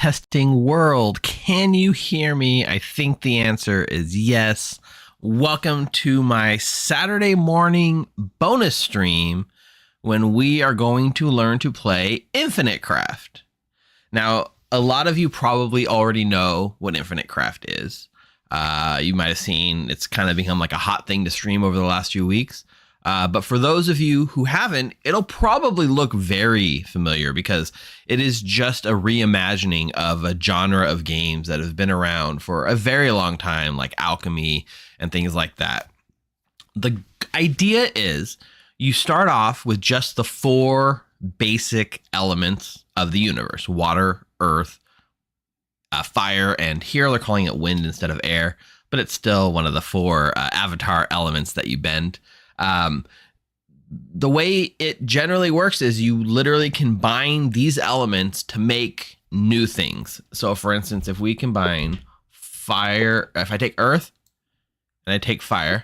testing world. Can you hear me? I think the answer is yes. Welcome to my Saturday morning bonus stream when we are going to learn to play Infinite Craft. Now, a lot of you probably already know what Infinite Craft is. You might have seen it's kind of become like a hot thing to stream over the last few weeks. But for those of you who haven't, it'll probably look very familiar because it is just a reimagining of a genre of games that have been around for a very long time, like alchemy and things like that. The idea is you start off with just the four basic elements of the universe: water, earth, fire, and here they're calling it wind instead of air, but it's still one of the four avatar elements that you bend. The way it generally works is you literally combine these elements to make new things. So for instance, if we combine fire, if I take earth and I take fire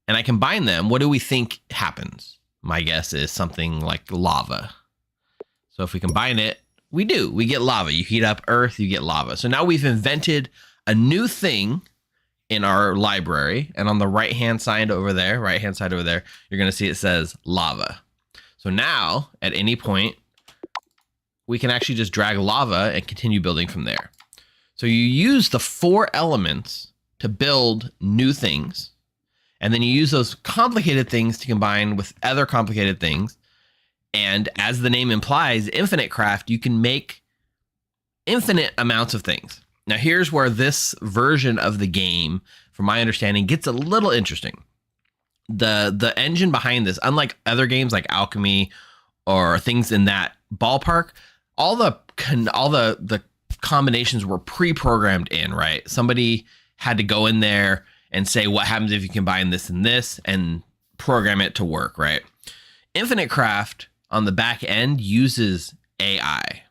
and I combine them, what do we think happens? My guess is something like lava. So if we combine it, we get lava. You heat up earth, you get lava. So now we've invented a new thing in our library, and on the right hand side over there, you're going to see it says lava. So now at any point we can actually just drag lava and continue building from there. So you use the four elements to build new things, and then you use those complicated things to combine with other complicated things. And as the name implies, Infinite Craft, you can make infinite amounts of things. Now, here's where this version of the game, from my understanding, gets a little interesting. The engine behind this, unlike other games like Alchemy or things in that ballpark, all the combinations were pre-programmed in, right? Somebody had to go in there and say, what happens if you combine this and this, and program it to work, right? Infinite Craft on the back end uses AI.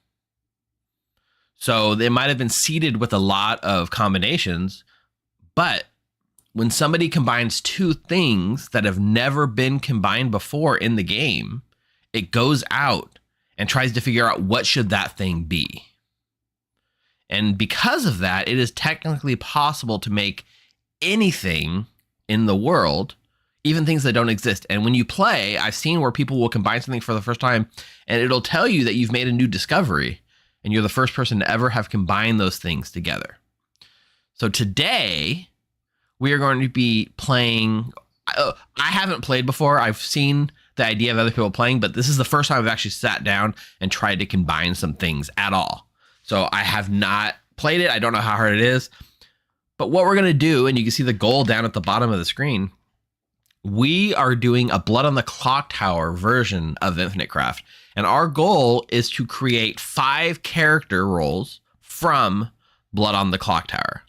So they might have been seeded with a lot of combinations, but when somebody combines two things that have never been combined before in the game, it goes out and tries to figure out what should that thing be. And because of that, it is technically possible to make anything in the world, even things that don't exist. And when you play, I've seen where people will combine something for the first time and it'll tell you that you've made a new discovery. And you're the first person to ever have combined those things together. So today, we are going to be playing. I haven't played before. I've seen the idea of other people playing, but this is the first time I've actually sat down and tried to combine some things at all. So I have not played it. I don't know how hard it is. But what we're going to do, and you can see the goal down at the bottom of the screen, we are doing a Blood on the Clocktower version of Infinite Craft. And our goal is to create 5 character roles from Blood on the Clocktower.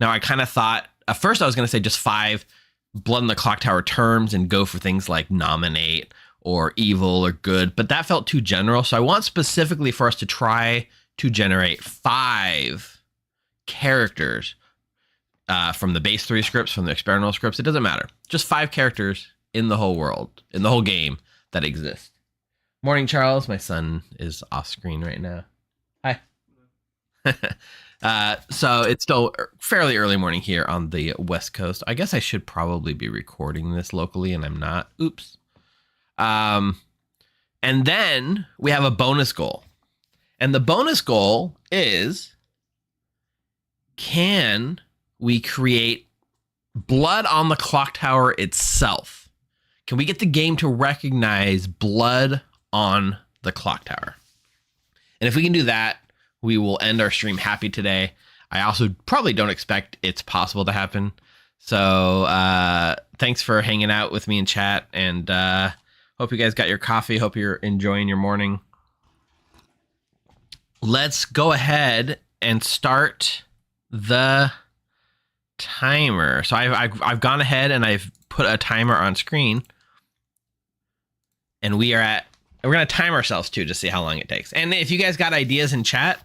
Now, I kind of thought, at first I was going to say just 5 Blood on the Clocktower terms and go for things like nominate or evil or good, but that felt too general. So I want specifically for us to try to generate 5 characters from the base 3 scripts, from the experimental scripts. It doesn't matter. Just 5 characters in the whole world, in the whole game that exist. Morning, Charles. My son is off screen right now. Hi. So it's still fairly early morning here on the West Coast. I guess I should probably be recording this locally, and I'm not. Oops. And then we have a bonus goal. And the bonus goal is, can we create Blood on the Clocktower itself? Can we get the game to recognize blood on the Clocktower? And if we can do that, we will end our stream happy today. I also probably don't expect it's possible to happen. So thanks for hanging out with me in chat, and hope you guys got your coffee. Hope you're enjoying your morning. Let's go ahead and start the timer. So I've gone ahead and I've put a timer on screen, and we're going to time ourselves too to see how long it takes. And if you guys got ideas in chat,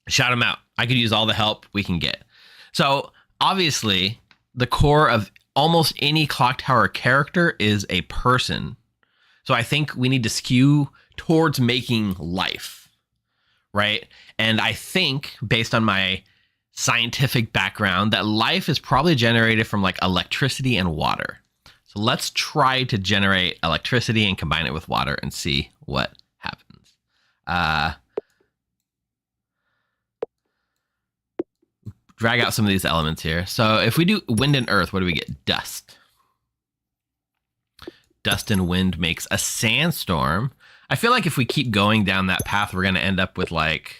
shout them out. I could use all the help we can get. So obviously the core of almost any Clocktower character is a person. So I think we need to skew towards making life, right? And I think, based on my scientific background, that life is probably generated from like electricity and water. So let's try to generate electricity and combine it with water and see what happens. Drag out some of these elements here. So if we do wind and earth, what do we get? Dust. Dust and wind makes a sandstorm. I feel like if we keep going down that path, we're going to end up with like...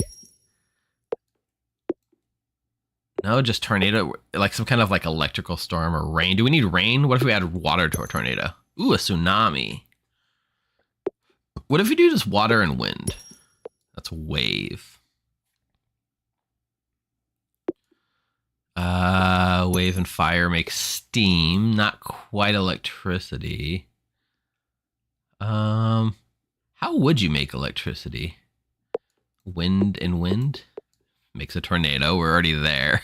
No, just tornado, like some kind of like electrical storm or rain. Do we need rain? What if we add water to a tornado? Ooh, a tsunami. What if we do just water and wind? That's a wave. Wave and fire make steam, not quite electricity. How would you make electricity? Wind and wind makes a tornado. We're already there.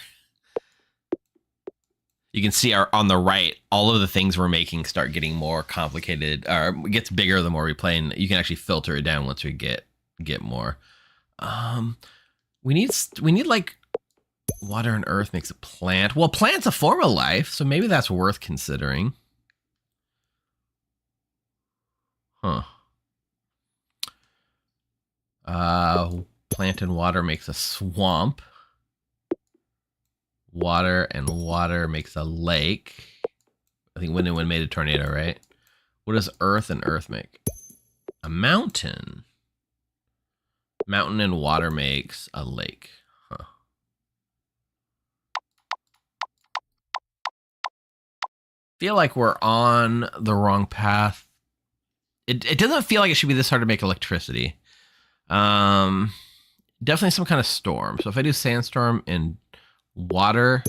You can see on the right, all of the things we're making start getting more complicated, or it gets bigger the more we play, and you can actually filter it down once we get more. We need like water and earth makes a plant. Well, plant's a form of life, so maybe that's worth considering. Huh. Plant and water makes a swamp. Water and water makes a lake. I think wind and wind made a tornado, right? What does earth and earth make? A mountain. Mountain and water makes a lake. Huh. Feel like we're on the wrong path. It doesn't feel like it should be this hard to make electricity. Definitely some kind of storm. So if I do sandstorm and water,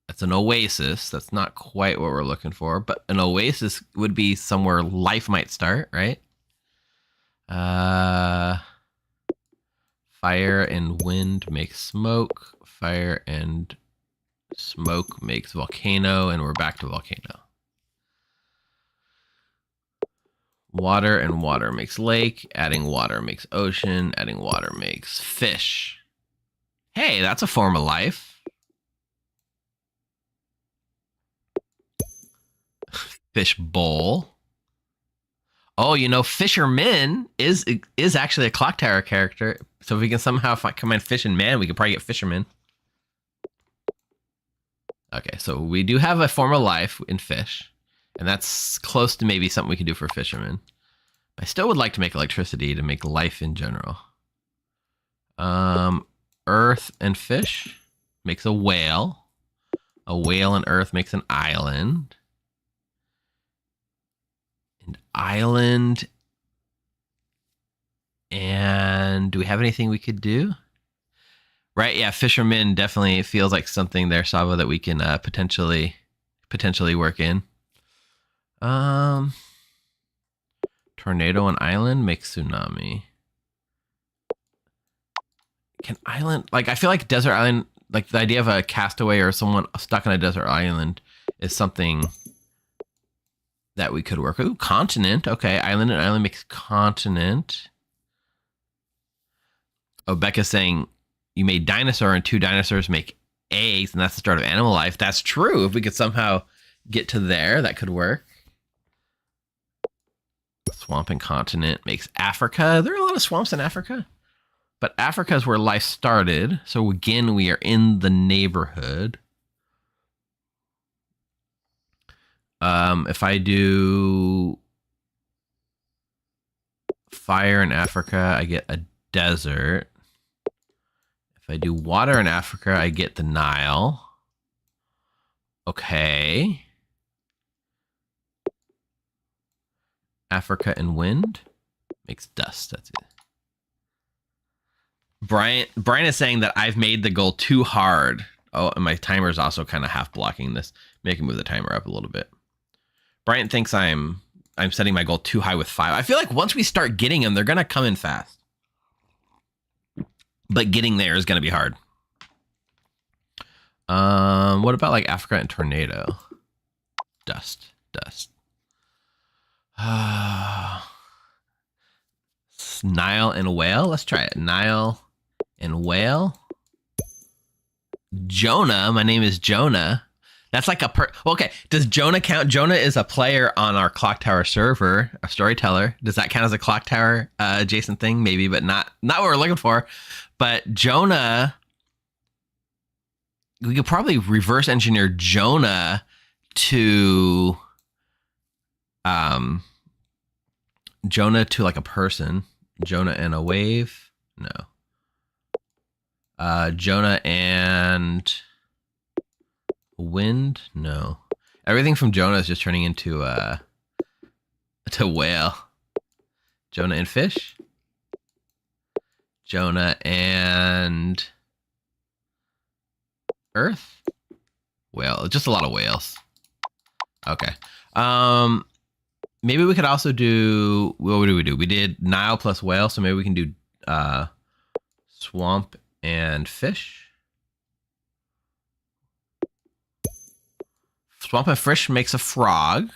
that's an oasis. That's not quite what we're looking for, but an oasis would be somewhere life might start, right? Fire and wind make smoke. Fire and smoke makes volcano, and we're back to volcano. Water and water makes lake. Adding water makes ocean. Adding water makes fish. Hey, that's a form of life. Fish bowl. Oh, you know, Fisherman is actually a Clocktower character. So if we can somehow combine fish and man, we could probably get Fisherman. Okay, so we do have a form of life in fish. And that's close to maybe something we can do for Fisherman. I still would like to make electricity to make life in general. Earth and fish makes a whale. A whale and earth makes an island. And island. And do we have anything we could do? Right, yeah, Fisherman definitely feels like something there, Savo, that we can potentially work in. Tornado and island makes tsunami. Can island, like, I feel like desert island, like the idea of a castaway or someone stuck on a desert island is something that we could work with. Ooh, continent. Okay, island and island makes continent. Oh, Becca's saying you made dinosaur and two dinosaurs make eggs, and that's the start of animal life. That's true. If we could somehow get to there, that could work. Swamp and continent makes Africa. There are a lot of swamps in Africa. But Africa is where life started. So again, we are in the neighborhood. If I do fire in Africa, I get a desert. If I do water in Africa, I get the Nile. Okay. Africa and wind makes dust. That's it. Brian is saying that I've made the goal too hard. Oh, and my timer is also kind of half blocking this. Maybe I can move the timer up a little bit. Brian thinks I'm setting my goal too high with 5. I feel like once we start getting them, they're gonna come in fast. But getting there is gonna be hard. What about like Africa and tornado? Dust. Nile and whale. Let's try it. Nile and whale. Jonah. My name is Jonah. That's like okay. Does Jonah count? Jonah is a player on our Clocktower server, a storyteller. Does that count as a Clocktower adjacent thing? Maybe, but not what we're looking for. But Jonah, we could probably reverse engineer Jonah to like a person. Jonah and a wave. No. Jonah and wind. No. Everything from Jonah is just turning into to whale. Jonah and fish. Jonah and earth. Whale. Just a lot of whales. Okay. Maybe we could also do, what do we do? We did Nile plus whale, so maybe we can do swamp and fish. Swamp and fish makes a frog.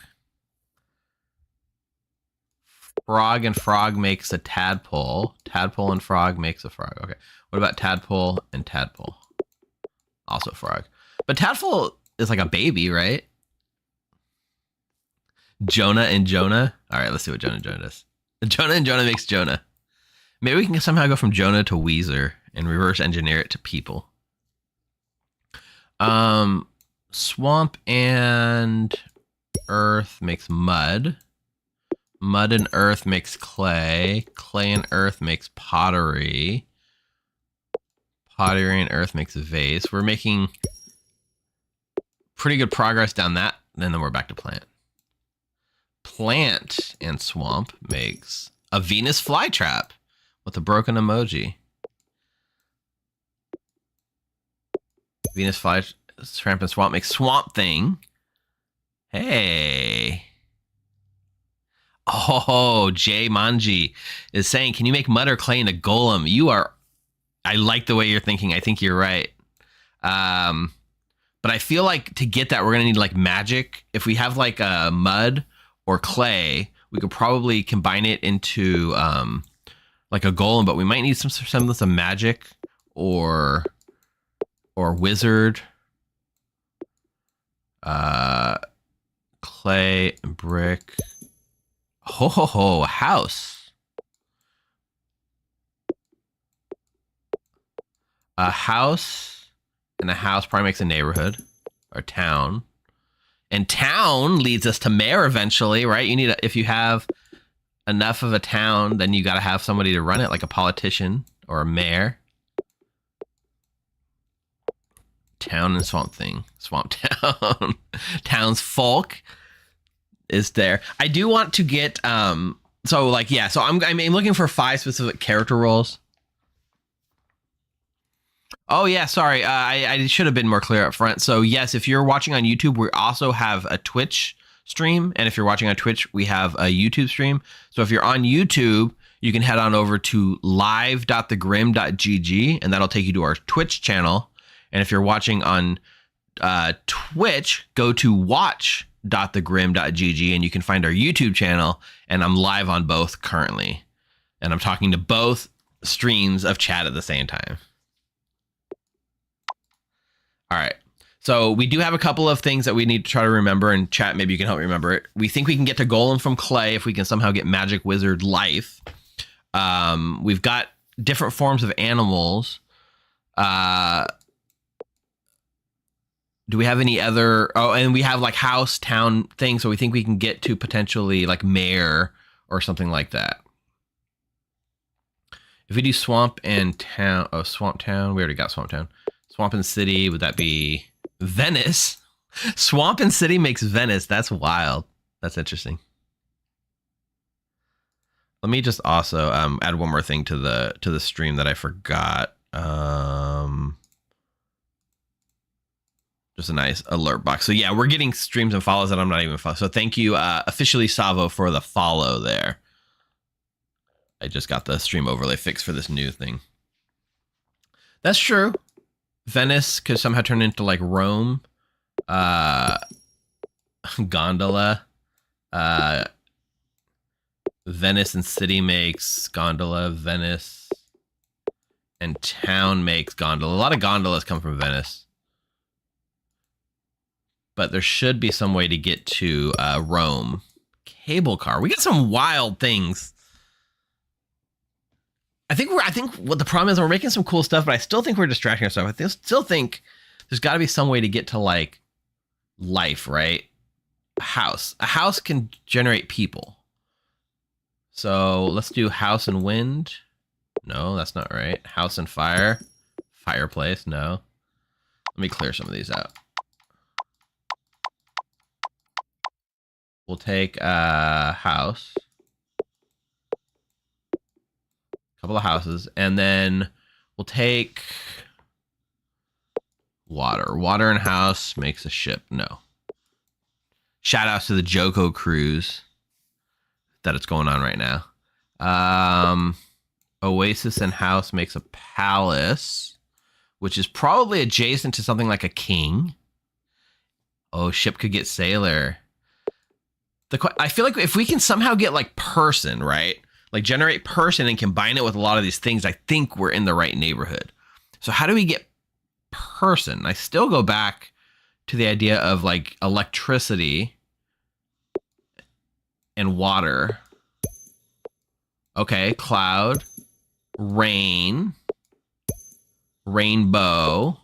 Frog and frog makes a tadpole. Tadpole and frog makes a frog. Okay. What about tadpole and tadpole? Also frog. But tadpole is like a baby, right? Jonah and Jonah. All right, let's see what Jonah and Jonah does. Jonah and Jonah makes Jonah. Maybe we can somehow go from Jonah to Weezer and reverse engineer it to people. Swamp and earth makes mud. Mud and earth makes clay. Clay and earth makes pottery. Pottery and earth makes a vase. We're making pretty good progress down that, and then we're back to plant. Plant and swamp makes a Venus flytrap with a broken emoji. Venus flytrap and swamp makes swamp thing. Hey. Oh, Jay Manji is saying, can you make mud or clay into golem? I like the way you're thinking. I think you're right. But I feel like to get that, we're going to need like magic. If we have like a mud or clay, we could probably combine it into like a golem, but we might need some semblance of magic or wizard. Clay and brick. Ho ho ho, house. A house and a house probably makes a neighborhood or town. And town leads us to mayor eventually, right? You need if you have enough of a town, then you got to have somebody to run it, like a politician or a mayor. Town and swamp thing. Swamp town. Town's folk is there. I do want to get so like yeah, so I'm looking for 5 specific character roles. Oh yeah, sorry. I should have been more clear up front. So yes, if you're watching on YouTube, we also have a Twitch stream, and if you're watching on Twitch, we have a YouTube stream. So if you're on YouTube, you can head on over to live.thegrim.gg, and that'll take you to our Twitch channel. And if you're watching on Twitch, go to watch.thegrim.gg, and you can find our YouTube channel. And I'm live on both currently, and I'm talking to both streams of chat at the same time. All right. So we do have a couple of things that we need to try to remember, and chat, maybe you can help me remember it. We think we can get to golem from clay if we can somehow get magic wizard life. We've got different forms of animals. Do we have any other? Oh, and we have like house, town things. So we think we can get to potentially like mayor or something like that. If we do swamp and town, swamp town, we already got swamp town. Swamp and city, would that be Venice? Swamp and city makes Venice. That's wild. That's interesting. Let me just also add one more thing to the stream that I forgot. Just a nice alert box. So yeah, we're getting streams and follows that I'm not even following. So thank you, officially Savo, for the follow there. I just got the stream overlay fixed for this new thing. That's true. Venice could somehow turn into like Rome, gondola, Venice and city makes gondola. Venice and town makes gondola. A lot of gondolas come from Venice. But there should be some way to get to Rome. Cable car. We got some wild things. I think what the problem is, we're making some cool stuff, but I still think we're distracting ourselves. I still think there's got to be some way to get to like life, right? A house can generate people. So let's do house and wind. No, that's not right. House and fire. Fireplace. No. Let me clear some of these out. We'll take a house. A couple of houses. And then we'll take water. Water and house makes a ship. No. Shout outs to the Joko cruise that it's going on right now. Oasis and house makes a palace, which is probably adjacent to something like a king. Oh, ship could get sailor. I feel like if we can somehow get like person, right? Like generate person and combine it with a lot of these things, I think we're in the right neighborhood. So how do we get person? I still go back to the idea of like electricity and water. Okay, cloud, rain, rainbow,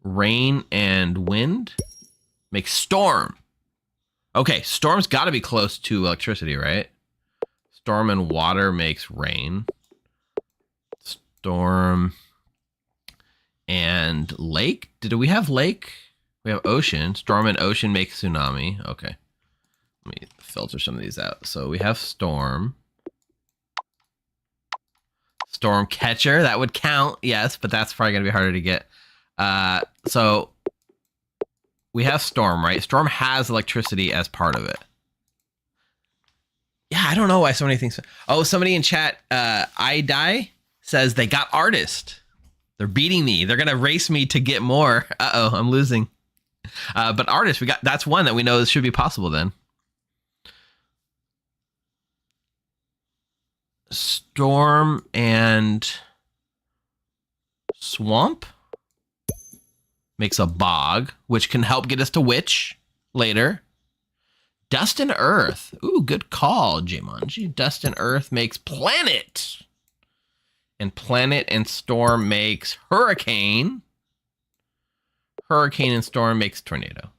rain and wind make storm. Okay, storm's got to be close to electricity, right? Storm and water makes rain. Storm and lake. Did we have lake? We have ocean. Storm and ocean make tsunami. Okay. Let me filter some of these out. So we have storm. Storm catcher. That would count. Yes, but that's probably going to be harder to get. So we have storm, right? Storm has electricity as part of it. Yeah, I don't know why so many things. Oh, somebody in chat, I die says they got artist. They're beating me. They're gonna race me to get more. Uh-oh, I'm losing. But artist, that's one that we know should be possible then. Storm and swamp makes a bog, which can help get us to witch later. Dust and earth. Ooh, good call, Jumanji. Dust and earth makes planet. And planet and storm makes hurricane. Hurricane and storm makes tornado.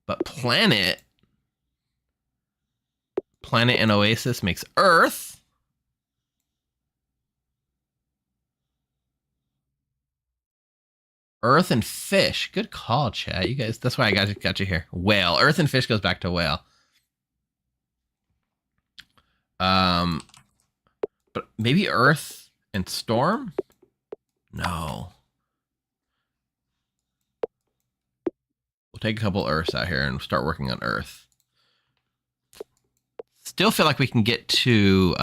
But planet and oasis makes earth. Earth and fish. Good call, chat. You guys, that's why I got you here. Whale. Earth and fish goes back to whale. But maybe earth and storm? No. We'll take a couple earths out here and start working on earth. Still feel like we can get to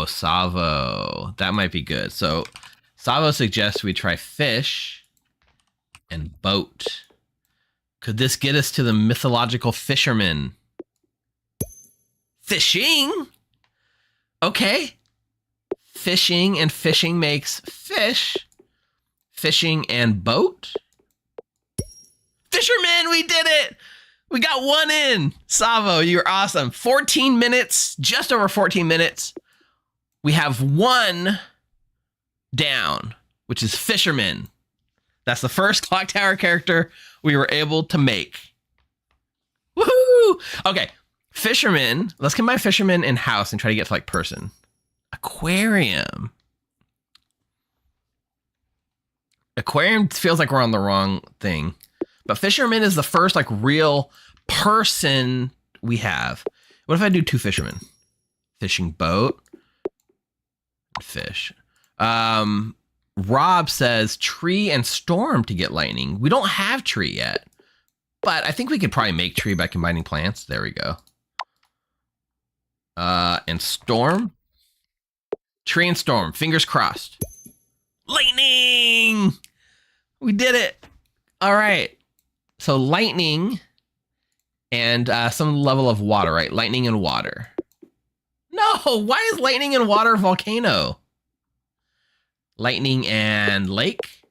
Savo. That might be good. So Savo suggests we try fish and boat. Could this get us to the mythological fisherman? Fishing? Okay. Fishing and fishing makes fish. Fishing and boat. Fisherman, we did it! We got one in. Savo, you're awesome. 14 minutes, just over 14 minutes. We have one down, which is fisherman. That's the first Clocktower character we were able to make. Woohoo! Okay, fisherman. Let's combine fisherman and house and try to get to like person. Aquarium. Aquarium feels like we're on the wrong thing. But fisherman is the first like real person we have. What if I do two fishermen? Fishing boat. Fish. Rob says tree and storm to get lightning. We don't have tree yet. But I think we could probably make tree by combining plants. There we go. And storm. Tree and storm. Fingers crossed. Lightning! We did it. All right. So lightning And some level of water, right? Lightning and water. No, why is lightning and water a volcano? Lightning and lake?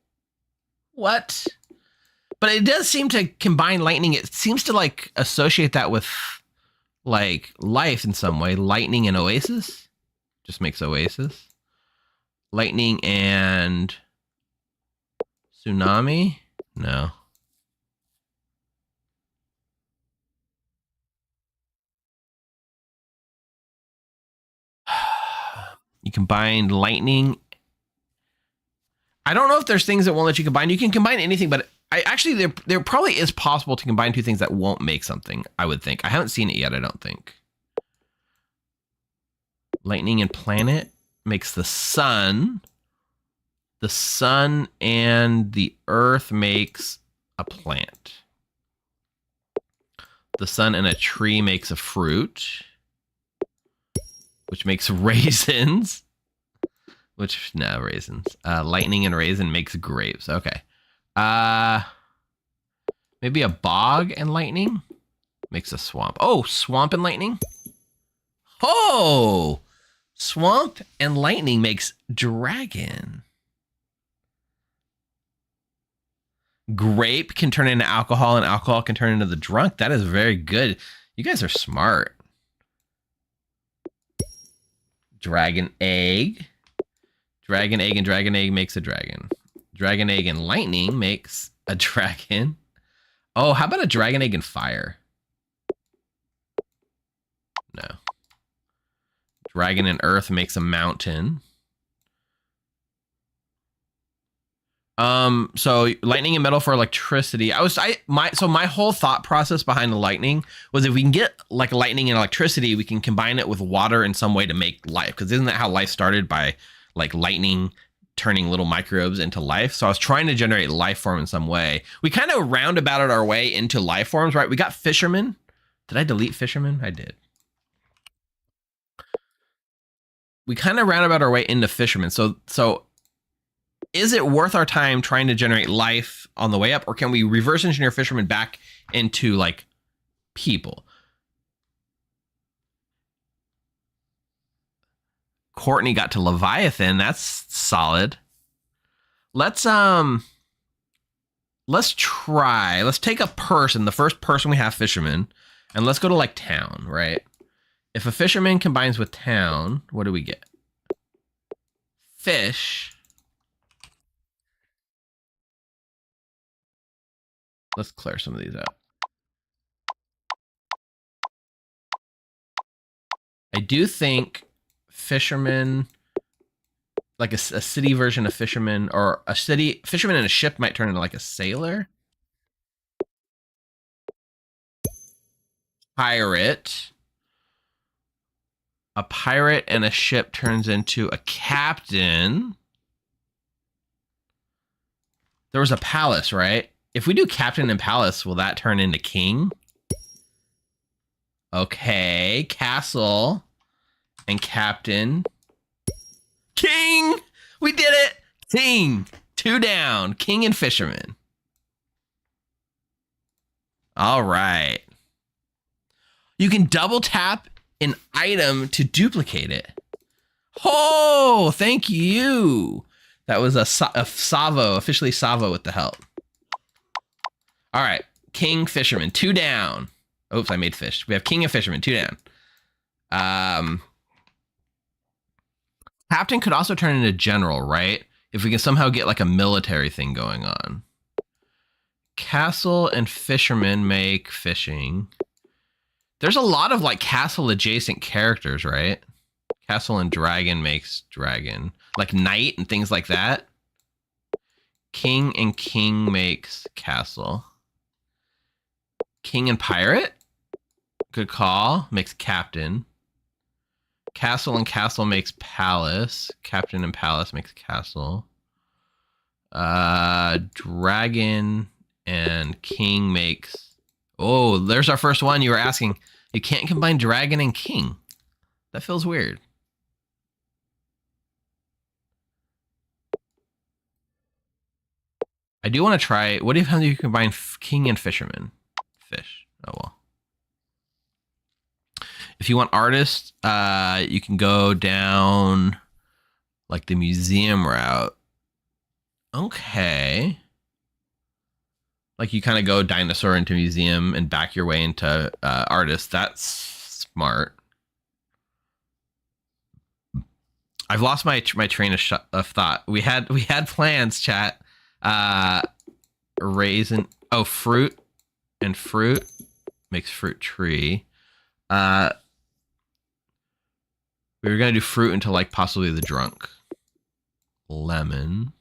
What? But it does seem to combine lightning. It seems to like associate that with like life in some way. Lightning and oasis just makes oasis. Lightning and tsunami? No. You combine lightning. I don't know if there's things that won't let you combine. You can combine anything, but I actually there probably is possible to combine two things that won't make something, I would think. I haven't seen it yet, I don't think. Lightning and planet makes the sun. The sun and the earth makes a plant. The sun and a tree makes a fruit, which makes raisins. Raisins. Lightning and raisin makes grapes. Okay. Maybe a bog and lightning makes a swamp. Oh, swamp and lightning. Oh, swamp and lightning makes dragon. Grape can turn into alcohol, and alcohol can turn into the drunk. That is very good. You guys are smart. Dragon egg. Dragon egg and dragon egg makes a dragon. Dragon egg and lightning makes a dragon. Oh, how about a dragon egg and fire? No. Dragon and earth makes a mountain. So lightning and metal for electricity. My whole thought process behind the lightning was if we can get like lightning and electricity, we can combine it with water in some way to make life. Because isn't that how life started, by like lightning turning little microbes into life? So I was trying to generate life form in some way. We kind of roundabouted our way into life forms, right? We got fisherman. Did I delete fisherman? I did. We kind of roundabout our way into fisherman. So is it worth our time trying to generate life on the way up, or can we reverse engineer fishermen back into like people? Courtney got to Leviathan. That's solid. Let's try. Let's take a person, the first person we have, fisherman, and let's go to like town, right? If a fisherman combines with town, what do we get? Fish. Let's clear some of these out. I do think fisherman, like a city version of fisherman, or a city fisherman in a ship might turn into like a sailor. Pirate. A pirate and a ship turns into a captain. There was a palace, right? If we do captain and palace, will that turn into king? Okay, castle and captain. King! We did it! King! 2 down. King and fisherman. All right. You can double tap an item to duplicate it. Oh, thank you. That was a Savo, officially Savo with the help. All right, king, fisherman, 2 down. Oops, I made fish. We have king and fisherman, 2 down. Captain could also turn into general, right? If we can somehow get like a military thing going on. Castle and fisherman make fishing. There's a lot of like castle adjacent characters, right? Castle and dragon makes dragon. Like knight and things like that. King and king makes castle. King and pirate? Good call. Makes captain. Castle and castle makes palace. Captain and palace makes castle. Dragon and king makes... Oh, there's our first one. You were asking. You can't combine dragon and king. That feels weird. I do want to try... What if you combine king and fisherman? Fish. Oh, well. If you want artists, you can go down like the museum route. Okay. Like you kind of go dinosaur into museum and back your way into artist. That's smart. I've lost my train of thought. We had plans, chat. Raisin. Oh, fruit and fruit makes fruit tree. We were gonna do fruit until like possibly the drunk. Lemon.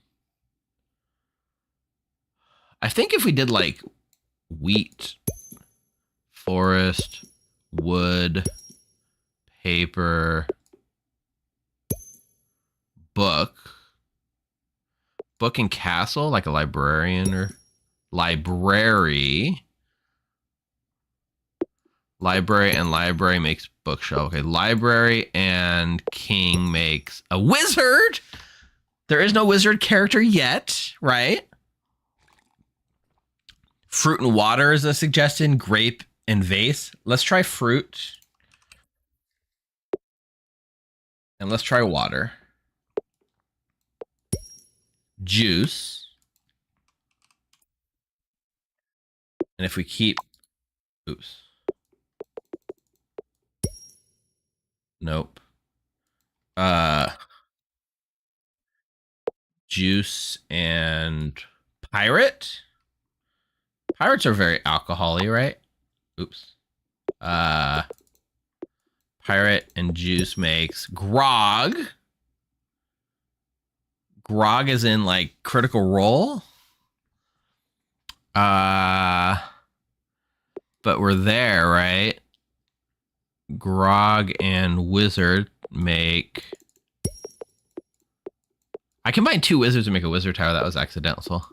I think if we did like wheat, forest, wood, paper, book and castle, like a librarian or library. Library and library makes bookshelf. Okay, library and king makes a wizard. There is no wizard character yet, right? Fruit and water is a suggestion. Grape and vase. Let's try fruit. And let's try water. Juice. And if we keep... Oops. Nope. Juice and pirate. Pirates are very alcohol-y, right? Oops. Pirate and juice makes grog. Grog is in like critical role. But we're there, right? Grog and wizard make... I combined two wizards to make a wizard tower. That was accidental.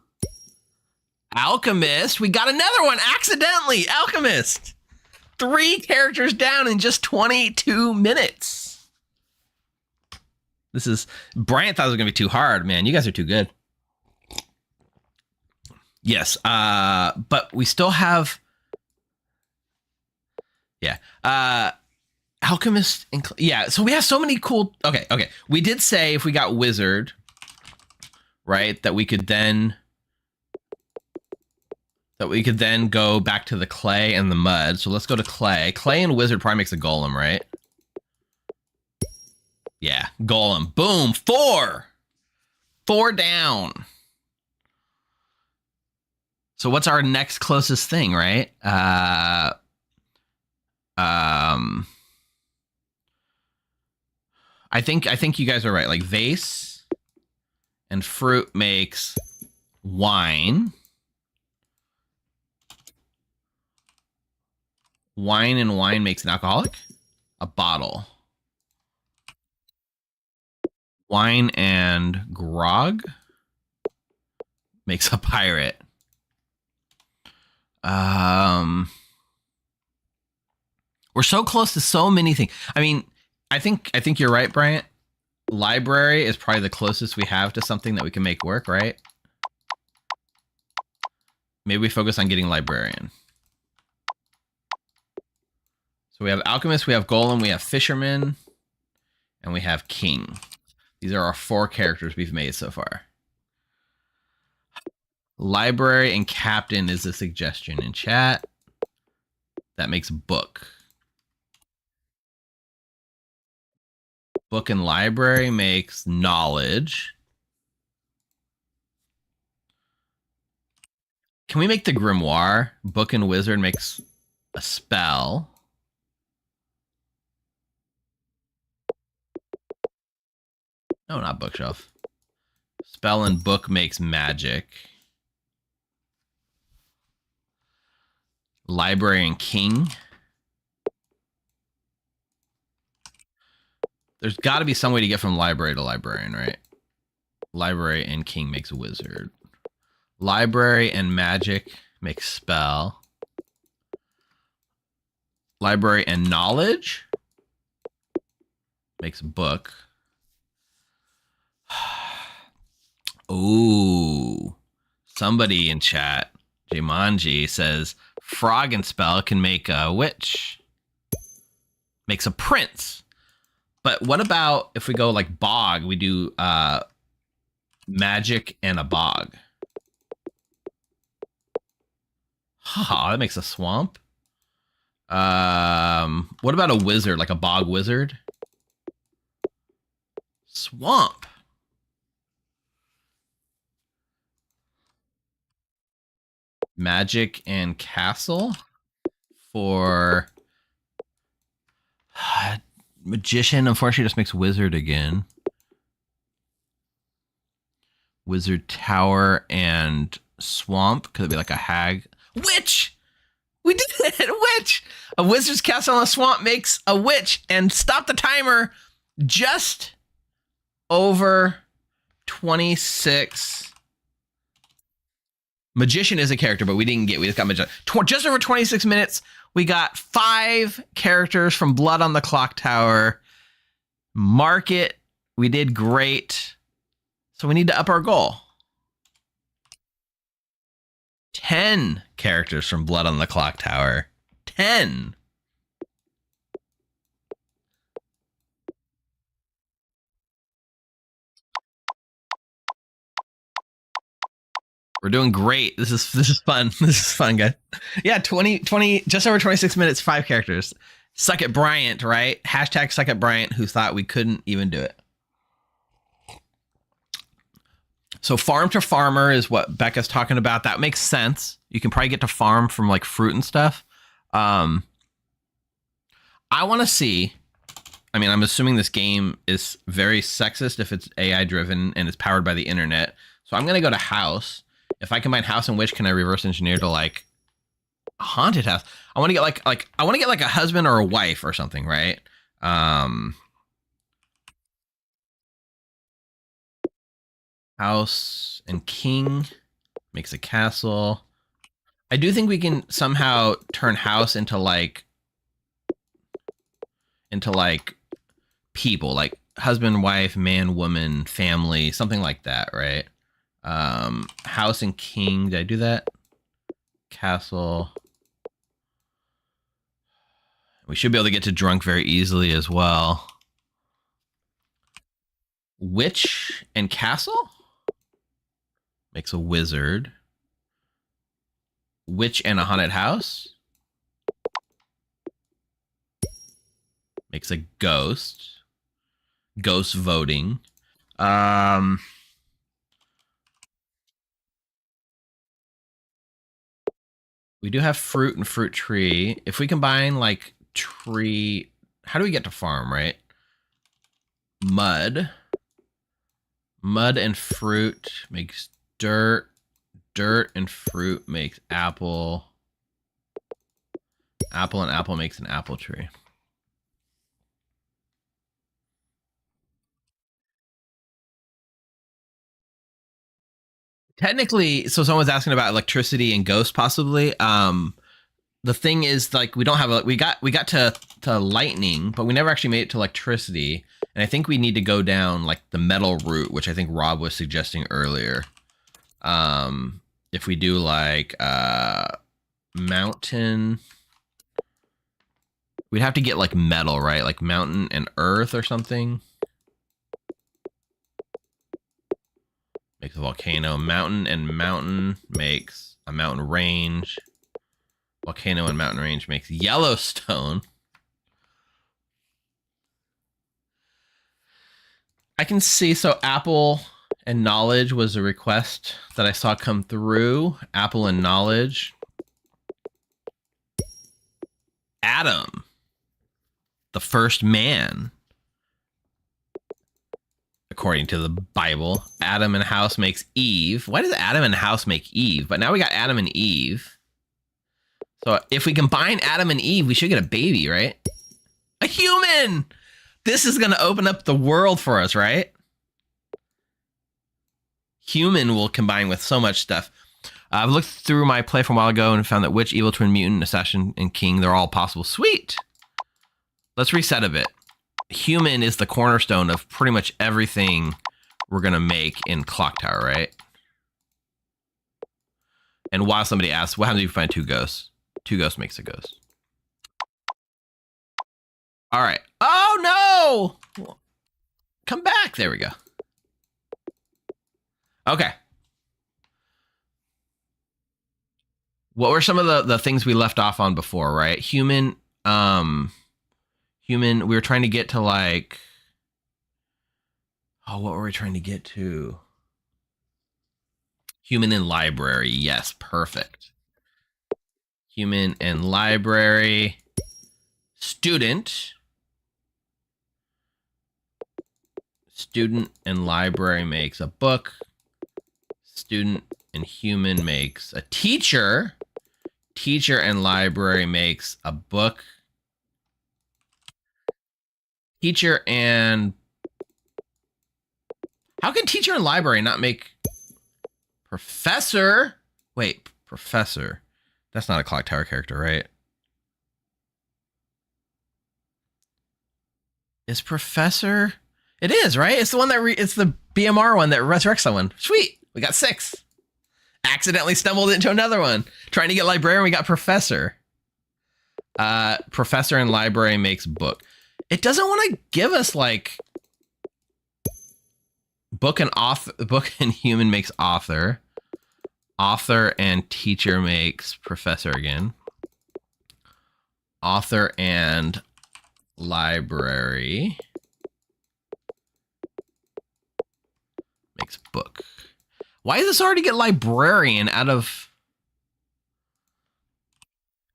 Alchemist. We got another one accidentally. Alchemist. 3 characters down in just 22 minutes. This is... Bryant thought it was going to be too hard, man. You guys are too good. Yes. But we still have... Yeah. Alchemist. Yeah. So we have so many cool... Okay. We did say if we got wizard, right, that we could then go back to the clay and the mud. So let's go to clay. Clay and wizard probably makes a golem, right? Yeah, golem. Boom. 4 down. So what's our next closest thing, right? I think you guys are right. Like vase and fruit makes wine. Wine and wine makes an alcoholic. A bottle. Wine and grog makes a pirate. We're so close to so many things. I mean, I think you're right, Bryant. Library is probably the closest we have to something that we can make work, right? Maybe we focus on getting librarian. So we have alchemist, we have golem, we have fisherman, and we have king. These are our 4 characters we've made so far. Library and captain is a suggestion in chat. That makes book. Book and library makes knowledge. Can we make the grimoire? Book and wizard makes a spell. No, not bookshelf. Spell and book makes magic. Library and king. There's got to be some way to get from library to librarian, right? Library and king makes a wizard. Library and magic makes spell. Library and knowledge makes book. Ooh. Somebody in chat, Jumanji, says frog and spell can make a witch. makes a prince. But what about if we go like bog? We do magic and a bog. Haha, that makes a swamp. What about a wizard, like a bog wizard? Swamp. Magic and castle for magician. Unfortunately, just makes wizard again. Wizard tower and swamp. Could it be like a hag? Witch. We did it. Witch. A wizard's castle in a swamp makes a witch. And stop the timer. Just over 26. Magician is a character, but we just got magician. Just over 26 minutes. We got 5 characters from Blood on the Clocktower. Mark it. We did great. So we need to up our goal. 10 characters from Blood on the Clocktower. 10. We're doing great. This is fun. This is fun, guys. Yeah, 20, just over 26 minutes, 5 characters. Suck it, Bryant, right? Hashtag suck it, Bryant, who thought we couldn't even do it. So farm to farmer is what Becca's talking about. That makes sense. You can probably get to farm from like fruit and stuff. I want to see. I mean, I'm assuming this game is very sexist if it's AI driven and it's powered by the internet. So I'm going to go to house. If I combine house and witch, can I reverse engineer to like a haunted house? I want to get like I want to get like a husband or a wife or something, right? House and king makes a castle. I do think we can somehow turn house into like people, like husband, wife, man, woman, family, something like that, right? House and king. Did I do that? Castle. We should be able to get to drunk very easily as well. Witch and castle makes a wizard. Witch and a haunted house makes a ghost. Ghost voting. We do have fruit and fruit tree. If we combine like tree, how do we get to farm, right? Mud. Mud and fruit makes dirt. Dirt and fruit makes apple. Apple and apple makes an apple tree. Technically, so someone's asking about electricity and ghosts possibly. The thing is, like, we don't have we got to lightning, but we never actually made it to electricity. And I think we need to go down like the metal route, which I think Rob was suggesting earlier. If we do like mountain, we'd have to get like metal, right? Like mountain and earth or something. Makes a volcano. Mountain and mountain makes a mountain range. Volcano and mountain range makes Yellowstone. I can see, so apple and knowledge was a request that I saw come through. Apple and knowledge. Adam, the first man. According to the Bible, Adam and house makes Eve. Why does Adam and house make Eve? But now we got Adam and Eve. So if we combine Adam and Eve, we should get a baby, right? A human! This is going to open up the world for us, right? Human will combine with so much stuff. I've looked through my play from a while ago and found that witch, evil twin, mutant, assassin, and king, they're all possible. Sweet! Let's reset a bit. Human is the cornerstone of pretty much everything we're going to make in Clocktower, right? And while somebody asks, what happens if you find 2 ghosts? 2 ghosts makes a ghost. All right. Oh no! Come back. There we go. Okay. What were some of the things we left off on before, right? Human, human, we were trying to get to like, oh, what were we trying to get to? Human in library. Yes, perfect. Human and library. Student. Student and library makes a book. Student and human makes a teacher. Teacher and library makes a book. Teacher and... How can teacher and library not make... Professor? Wait, professor. That's not a Clocktower character, right? Is professor... It is, right? It's the one that... it's the BMR one that resurrects someone. Sweet. We got 6. Accidentally stumbled into another one. Trying to get librarian, we got professor. Professor and library makes book. It doesn't want to give us like book and author. Book and human makes author. Author and teacher makes professor again. Author and library makes book. Why does this already get librarian out of...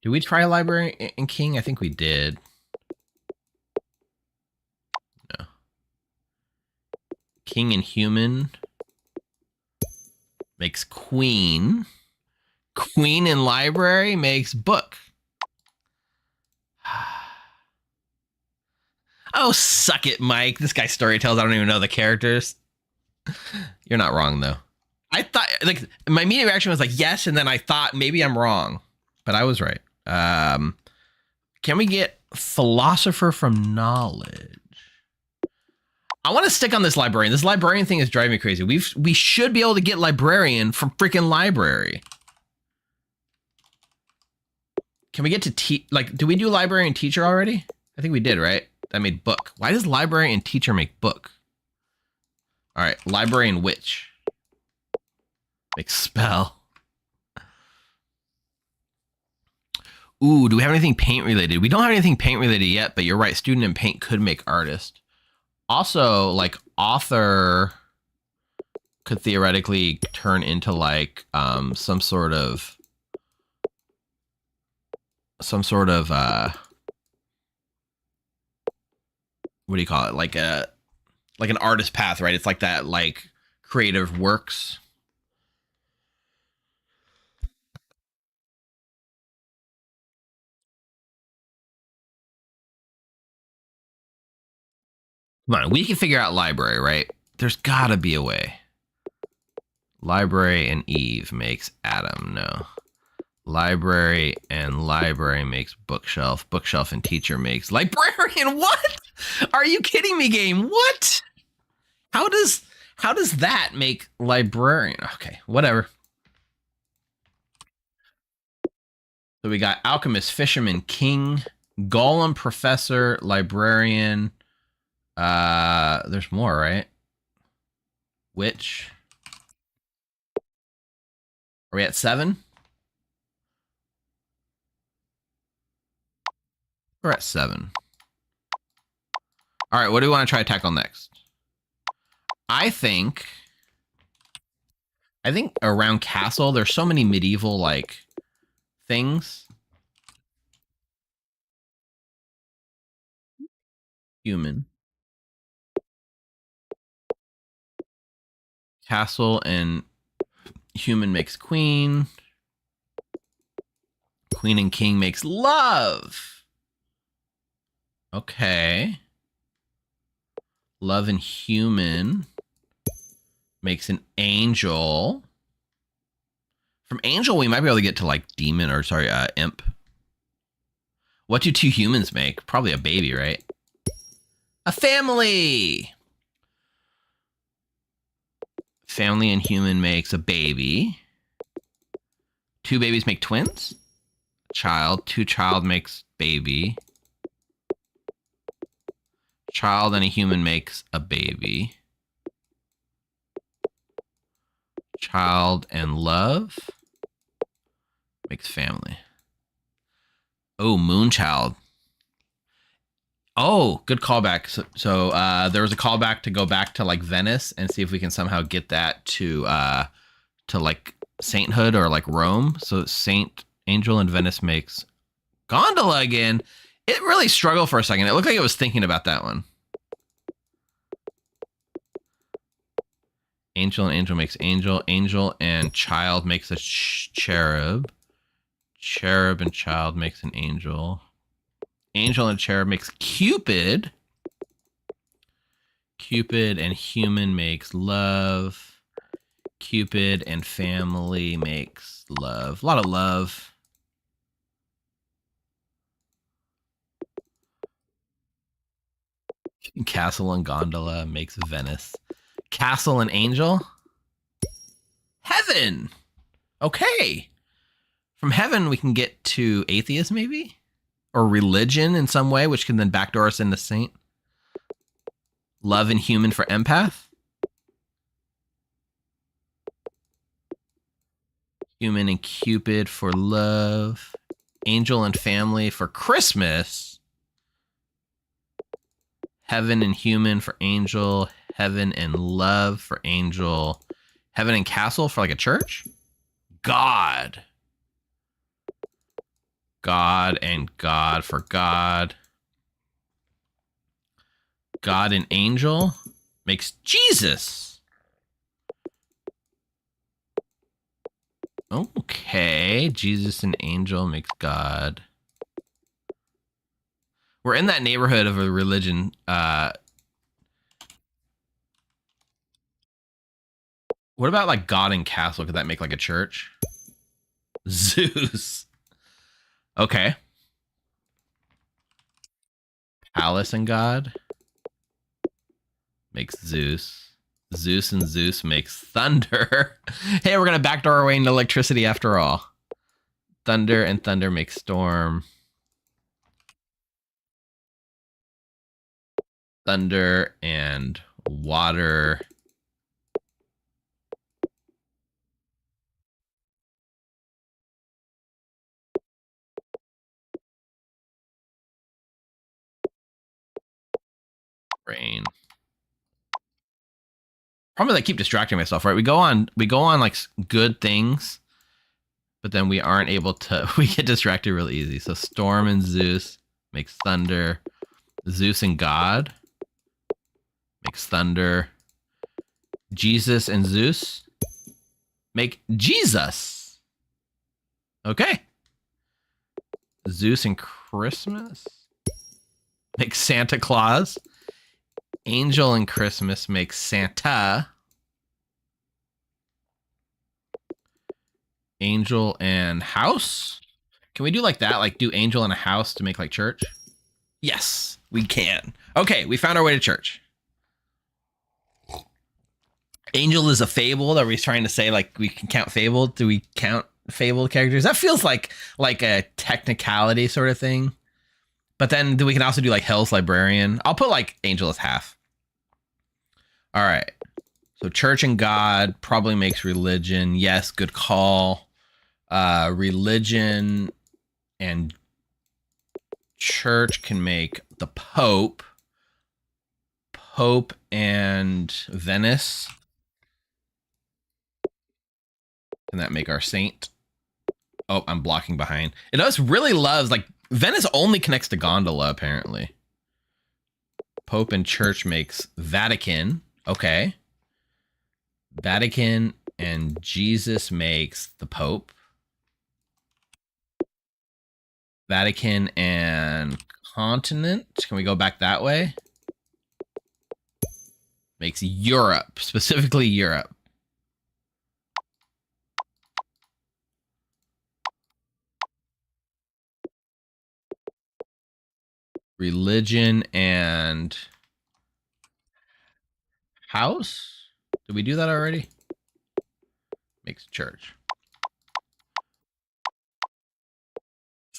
Did we try librarian in King? I think we did. No. King and human makes queen. Queen and library makes book. Oh, suck it, Mike. This guy storytells. I don't even know the characters. You're not wrong, though. I thought, like, my immediate reaction was like, yes, and then I thought maybe I'm wrong, but I was right. Can we get philosopher from knowledge? I want to stick on this librarian. This librarian thing is driving me crazy. We should be able to get librarian from freaking library. Can we get to like, do we do library and teacher already? I think we did, right? That made book. Why does library and teacher make book? All right, library and witch. Make spell. Ooh, do we have anything paint related? We don't have anything paint related yet, but you're right. Student and paint could make artist. Also, like author could theoretically turn into like some sort of what do you call it? Like an artist path, right? It's like that, like creative works. Come on, we can figure out library, right? There's gotta be a way. Library and Eve makes Adam, no. Library and library makes bookshelf. Bookshelf and teacher makes librarian. What? Are you kidding me, game? What? How does that make librarian? Okay, whatever. So we got alchemist, fisherman, king, golem, professor, librarian. There's more, right? Witch. Are we at 7? We're at 7. All right, what do we want to try to tackle next? I think around castle, there's so many medieval like things. Human. Castle and human makes queen. Queen and king makes love. Okay. Love and human makes an angel. From angel, we might be able to get to like demon or sorry, imp. What do 2 humans make? Probably a baby, right? A family. Family and human makes a baby. 2 babies make twins. Child. 2 child makes baby. Child and a human makes a baby. Child and love makes family. Oh, Moonchild. Oh, good callback. So there was a callback to go back to like Venice and see if we can somehow get that to like sainthood or like Rome. So Saint Angel and Venice makes gondola again. It really struggled for a second. It looked like it was thinking about that one. Angel and angel makes angel. Angel and child makes a cherub. Cherub and child makes an angel. Angel and cherub makes Cupid. Cupid and human makes love. Cupid and family makes love. A lot of love. Castle and gondola makes Venice. Castle and angel? Heaven! Okay. From heaven, we can get to atheist, maybe? Or religion in some way, which can then backdoor us into saint. Love and human for empath. Human and Cupid for love. Angel and family for Christmas. Heaven and human for angel. Heaven and love for angel. Heaven and castle for like a church. God. God and God for God. God and angel makes Jesus. Okay. Jesus and angel makes God. We're in that neighborhood of a religion. What about like God and castle? Could that make like a church? Zeus. Okay. Palace and God makes Zeus. Zeus and Zeus makes thunder. Hey, we're gonna backdoor our way into electricity after all. Thunder and thunder makes storm. Thunder and water. Rain. Problem is I keep distracting myself, right? We go on like good things, but then we aren't able to, we get distracted really easy. So storm and Zeus makes thunder. Zeus and God makes thunder. Jesus and Zeus make Jesus. Okay. Zeus and Christmas makes Santa Claus. Angel and Christmas makes Santa. Angel and house? Can we do like that? Like do angel and a house to make like church? Yes, we can. Okay, we found our way to church. Angel is a fable. Are we trying to say like we can count fabled? Do we count fabled characters? That feels like a technicality sort of thing. But then we can also do like Hell's Librarian. I'll put like angel as half. All right. So church and God probably makes religion. Yes, good call. Religion and church can make the Pope. Pope and Venice. Can that make our saint? Oh, I'm blocking behind. It does really loves, like, Venice only connects to gondola, apparently. Pope and church makes Vatican. Okay. Vatican and Jesus makes the Pope. Vatican and continent. Can we go back that way? Makes Europe, specifically Europe. Religion and house. Did we do that already? Makes church.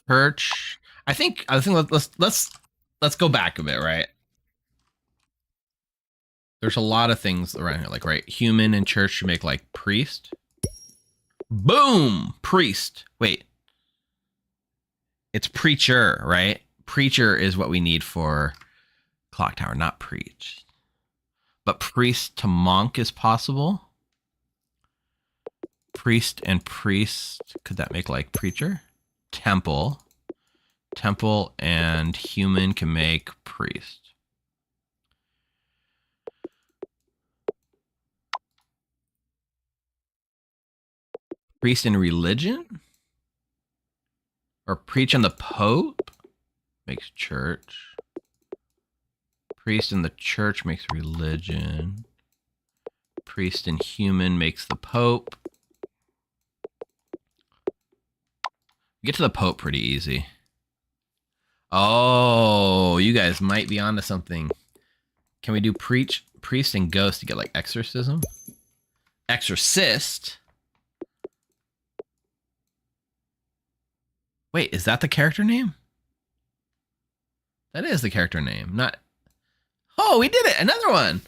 Church. I think let's go back a bit, right? There's a lot of things around here, like, right, human and church should make, like, priest. Boom! Priest. Wait. It's preacher, right? Preacher is what we need for Clocktower, not preach. But priest to monk is possible. Priest and priest, could that make, like, preacher? Temple. Temple and human can make priest. Priest and religion? Or preach on the Pope? Makes church. Priest in the church makes religion. Priest and human makes the Pope. Get to the Pope pretty easy. Oh, you guys might be onto something. Can we do priest and ghost to get, like, exorcism? Exorcist? Wait, is that the character name? That is the character name, not... Oh, we did it! Another one!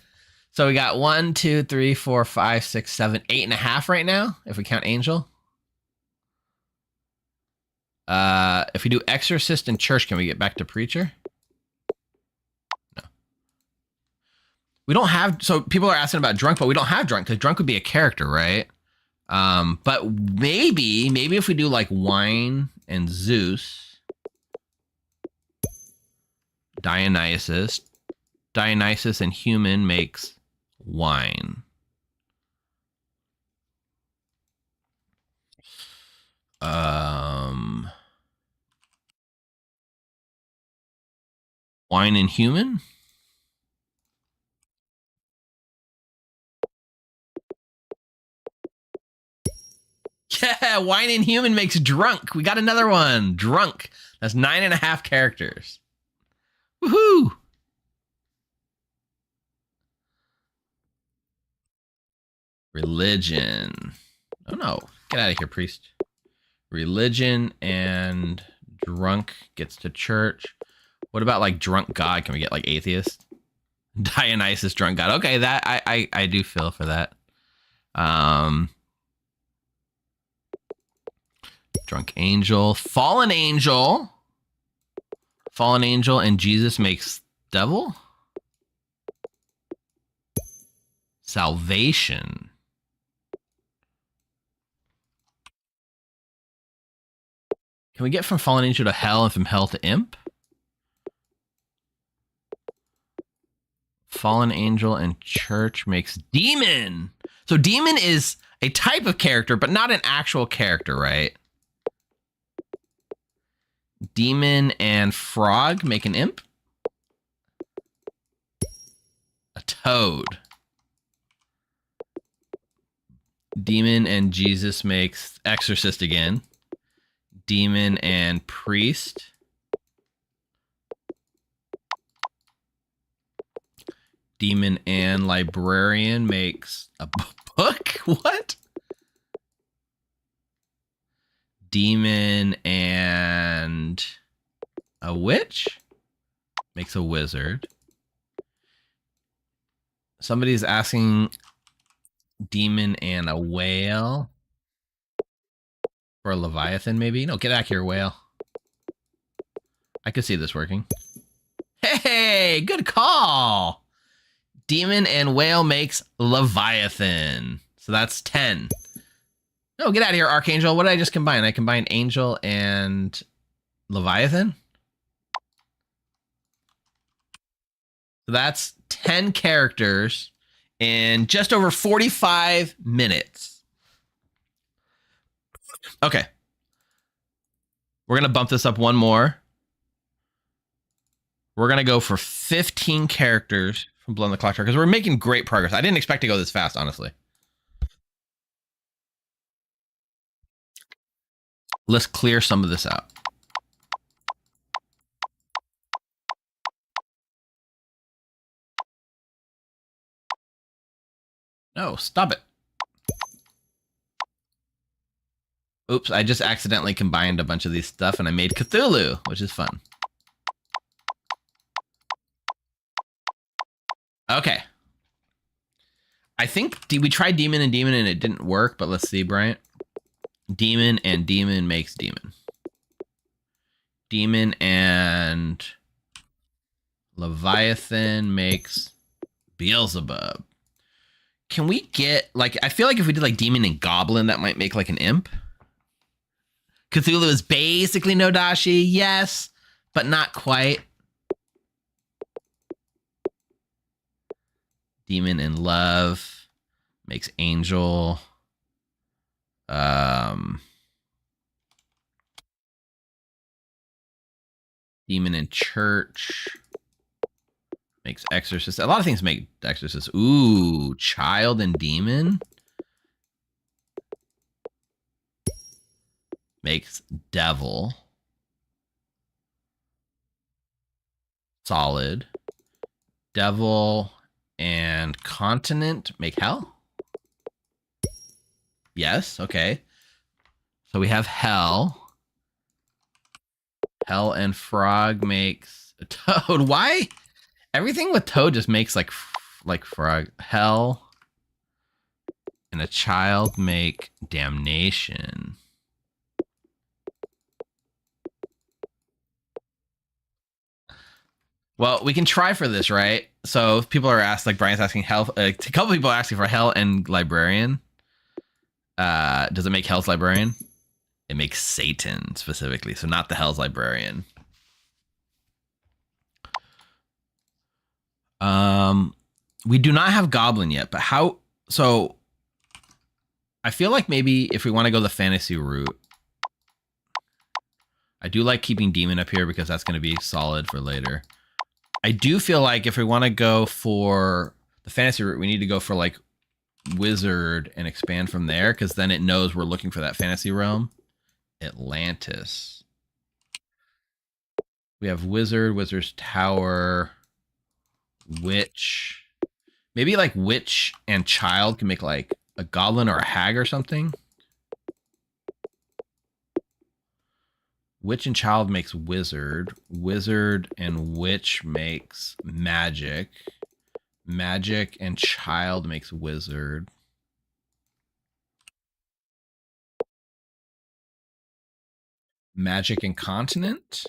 So we got 1, 2, 3, 4, 5, 6, 7, 8.5 right now, if we count Angel. If we do exorcist and church, can we get back to preacher? No. We don't have... So people are asking about drunk, but we don't have drunk, because drunk would be a character, right? But maybe if we do, like, wine and Zeus, Dionysus and human makes wine. Wine and human? Yeah, wine and human makes drunk. We got another one. Drunk. That's 9.5 characters. Woohoo! Religion. Oh no. Get out of here, priest. Religion and drunk gets to church. What about, like, drunk god? Can we get, like, atheist? Dionysus, drunk god. Okay, that I do feel for that. Drunk angel, fallen angel, and Jesus makes devil. Salvation. Can we get from fallen angel to hell and from hell to imp? Fallen angel and church makes demon. So demon is a type of character, but not an actual character, right? Demon and frog make an imp. A toad. Demon and Jesus makes exorcist again. Demon and priest. Demon and librarian makes a book? What? Demon and a witch makes a wizard. Somebody's asking demon and a whale for a leviathan, maybe? No, get back here, whale. I could see this working. Hey, good call. Demon and whale makes leviathan. So that's 10. No, get out of here, Archangel. What did I just combine? I combined Angel and Leviathan. So that's 10 characters in just over 45 minutes. Okay. We're going to bump this up one more. We're going to go for 15 characters from Blood On The Clocktower because we're making great progress. I didn't expect to go this fast, honestly. Let's clear some of this out. No, stop it. Oops, I just accidentally combined a bunch of these stuff and I made Cthulhu, which is fun. Okay. I think we tried demon and demon and it didn't work, but let's see, Bryant. Demon and demon makes demon. Demon and Leviathan makes Beelzebub. Can we get, like, I feel like if we did like demon and goblin, that might make like an imp. Cthulhu is basically Nodashi, yes, but not quite. Demon and love makes angel. Demon and church makes exorcist. A lot of things make exorcist. Ooh, child and demon makes devil. Solid. Devil and continent make hell. Yes, okay. So we have hell. Hell and frog makes a toad. Why? Everything with toad just makes like frog. Hell and a child make damnation. Well, we can try for this, right? So if people are asked, like Brian's asking hell. A couple people are asking for hell and librarian. Does it make hell's librarian? It makes Satan specifically, so not the hell's librarian. We do not have goblin yet, but how? So I feel like maybe if we want to go the fantasy route, I do like keeping demon up here because that's going to be solid for later. I do feel like if we want to go for the fantasy route, we need to go for like wizard and expand from there, because then it knows we're looking for that fantasy realm. Atlantis. We have wizard, wizard's tower, witch. Maybe like witch and child can make like a goblin or a hag or something. Witch and child makes wizard. Wizard and witch makes magic. Magic and child makes wizard. Magic and continent.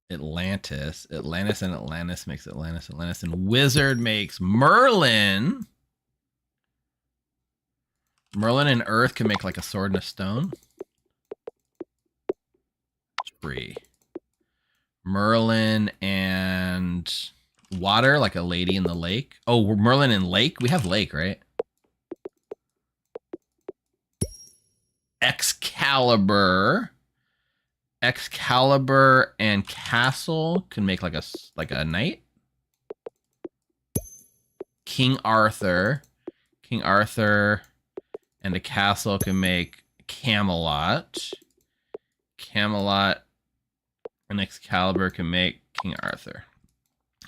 Atlantis. Atlantis and Atlantis makes Atlantis. Atlantis and wizard makes Merlin. Merlin and earth can make like a sword and a stone. Free. Merlin and water, like a lady in the lake. Oh, Merlin and lake? We have lake, right? Excalibur. Excalibur and castle can make like a knight. King Arthur. King Arthur and a castle can make Camelot. Camelot and Excalibur can make King Arthur.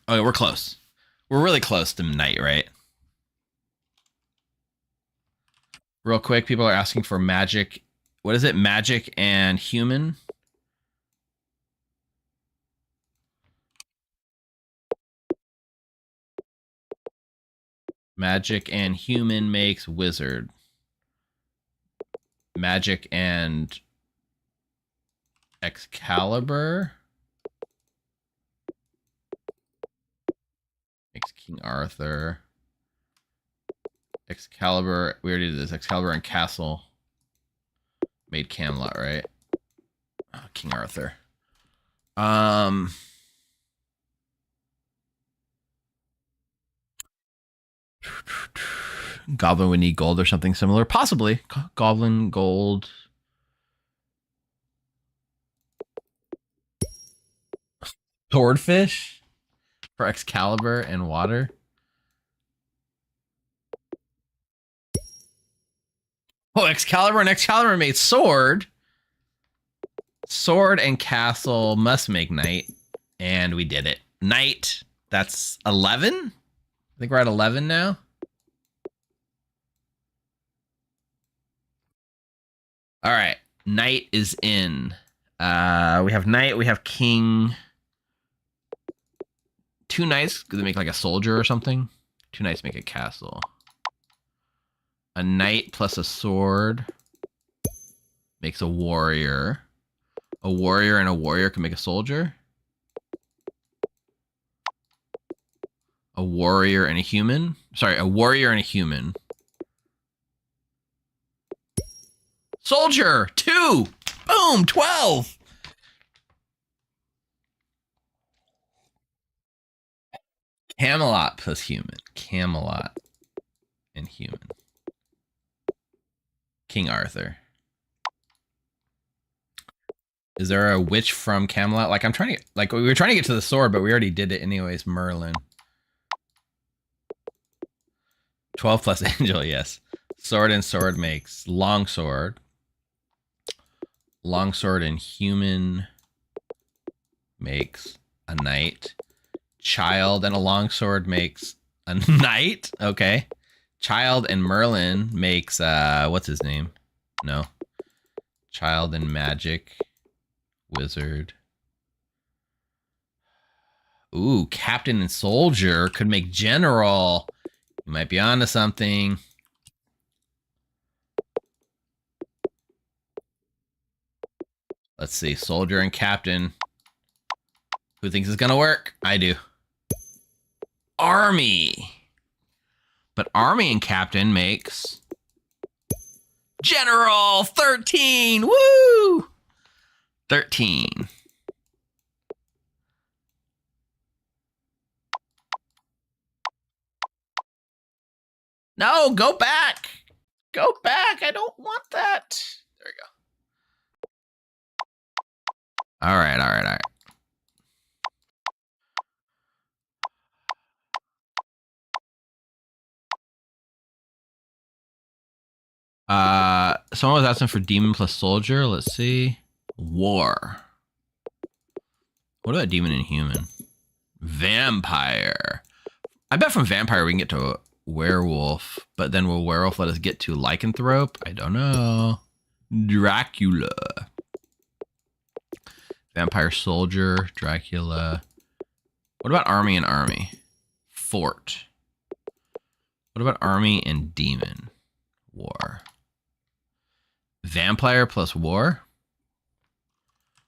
Oh, we're close. We're really close to knight, right? Real quick, people are asking for magic. What is it? Magic and human? Magic and human makes wizard. Magic and Excalibur makes King Arthur. Excalibur, we already did this. Excalibur and castle made Camelot, right? Oh, King Arthur. Goblin would need gold or something similar. Possibly. Goblin, gold. Swordfish for Excalibur and water. Oh, Excalibur and Excalibur made sword. Sword and castle must make knight. And we did it. Knight. That's 11? I think we're at 11 now. All right. Knight is in. We have knight. We have king. 2 knights. Could they make like a soldier or something? 2 knights make a castle. A knight plus a sword makes a warrior. A warrior and a warrior can make a soldier. A warrior and a human. Sorry, a warrior and a human. Soldier! 2! Boom! 12! Camelot plus human. Camelot and human. King Arthur. Is there a witch from Camelot? Like, I'm trying to, like, we were trying to get to the sword, but we already did it anyways. Merlin. 12 plus angel, yes. Sword and sword makes longsword. Longsword and human makes a knight. Child and a longsword makes a knight. Okay. Child and Merlin makes, what's his name? No. Child and magic. Wizard. Ooh, captain and soldier could make general. You might be onto something. Let's see. Soldier and captain. Who thinks it's going to work? I do. Army. But army and captain makes general. 13. Woo! 13. No, go back. Go back. I don't want that. There we go. All right. Someone was asking for demon plus soldier. Let's see. War. What about demon and human? Vampire. I bet from vampire we can get to werewolf, but then will werewolf let us get to lycanthrope? I don't know. Dracula. Vampire soldier, Dracula. What about army and army? Fort. What about army and demon? War. Vampire plus war?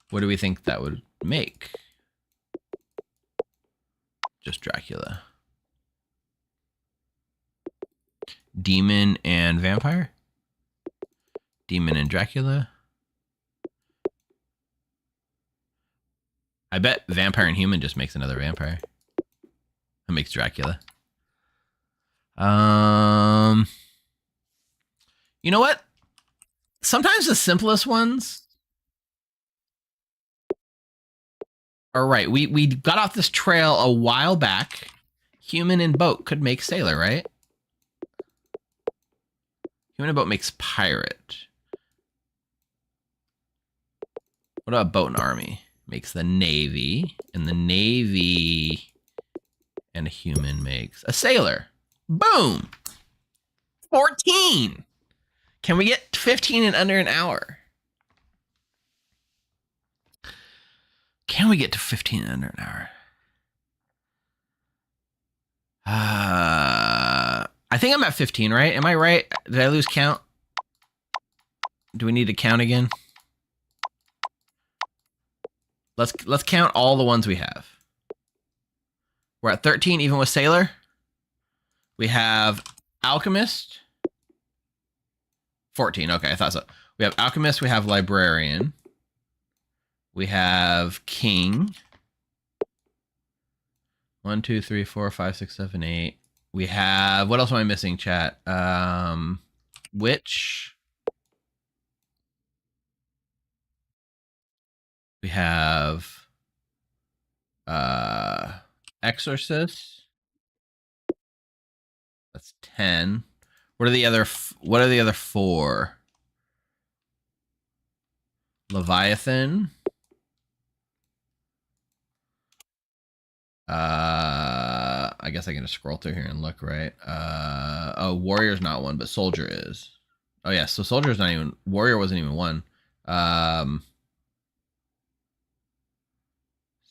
What do we think that would make? Just Dracula. Demon and vampire? Demon and Dracula? I bet vampire and human just makes another vampire. That makes Dracula. You know what? Sometimes the simplest ones are right. We got off this trail a while back. Human and boat could make sailor, right? Human and boat makes pirate. What about boat and army? Makes the navy. And the navy and a human makes a sailor. Boom! 14! Can we get 15 in under an hour? Can we get to 15 in under an hour? I think I'm at 15, right? Am I right? Did I lose count? Do we need to count again? Let's count all the ones we have. We're at 13 even with sailor. We have alchemist. 14. Okay, I thought so. We have alchemist, we have librarian. We have king. 1, 2, 3, 4, 5, 6, 7, 8. We have, what else am I missing, chat? Witch. We have exorcist. That's 10. What are the other 4? Leviathan. I guess I can just scroll through here and look, right? Oh, warrior's not one, but soldier is. Oh yeah, so soldier's not even, warrior wasn't even one.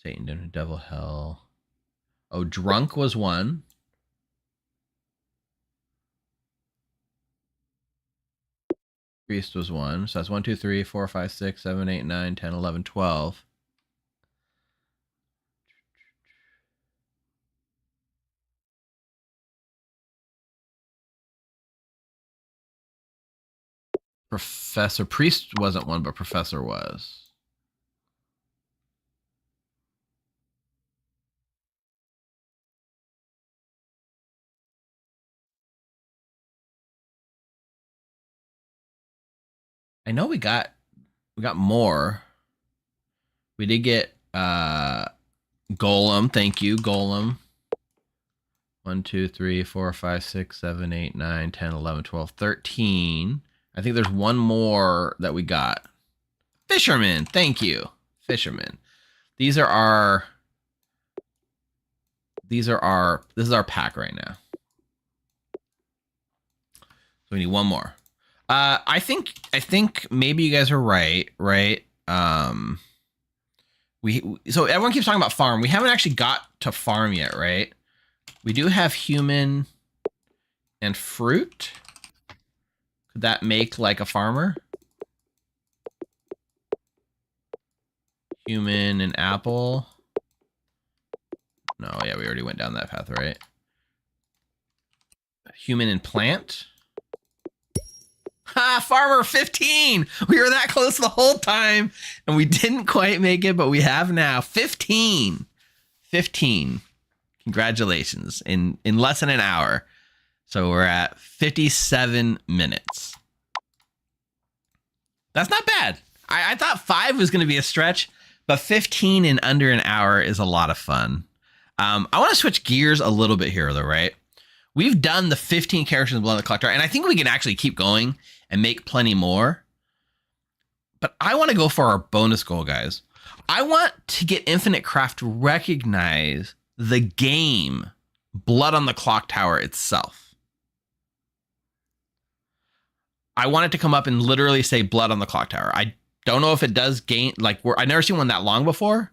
Satan, devil, hell. Oh, drunk was one. Priest was 1. So that's 1, 2, 3, 4, 5, 6, 7, 8, 9, 10, 11, 12. Professor Priest wasn't 1, but Professor was. I know we got more. We did get Golem. Thank you, Golem. 1, 2, 3, 4, 5, 6, 7, 8, 9, 10, 11, 12, 13. I think there's one more that we got. Fisherman. Thank you. Fisherman. This is our pack right now. So we need one more. I think maybe you guys are right? So everyone keeps talking about farm. We haven't actually got to farm yet, right? We do have human and fruit. Could that make like a farmer? Human and apple. No, yeah, we already went down that path, right? Human and plant. Ha, farmer 15. We were that close the whole time and we didn't quite make it, but we have now 15. 15. Congratulations. In less than an hour. So we're at 57 minutes. That's not bad. I thought 5 was going to be a stretch, but 15 in under an hour is a lot of fun. I want to switch gears a little bit here, though, right? We've done the 15 characters in Blood on the Clocktower, and I think we can actually keep going and make plenty more. But I want to go for our bonus goal, guys. I want to get Infinite Craft to recognize the game Blood on the Clocktower itself. I want it to come up and literally say Blood on the Clocktower. I don't know if it does gain, like, I've never seen one that long before,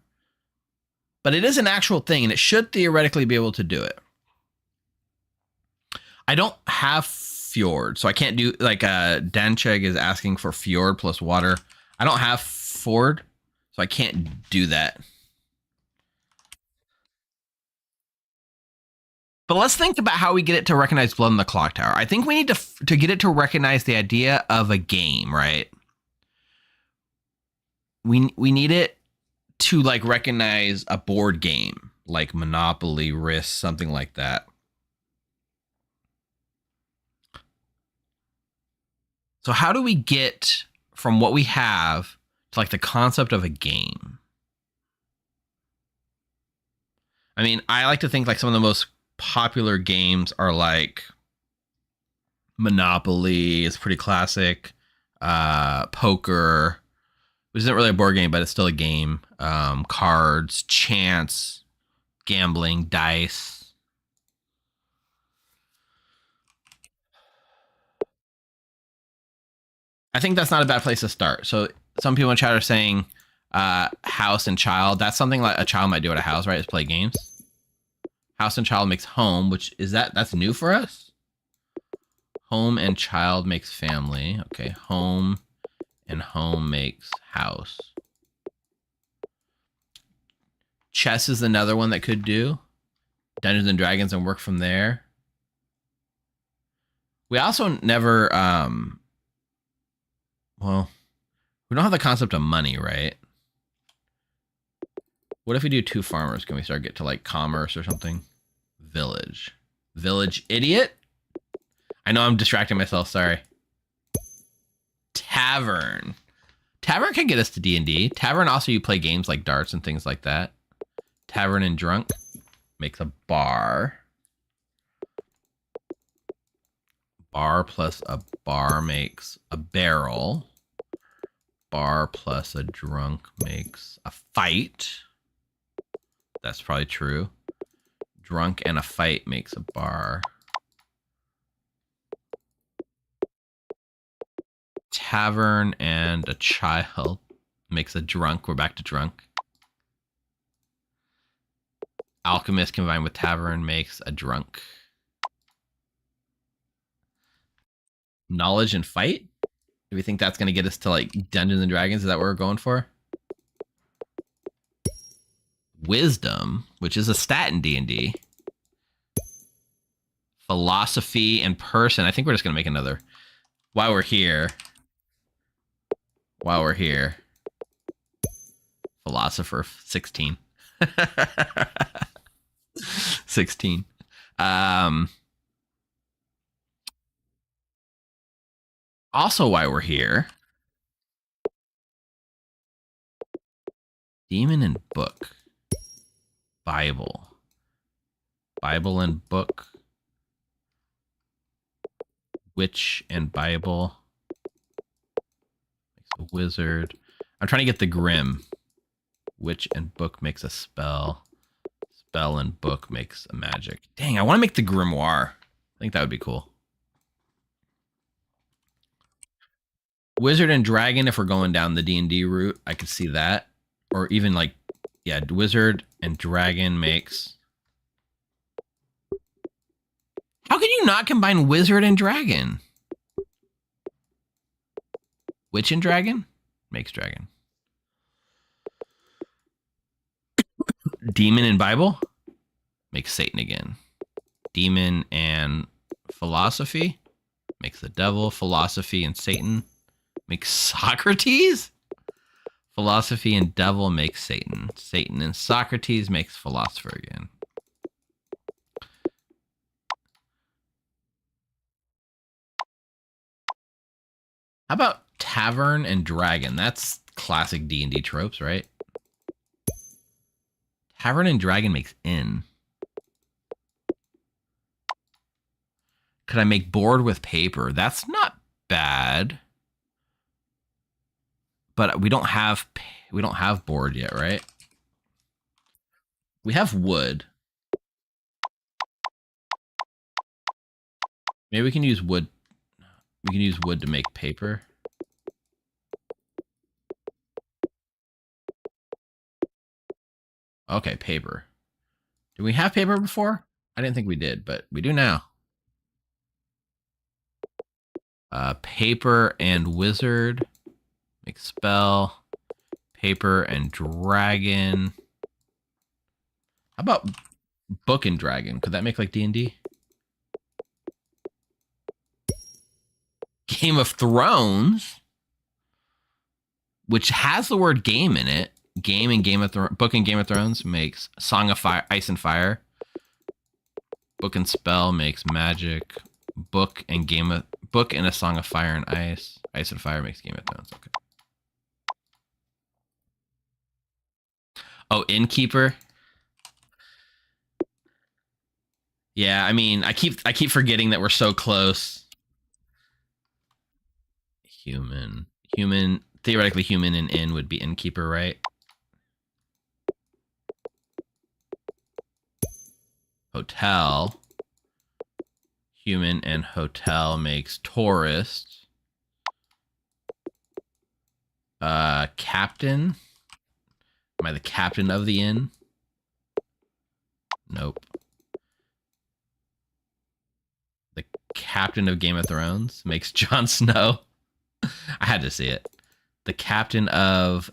but it is an actual thing and it should theoretically be able to do it. I don't have Fjord, so I can't do, like, Dancheg is asking for Fjord plus water. I don't have Ford, so I can't do that. But let's think about how we get it to recognize Blood on the Clocktower. I think we need to get it to recognize the idea of a game, right? We need it to, like, recognize a board game, like Monopoly, Risk, something like that. So how do we get from what we have to, like, the concept of a game? I mean, I like to think like some of the most popular games are like Monopoly is pretty classic, poker, which isn't really a board game, but it's still a game, cards, chance, gambling, dice. I think that's not a bad place to start. So some people in chat are saying house and child. That's something like a child might do at a house, right? Is play games. House and child makes home, which is that's new for us. Home and child makes family. Okay, home and home makes house. Chess is another one that could do. Dungeons and Dragons and work from there. We also never, well, we don't have the concept of money, right? What if we do 2 farmers? Can we start get to like commerce or something? Village. Village idiot? I know I'm distracting myself, sorry. Tavern. Tavern can get us to D&D. Tavern also you play games like darts and things like that. Tavern and drunk makes a bar. Bar plus a bar makes a barrel. Bar plus a drunk makes a fight. That's probably true. Drunk and a fight makes a bar. Tavern and a child makes a drunk. We're back to drunk. Alchemist combined with tavern makes a drunk. Knowledge and fight? Do we think that's going to get us to like Dungeons and Dragons? Is that what we're going for? Wisdom, which is a stat in D&D. Philosophy and person. I think we're just going to make another. While we're here. Philosopher 16. 16. Also, while we're here, demon and book. Bible and book. Witch and Bible. Makes a wizard. I'm trying to get the grim. Witch and book makes a spell. Spell and book makes a magic. Dang, I want to make the Grimoire. I think that would be cool. Wizard and dragon, if we're going down the D&D route, I could see that. Or even like, yeah, wizard and dragon makes... How can you not combine wizard and dragon? Witch and dragon? Makes dragon. Demon and Bible? Makes Satan again. Demon and philosophy? Makes the devil. Philosophy and Satan? Makes Socrates? Philosophy and devil makes Satan. Satan and Socrates makes philosopher again. How about tavern and dragon? That's classic D&D tropes, right? Tavern and dragon makes inn. Could I make board with paper? That's not bad. But we don't have board yet, right? We have wood. Maybe we can use wood. We can use wood to make paper. Okay, paper. Did we have paper before? I didn't think we did, but we do now. Paper and wizard. Make spell. Paper and dragon. How about book and dragon? Could that make like D&D? Game of Thrones, which has the word game in it. Game and Game of Thrones, book and Game of Thrones makes Song of Fire, Ice and Fire. Book and spell makes magic. Book and a Song of Fire and Ice. Ice and Fire makes Game of Thrones. Okay. Oh, innkeeper. Yeah, I mean, I keep forgetting that we're so close. Human, theoretically human and inn would be innkeeper, right? Hotel. Human and hotel makes tourist. Captain. Am I the captain of the inn? Nope. The captain of Game of Thrones makes Jon Snow. I had to see it. The captain of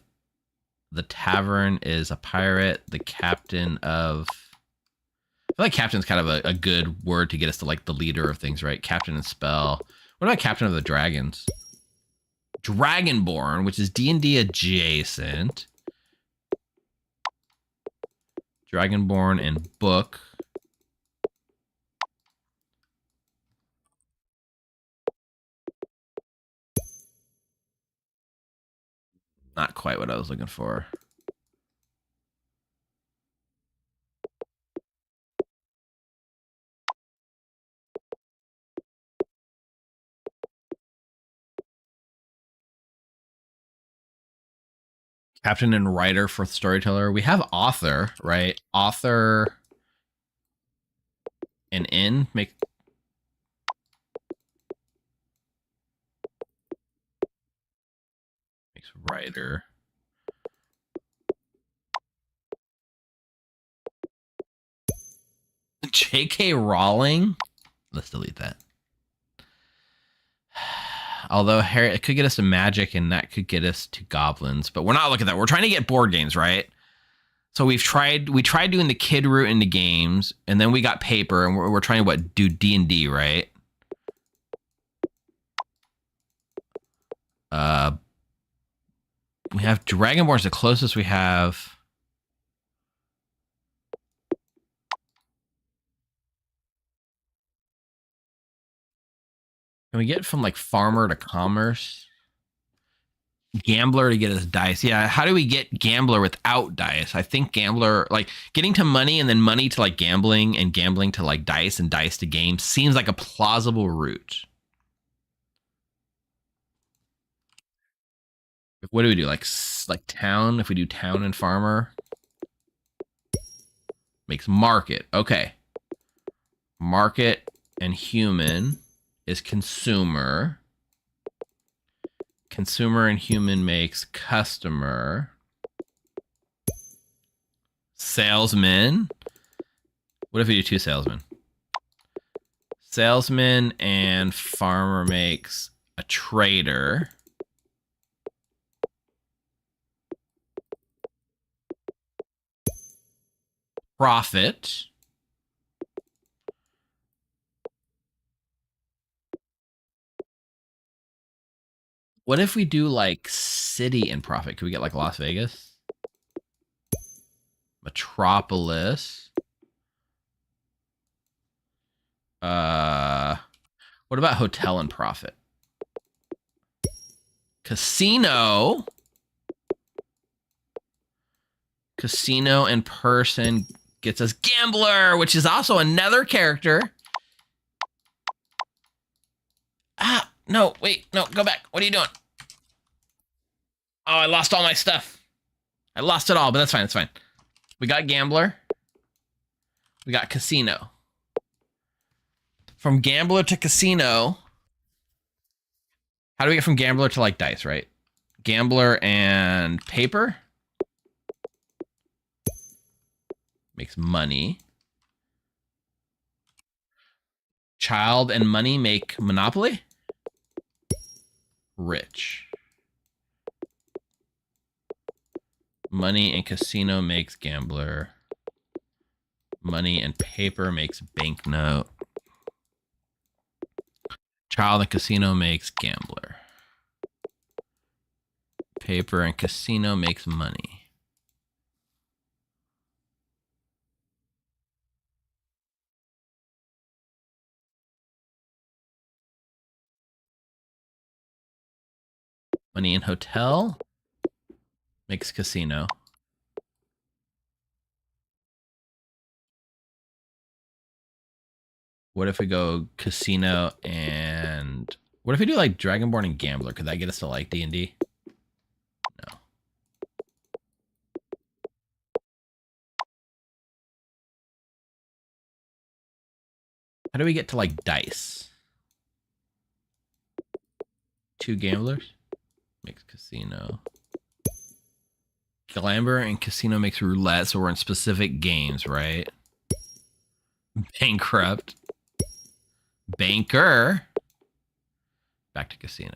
the tavern is a pirate. The captain of... I feel like captain's kind of a good word to get us to like the leader of things, right? Captain and spell. What about captain of the dragons? Dragonborn, which is D&D adjacent. Dragonborn and book. Not quite what I was looking for. Captain and writer for storyteller. We have author, right? Author and inn makes writer. J.K. Rowling. Let's delete that. Although it could get us to magic, and that could get us to goblins, but we're not looking at that. We're trying to get board games, right? So we tried doing the kid route into games, and then we got paper, and we're trying to do D&D, right? We have Dragonborn's the closest we have. Can we get from like farmer to commerce? Gambler to get us dice. Yeah, how do we get gambler without dice? I think gambler, like getting to money and then money to like gambling and gambling to like dice and dice to games seems like a plausible route. What do we do? Like town? If we do town and farmer, makes market. Okay. Market and human is consumer. Consumer and human makes customer. Salesman. What if we do two salesmen? Salesman and farmer makes a trader. Profit. What if we do like city and profit? Could we get like Las Vegas? Metropolis. What about hotel and profit? Casino. Casino and person gets us gambler, which is also another character. Ah, no, wait, no, go back. What are you doing? Oh, I lost all my stuff. I lost it all, but that's fine, that's fine. We got gambler. We got casino. From gambler to casino. How do we get from gambler to like dice, right? Gambler and paper makes money. Child and money make monopoly. Rich. Money and casino makes gambler. Money and paper makes banknote. Child and casino makes gambler. Paper and casino makes money. Money and hotel makes casino. What if we go casino and what if we do like Dragonborn and Gambler? Could that get us to like D&D? No. How do we get to like dice? Two gamblers makes casino. Glamber and casino makes roulette, so we're in specific games, right? Bankrupt. Banker. Back to casino.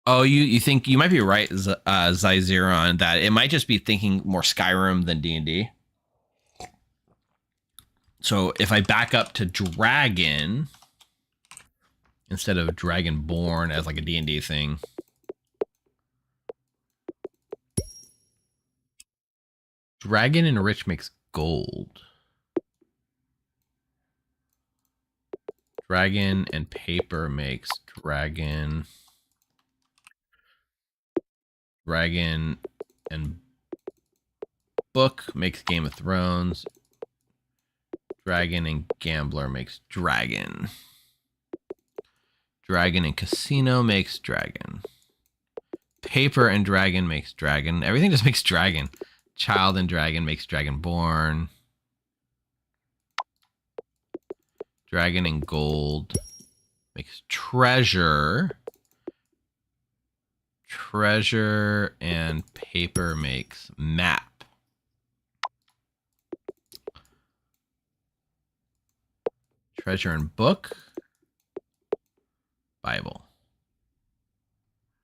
Oh, you think you might be right, Zyzeron, that it might just be thinking more Skyrim than D&D. So if I back up to dragon instead of dragonborn as like a D&D thing. Dragon and rich makes gold. Dragon and paper makes dragon. Dragon and book makes Game of Thrones. Dragon and gambler makes dragon. Dragon and casino makes dragon. Paper and dragon makes dragon. Everything just makes dragon. Child and dragon makes dragonborn. Dragon and gold makes treasure. Treasure and paper makes map. Treasure and book. Bible.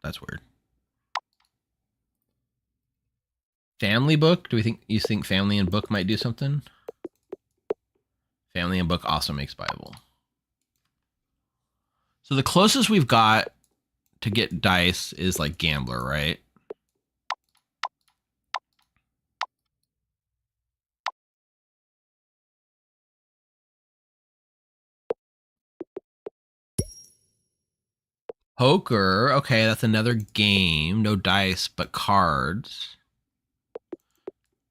That's weird. Family book. Do you think family and book might do something? Family and book also makes Bible. So the closest we've got to get dice is like gambler, right? Poker. Okay, that's another game. No dice, but cards.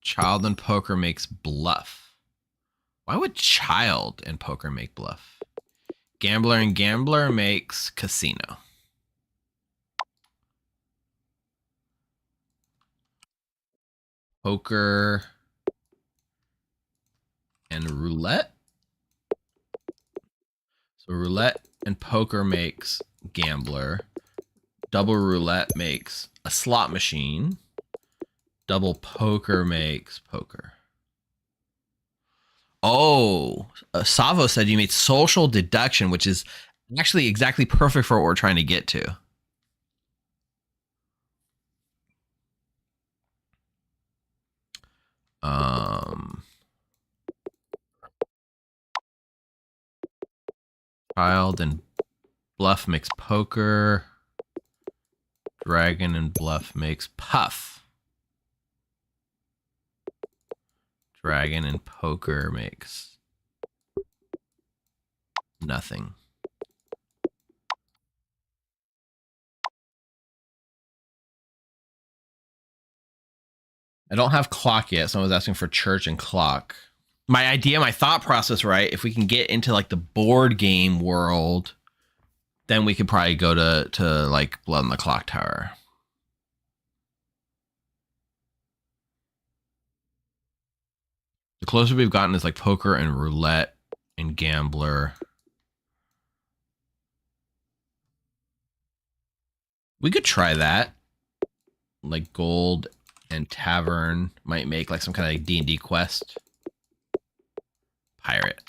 Child and poker makes bluff. Why would child and poker make bluff? Gambler and gambler makes casino. Poker and roulette. So roulette and poker makes gambler. Double roulette makes a slot machine. Double poker makes poker. Oh, Savo said you made social deduction, which is actually exactly perfect for what we're trying to get to. Child and bluff makes poker. Dragon and bluff makes puff. Dragon and poker makes nothing. I don't have clock yet. Someone was asking for church and clock. My idea, my thought process, right? If we can get into like the board game world, then we could probably go to like Blood on the Clocktower. The closer we've gotten is like poker and roulette and gambler. We could try that. Like gold and tavern might make like some kind of like D&D quest. Pirate.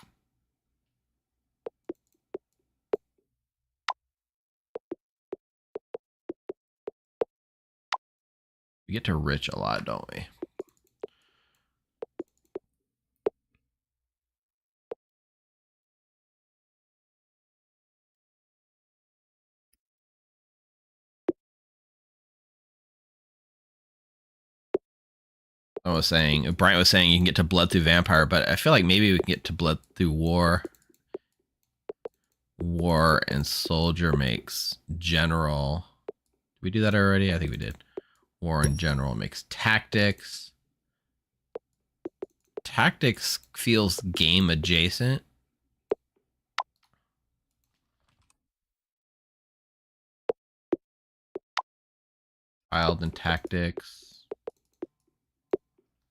We get to rich a lot, don't we? Bryant was saying you can get to blood through vampire, but I feel like maybe we can get to blood through war. War and soldier makes general. Did we do that already? I think we did. War and general makes tactics. Tactics feels game adjacent. Child and tactics.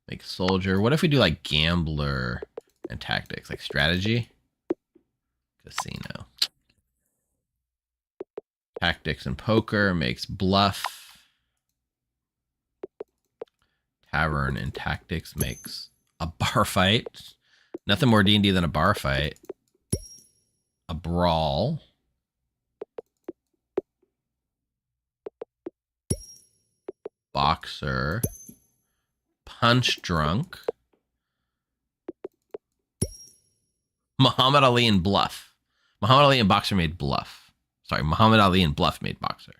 Like soldier. What if we do like gambler and tactics? Like strategy? Casino. Tactics and poker makes bluff. Tavern and tactics makes a bar fight. Nothing more D&D than a bar fight. A brawl. Boxer. Punch drunk. Muhammad Ali and bluff. Muhammad Ali and boxer made bluff. Sorry, Muhammad Ali and bluff made boxer.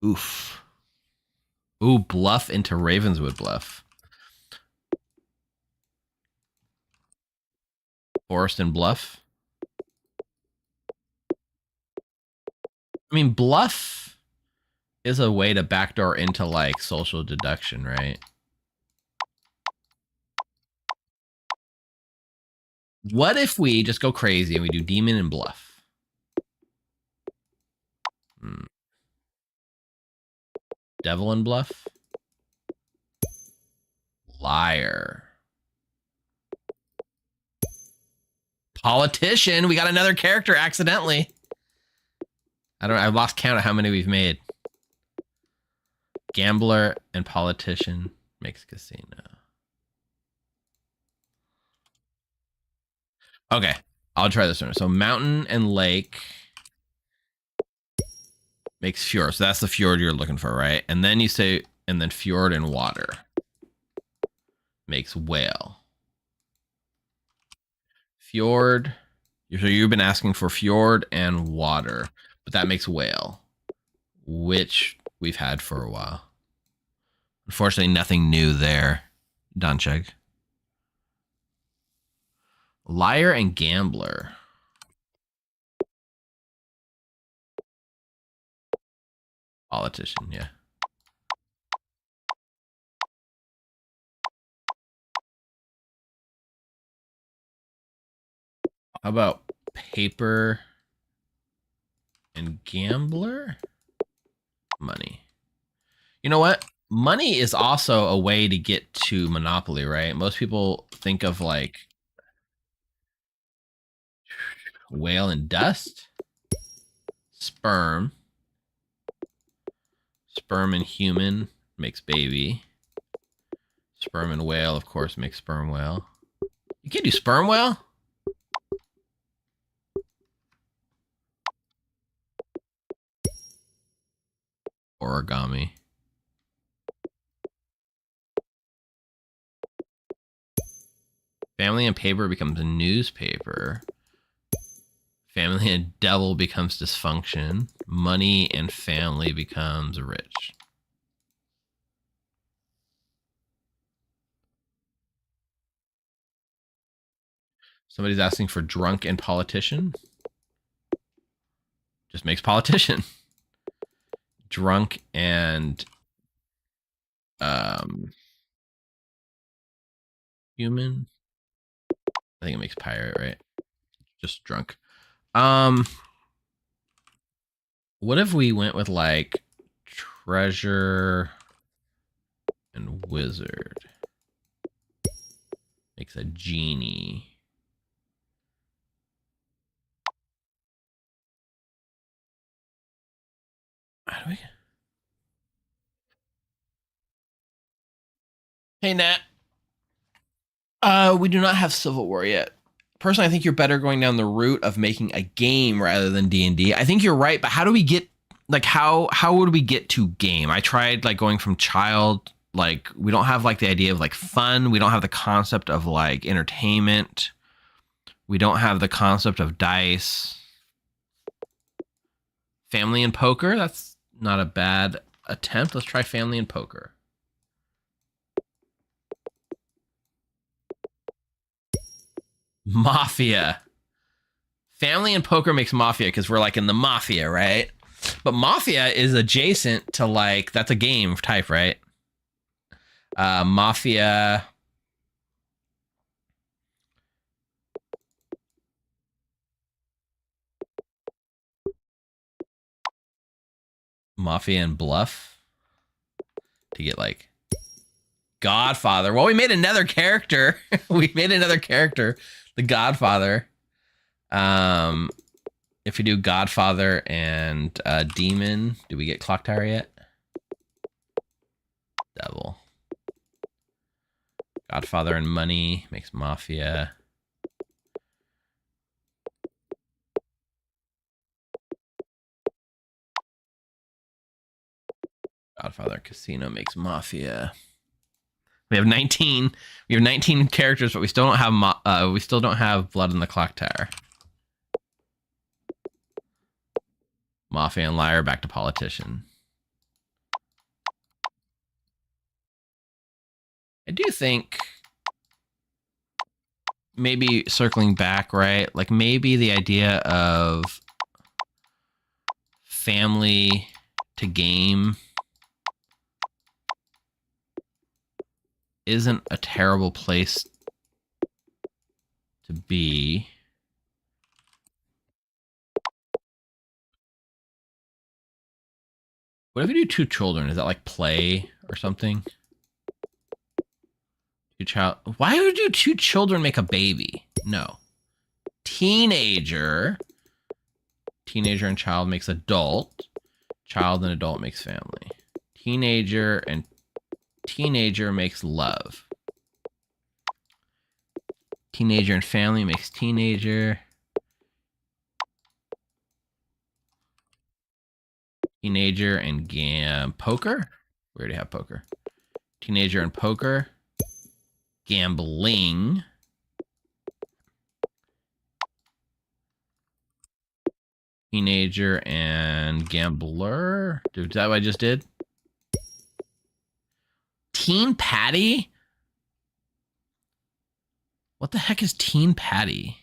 Oof. Ooh, bluff into Ravenswood bluff. Forest and bluff. I mean, bluff is a way to backdoor into like social deduction, right? What if we just go crazy and we do demon and bluff? Devil and bluff. Liar. Politician. We got another character accidentally. I lost count of how many we've made. Gambler and politician makes casino. Okay, I'll try this one. So mountain and lake makes fjord. So that's the fjord you're looking for, right? And then you say, and then fjord and water makes whale. Fjord. So you've been asking for fjord and water, but that makes whale, which we've had for a while. Unfortunately, nothing new there. Doncheg. Liar and gambler. Politician, yeah. How about paper and gambler? Money. You know what? Money is also a way to get to Monopoly, right? Most people think of like whale and dust, sperm. Sperm and human makes baby. Sperm and whale, of course, makes sperm whale. You can't do sperm whale? Origami. Family and paper becomes a newspaper. Family and devil becomes dysfunction. Money and family becomes rich. Somebody's asking for drunk and politician. Just makes politician. Drunk and human. I think it makes pirate, right? Just drunk. What if we went with like treasure and wizard? Makes a genie. How do we? Hey Nat. We do not have Civil War yet. Personally, I think you're better going down the route of making a game rather than D&D. I think you're right, but how do we get like how would we get to game? I tried like going from child, like we don't have like the idea of like fun. We don't have the concept of like entertainment. We don't have the concept of dice. Family and poker, that's not a bad attempt. Let's try family and poker. Mafia. Family and poker makes mafia because we're like in the mafia, right? But mafia is adjacent to like, that's a game type, right? Mafia. Mafia and bluff to get like Godfather. Well, we made another character. We made another character, the Godfather. If we do Godfather and Demon, do we get Clocktower yet? Devil. Godfather and money makes Mafia. Godfather Casino makes Mafia. We have 19. We have 19 characters, but we still don't have Blood on the Clocktower. Mafia and liar back to politician. I do think maybe circling back, right? Like maybe the idea of family to game isn't a terrible place to be. What if we do two children? Is that like play or something? Why would you two children make a baby? No. Teenager and child makes adult. Child and adult makes family. Teenager and teenager makes love. Teenager and family makes teenager. Teenager and poker. We already have poker. Teenager and poker. Gambling. Teenager and gambler. Is that what I just did? Teen Patty? What the heck is Teen Patty?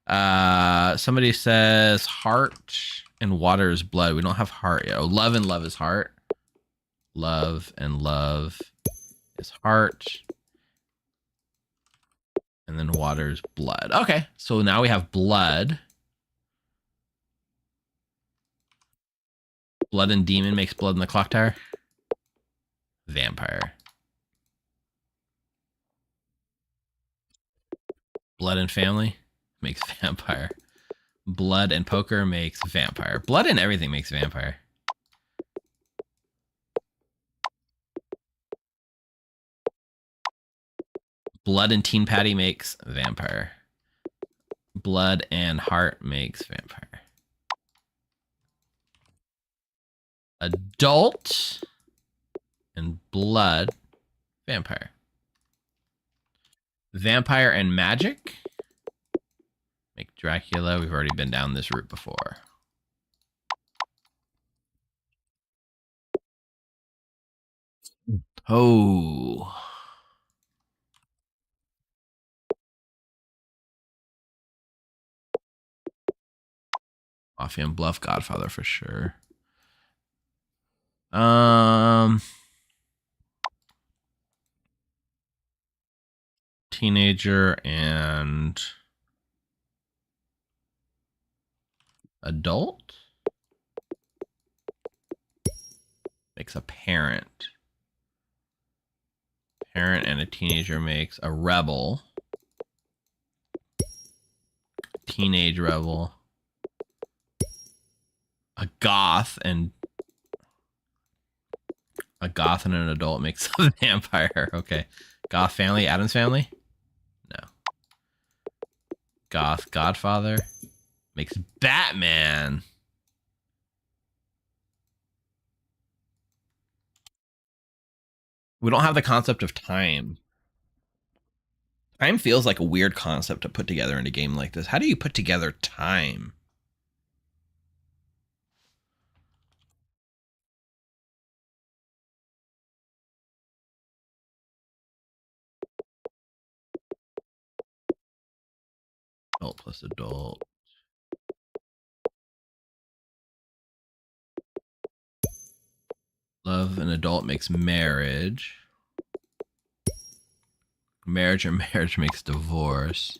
Somebody says heart and water is blood. We don't have heart yet. Oh, love and love is heart. Love and love is heart. And then water is blood. Okay, so now we have blood. Blood and demon makes blood in the clock tower. Vampire. Blood and family makes vampire. Blood and poker makes vampire. Blood and everything makes vampire. Blood and Teen Patty makes vampire. Blood and heart makes vampire. Adult and blood, vampire. Vampire and magic make Dracula. We've already been down this route before. Oh. Mafia and Bluff, Godfather for sure. Teenager and adult makes a parent. Parent and a teenager makes a rebel. Teenage rebel. A goth and an adult makes a vampire. Okay. Goth family, Addams family? No. Goth Godfather makes Batman. We don't have the concept of time. Time feels like a weird concept to put together in a game like this. How do you put together time? Adult plus adult. Love and adult makes marriage. Marriage and marriage makes divorce.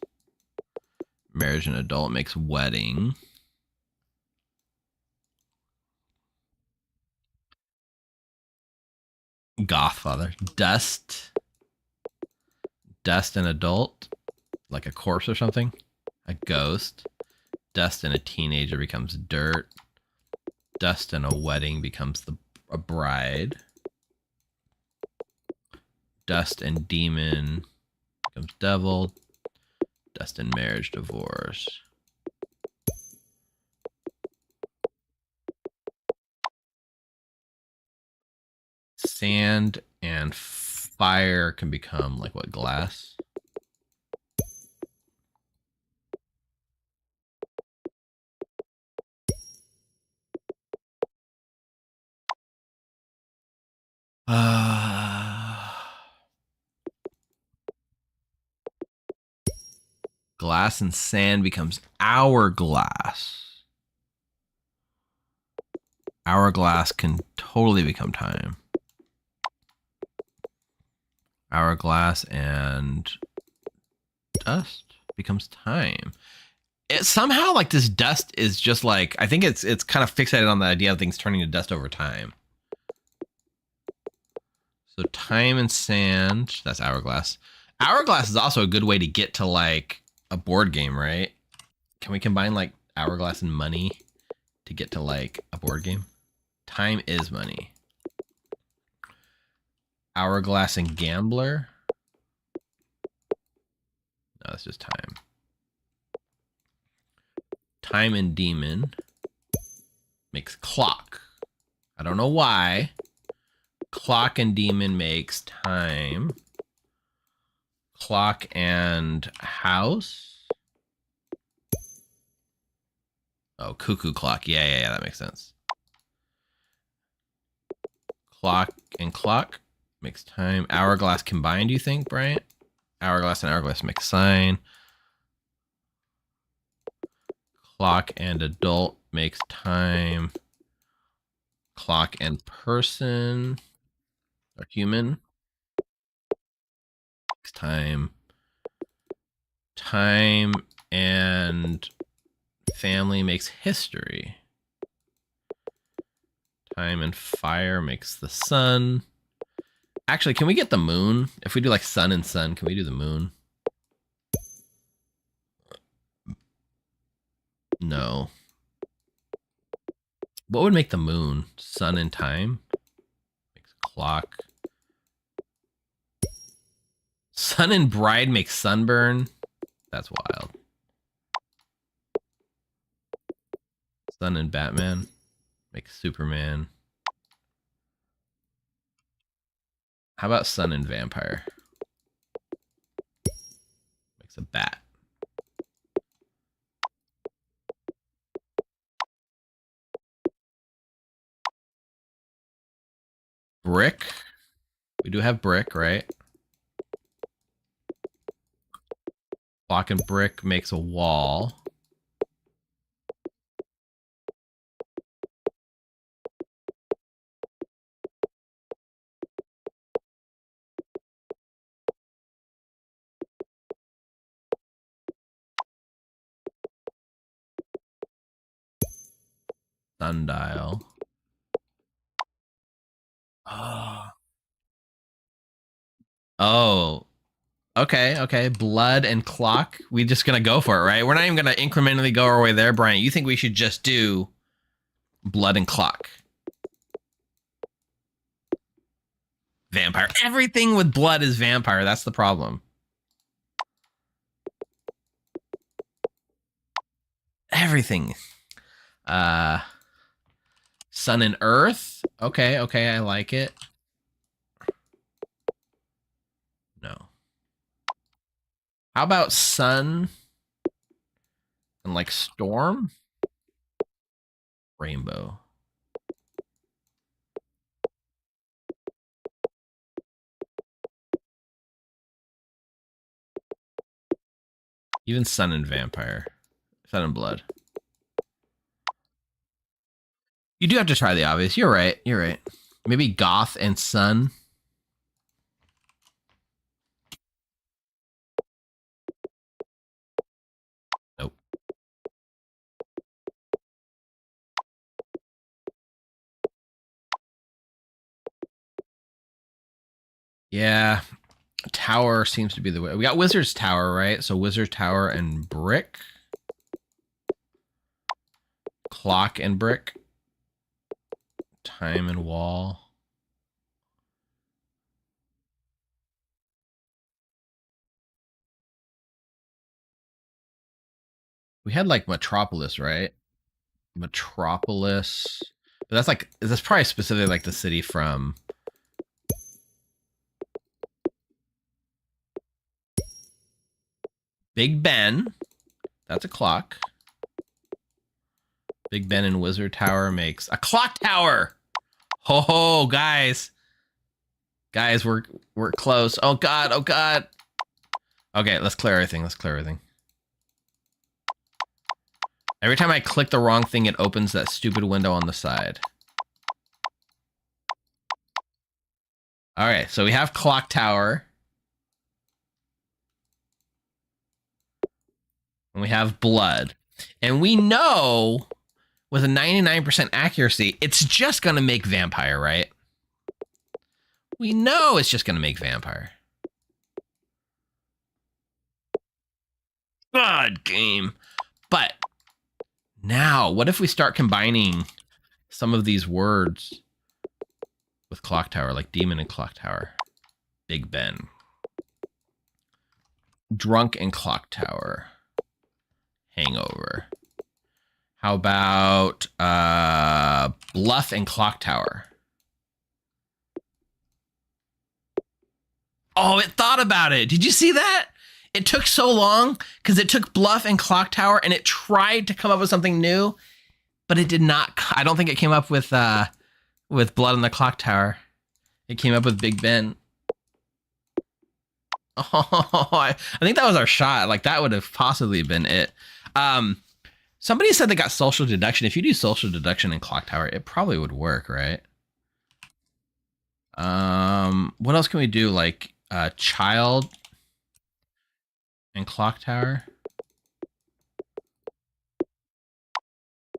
Marriage and adult makes wedding. Godfather. Dust. Dust and adult. Like a corpse or something. A ghost. Dust and a teenager becomes dirt. Dust and a wedding becomes a bride. Dust and demon becomes devil. Dust and marriage, divorce. Sand and fire can become like what, glass? Glass and sand becomes hourglass. Hourglass can totally become time. Hourglass and dust becomes time. It somehow like this dust is just like, I think it's kind of fixated on the idea of things turning to dust over time. So time and sand, that's hourglass. Hourglass is also a good way to get to like a board game, right? Can we combine like hourglass and money to get to like a board game? Time is money. Hourglass and gambler. No, it's just time. Time and demon makes clock. I don't know why. Clock and demon makes time. Clock and house. Oh, cuckoo clock. Yeah, that makes sense. Clock and clock makes time. Hourglass combined, you think, Bryant? Hourglass and hourglass make sign. Clock and adult makes time. Clock and person or human makes time. Time and family makes history. Time and fire makes the sun. Actually, can we get the moon? If we do like sun and sun, can we do the moon? No. What would make the moon? Sun and time? Makes clock. Sun and bride makes sunburn. That's wild. Sun and Batman makes Superman. How about sun and vampire? Makes a bat. Brick. We do have brick, right? Block and brick makes a wall. Sundial. Oh. Okay. Blood and clock. We just gonna go for it, right? We're not even gonna incrementally go our way there, Brian. You think we should just do blood and clock? Vampire. Everything with blood is vampire. That's the problem. Everything. Sun and earth. Okay, I like it. No. How about sun and like storm? Rainbow. Even sun and vampire. Sun and blood. You do have to try the obvious. You're right. Maybe goth and sun. Nope. Yeah. Tower seems to be the way. We got Wizard's Tower, right? So Wizard's Tower and brick. Clock and brick. Time and wall. We had like Metropolis, right? Metropolis. But that's probably specifically like the city from Big Ben. That's a clock. Big Ben and Wizard Tower makes a clock tower. Ho, guys. Guys, we're close. Oh god. Okay, let's clear everything. Every time I click the wrong thing, it opens that stupid window on the side. Alright, so we have clock tower. And we have blood. And we know with a 99% accuracy, it's just going to make vampire, right? We know it's just going to make vampire. God, game. But now, what if we start combining some of these words with Clocktower, like demon and Clocktower. Big Ben. Drunk and Clocktower. Hangover. How about Bluff and Clocktower? Oh, it thought about it. Did you see that? It took so long because it took Bluff and Clocktower and it tried to come up with something new, but it did not. I don't think it came up with Blood on the Clocktower. It came up with Big Ben. Oh, I think that was our shot. Like that would have possibly been it. Somebody said they got social deduction. If you do social deduction in Clocktower, it probably would work, right? What else can we do? Like child and Clocktower.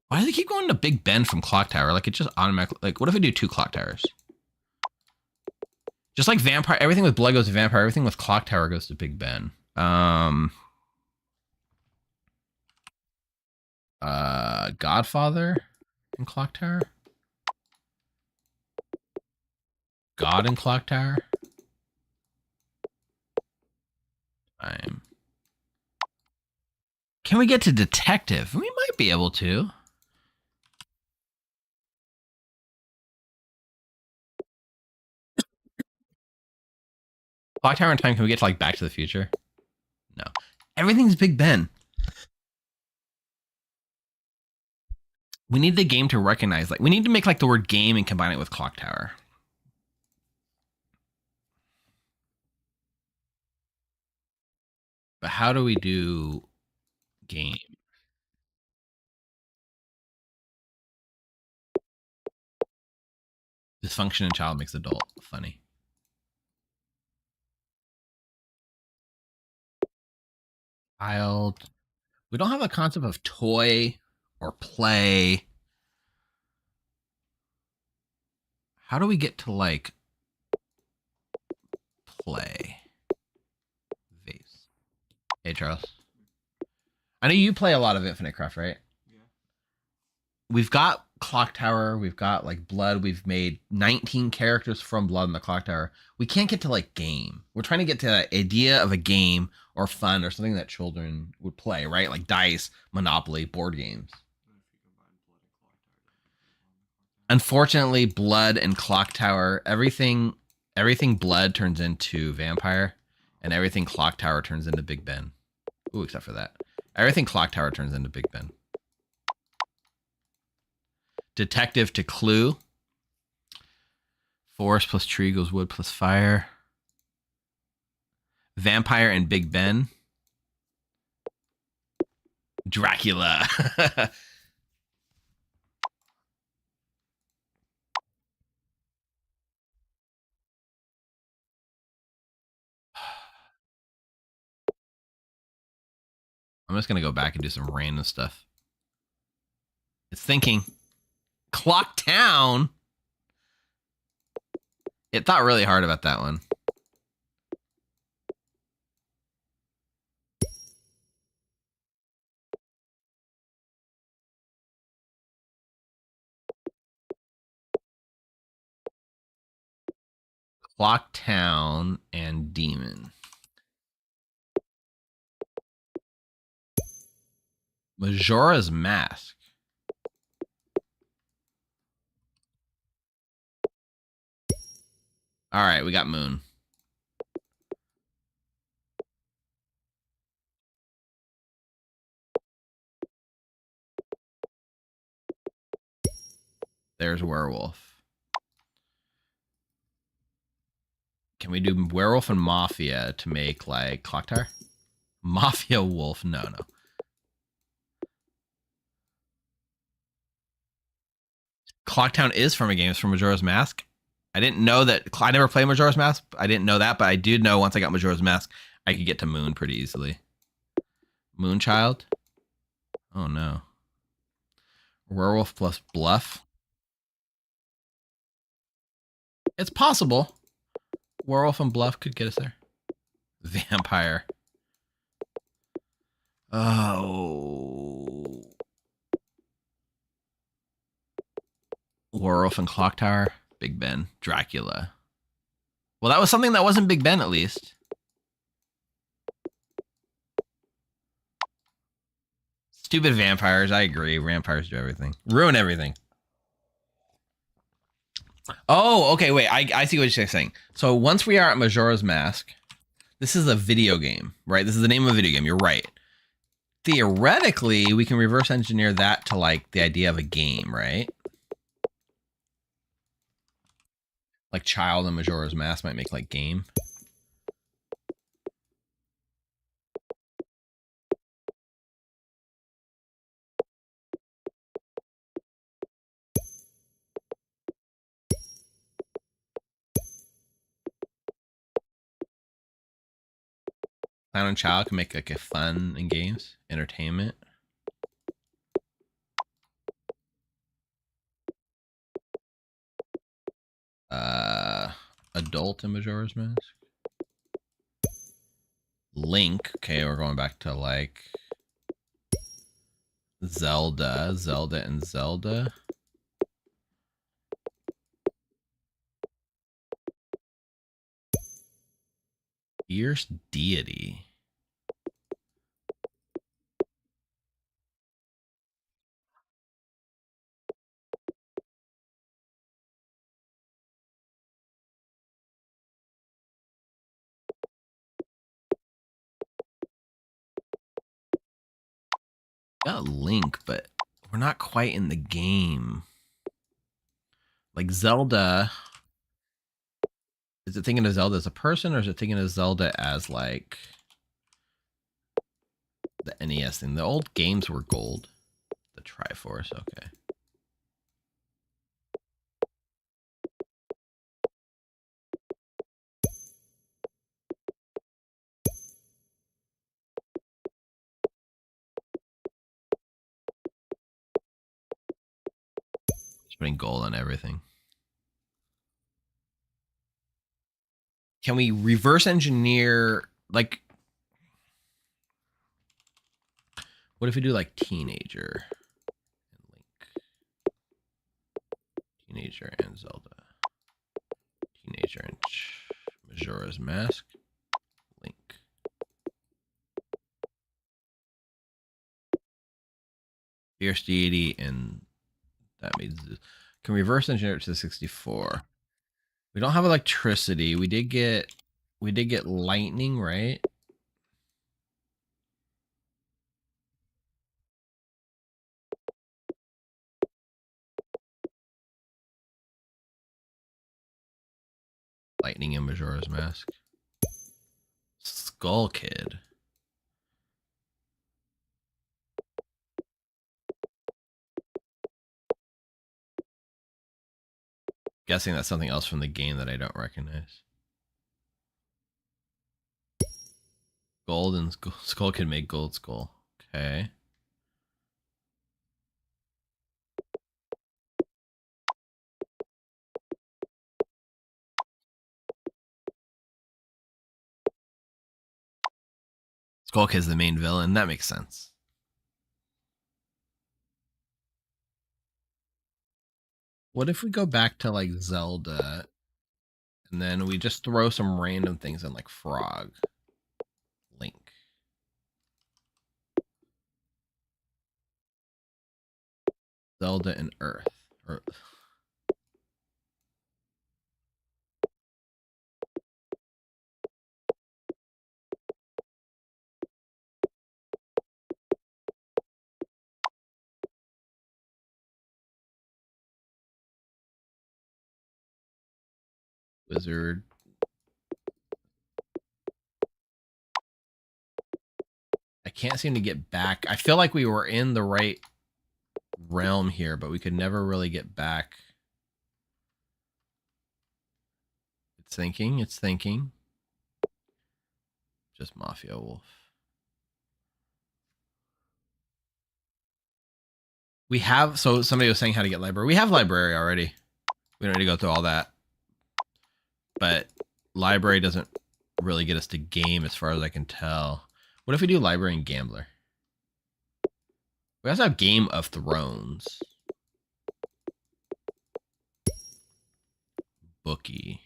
Why do they keep going to Big Ben from Clocktower? Like it just automatically. Like what if we do 2 Clocktowers? Just like vampire, everything with blood goes to vampire. Everything with Clocktower goes to Big Ben. Godfather in Clocktower. God in Clocktower. Can we get to detective? We might be able to. Clocktower in time. Can we get to like Back to the Future? No. Everything's Big Ben. We need the game to recognize, like, we need to make like the word game and combine it with Clocktower. But how do we do game? Dysfunction in child makes adult funny. Child. We don't have a concept of toy or play. How do we get to like play? Vase. Hey, Charles. I know you play a lot of Infinite Craft, right? Yeah. We've got Clocktower. We've got like Blood. We've made 19 characters from Blood in the Clocktower. We can't get to like game. We're trying to get to the idea of a game or fun or something that children would play, right? Like dice, Monopoly, board games. Unfortunately, Blood and Clocktower, everything Blood turns into vampire, and everything Clocktower turns into Big Ben. Ooh, except for that. Everything Clocktower turns into Big Ben. Detective to clue. Forest plus tree goes wood plus fire. Vampire and Big Ben. Dracula. I'm just going to go back and do some random stuff. It's thinking. Clocktown. It thought really hard about that one. Clocktown and Demon. Majora's Mask. All right, we got Moon. There's Werewolf. Can we do Werewolf and Mafia to make like Clocktower? Mafia Wolf? No. Clocktown is from a game. It's from Majora's Mask. I didn't know that. I never played Majora's Mask. I didn't know that, but I did know once I got Majora's Mask, I could get to Moon pretty easily. Moonchild? Oh no. Werewolf plus Bluff? It's possible. Werewolf and Bluff could get us there. Vampire. Oh. Werewolf and Clocktower. Big Ben. Dracula. Well, that was something that wasn't Big Ben, at least. Stupid vampires. I agree. Vampires do everything. Ruin everything. Oh, okay. Wait. I see what you're saying. So once we are at Majora's Mask, this is a video game, right? This is the name of a video game. You're right. Theoretically, we can reverse engineer that to like the idea of a game, right? Like Child and Majora's Mask might make like game. Clown and Child can make like a fun and games, entertainment. Adult in Majora's Mask. Link. Okay, we're going back to like Zelda and Zelda. Fierce Deity. Got Link, but we're not quite in the game. Like Zelda. Is it thinking of Zelda as a person, or is it thinking of Zelda as like the NES thing? The old games were gold. The Triforce, okay. Just putting gold on everything. Can we reverse engineer, like, what if we do like teenager and Link? Teenager and Zelda. Teenager and Majora's Mask. Link. Fierce Deity, and that means can reverse engineer it to 64. We don't have electricity. We did get lightning, right? Lightning in Majora's Mask. Skull Kid. Guessing that's something else from the game that I don't recognize. Gold and Skull Kid make Gold Skull. Okay. Skull Kid's the main villain. That makes sense. What if we go back to like Zelda and then we just throw some random things in like Frog? Link. Zelda and Earth. Wizard. I can't seem to get back. I feel like we were in the right realm here, but we could never really get back. It's thinking. It's thinking. Just Mafia Wolf. We have, so somebody was saying how to get library. We have library already. We don't need to go through all that. But library doesn't really get us to game as far as I can tell. What if we do library and gambler? We also have Game of Thrones. bookie.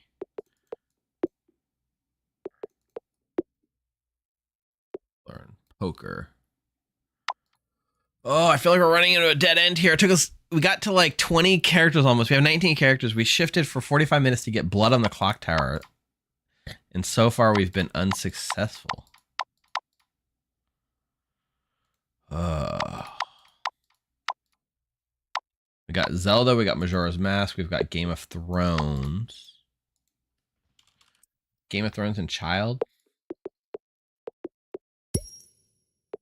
Learn poker. Oh, I feel like we're running into a dead end here. It took us, we got to like 20 characters almost. We have 19 characters. We shifted for 45 minutes to get Blood on the Clocktower. And so far we've been unsuccessful. We got Zelda, we got Majora's Mask, we've got Game of Thrones. Game of Thrones and Child.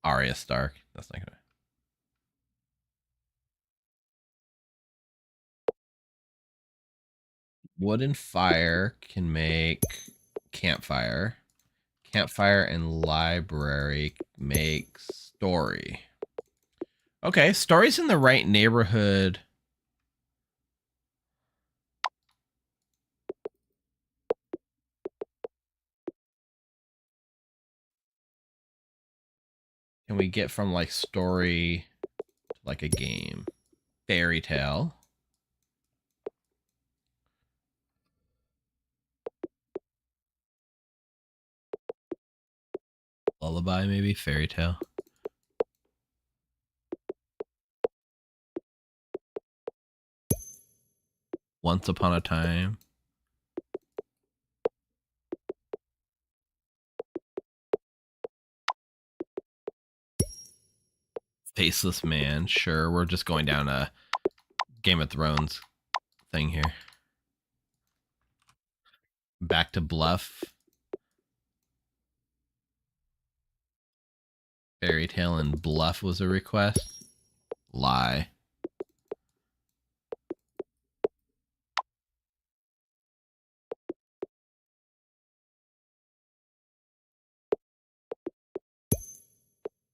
Arya Stark. That's not gonna. Wood and fire can make campfire. Campfire and library make story. Okay, story's in the right neighborhood. Can we get from like story to like a game? Fairy tale. Lullaby, maybe? Fairy tale. Once upon a time. Faceless man. Sure, we're just going down a Game of Thrones thing here. Back to bluff. Fairy tale and bluff was a request. Lie.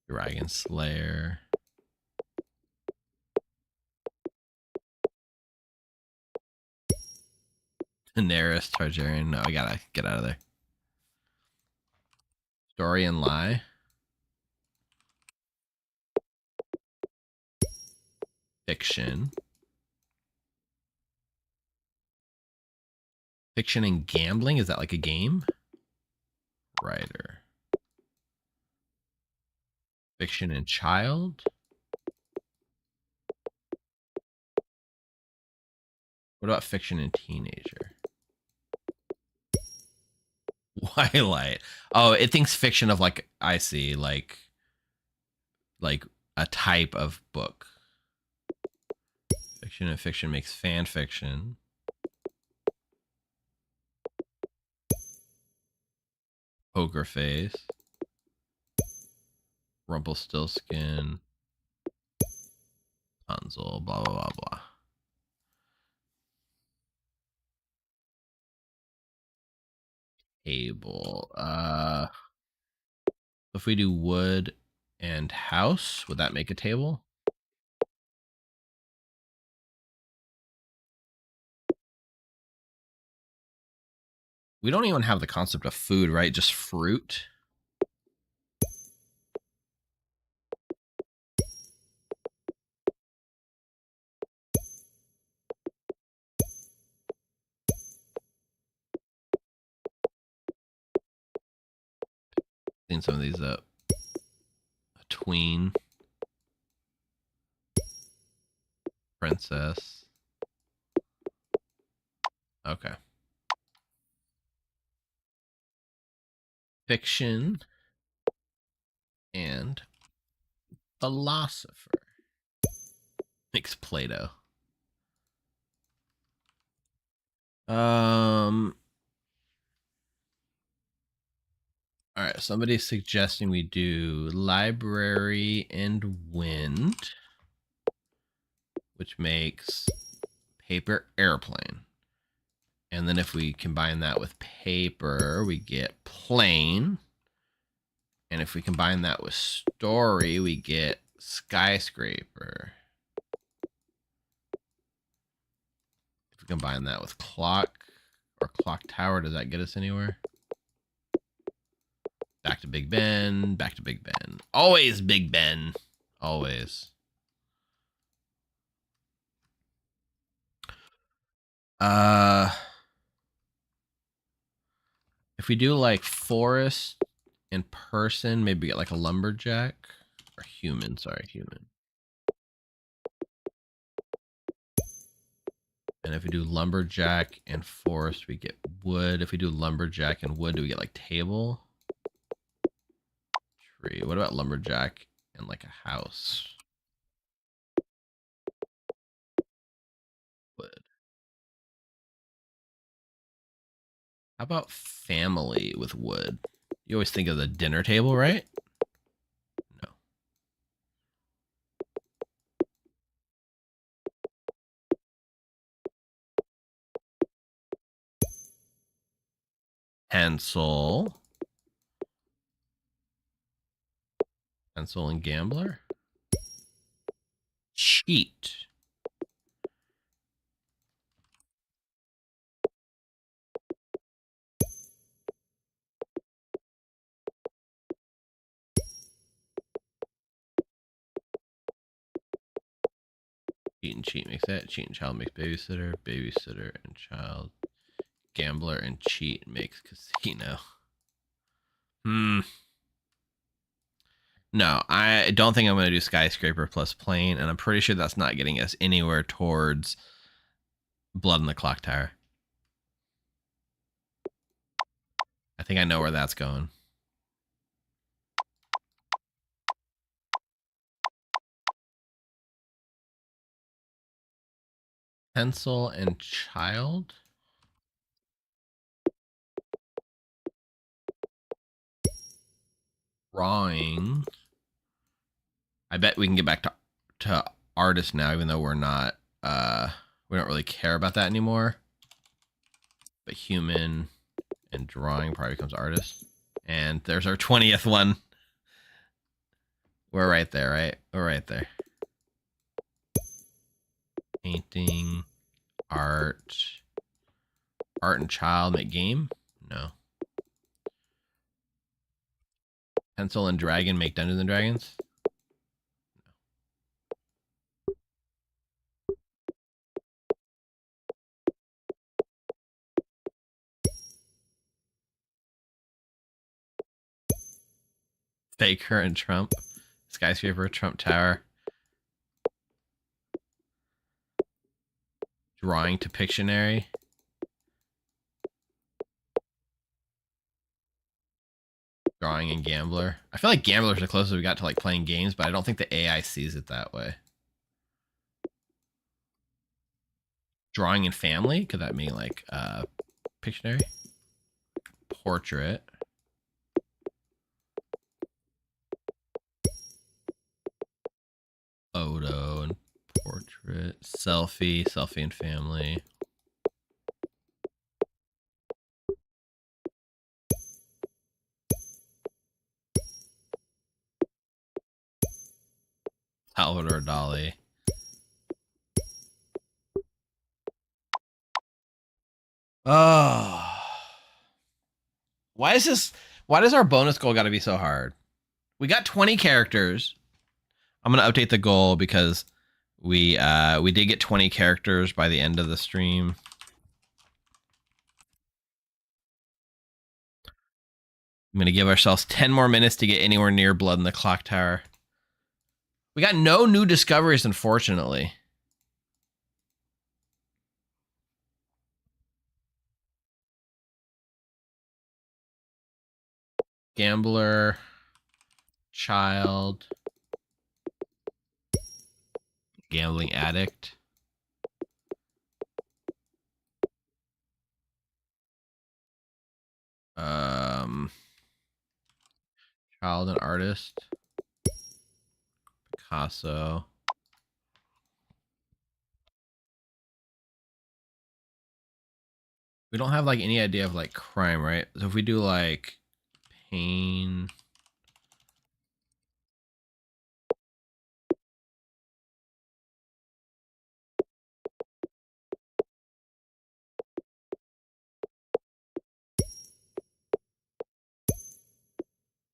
Dragon Slayer. Daenerys Targaryen. No, I gotta get out of there. Story and lie. Fiction. Fiction and gambling. Is that like a game? Writer. Fiction and child. What about fiction and teenager? Twilight. Oh, it thinks fiction of like, I see, like a type of book. Fiction and fiction makes fan fiction. Poker face. Rumpelstiltskin. Hansel. Blah blah blah blah. Table. If we do wood and house, would that make a table? We don't even have the concept of food, right? Just fruit. Clean some of these up. A tween. Princess. Okay. Fiction and philosopher. Makes Plato. All right, somebody's suggesting we do library and wind, which makes paper airplane. And then if we combine that with paper, we get plane. And if we combine that with story, we get skyscraper. If we combine that with clock or clock tower, does that get us anywhere? Back to Big Ben, back to Big Ben. Always Big Ben. Always. we do like forest and person, maybe get like a lumberjack or human. Sorry, human. And if we do lumberjack and forest, we get wood. If we do lumberjack and wood, do we get like table? Tree. What about lumberjack and like a house? Wood. How about family with wood? You always think of the dinner table, right? No. Pencil. Pencil and gambler. Cheat. Cheat and cheat makes that. Cheat and child makes babysitter. Babysitter and child. Gambler and cheat makes casino. No, I don't think I'm going to do skyscraper plus plane, and I'm pretty sure that's not getting us anywhere towards Blood on the Clocktower. I think I know where that's going. Pencil and child. Drawing. I bet we can get back to artist now, even though we're not we don't really care about that anymore. But human and drawing probably becomes artist. And there's our 20th one. We're right there, right? We're right there. Painting, art and child make game? No. Pencil and dragon make Dungeons and Dragons? Faker and Trump. Skyscraper, Trump Tower. Drawing to Pictionary. Drawing and Gambler. I feel like Gambler's the closest we got to like playing games, but I don't think the AI sees it that way. Drawing and Family? Could that mean like Pictionary? Portrait. Photo and portrait. Selfie. Selfie and family. Salvador Dali. Oh. Why does our bonus goal got to be so hard? We got 20 characters. I'm going to update the goal because we did get 20 characters by the end of the stream. I'm going to give ourselves 10 more minutes to get anywhere near Blood in the Clocktower. We got no new discoveries, unfortunately. Gambler, child, gambling addict. Child and artist. Picasso. We don't have like any idea of like crime, right? So if we do like pain.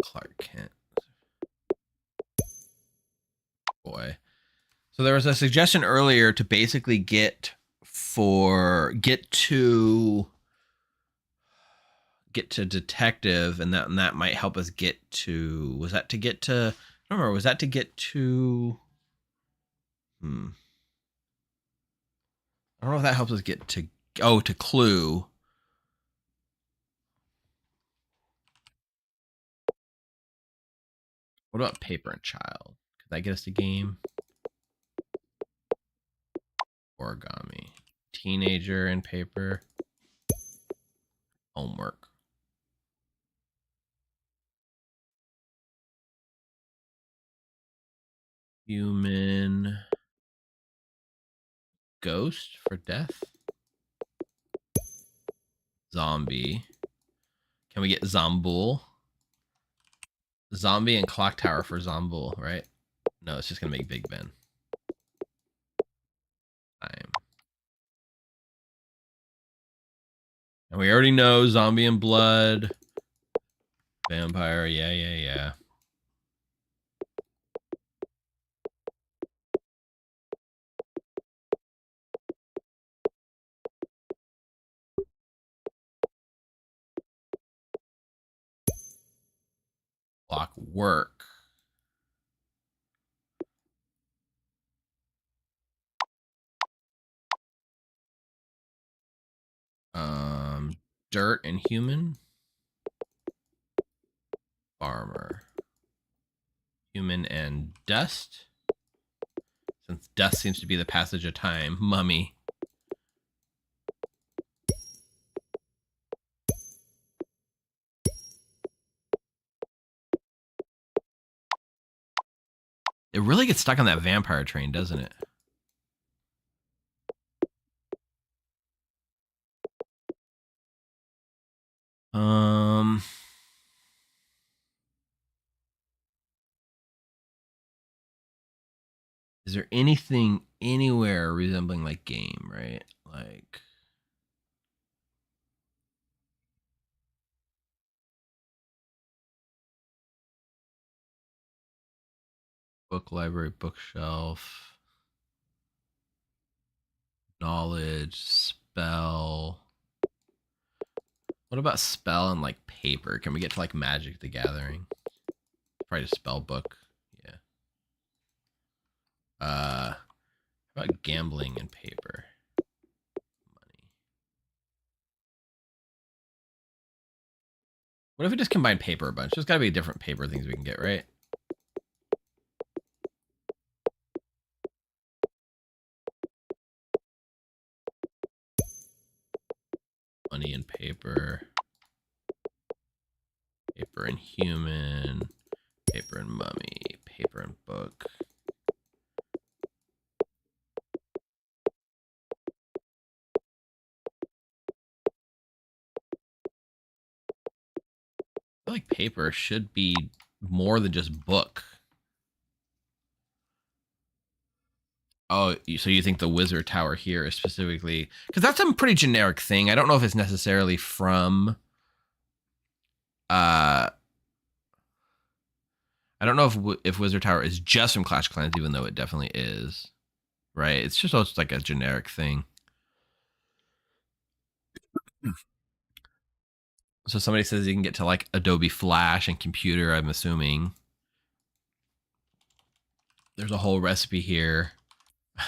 Clark Kent. Boy. So there was a suggestion earlier to basically get get to detective, and that might help us get to. Was that to get to? I don't remember. Was that to get to? I don't know if that helps us get to. Oh, to clue. What about paper and child? Could that get us to game? Origami. Teenager and paper. Homework. Human. Ghost for death. Zombie. Can we get Zombul? Zombie and Clocktower for Zombul, right? No, it's just gonna make Big Ben. Time. And we already know zombie and blood. Vampire, yeah. Clockwork. Dirt and human. Farmer. Human and dust. Since dust seems to be the passage of time. Mummy. It really gets stuck on that vampire train, doesn't it? Is there anything anywhere resembling like game, right? Like book library, bookshelf, knowledge, spell. What about spell and like paper? Can we get to like Magic the Gathering? Probably a spell book. Yeah. How about gambling and paper? Money. What if we just combine paper a bunch? There's gotta be different paper things we can get, right? Money and paper. Paper and human. Paper and mummy. Paper and book. I feel like paper should be more than just book. Oh, so you think the wizard tower here is specifically because that's a pretty generic thing. I don't know if it's necessarily from. I don't know if Wizard Tower is just from Clash of Clans, even though it definitely is. Right? It's just like a generic thing. So somebody says you can get to like Adobe Flash and computer. I'm assuming there's a whole recipe here.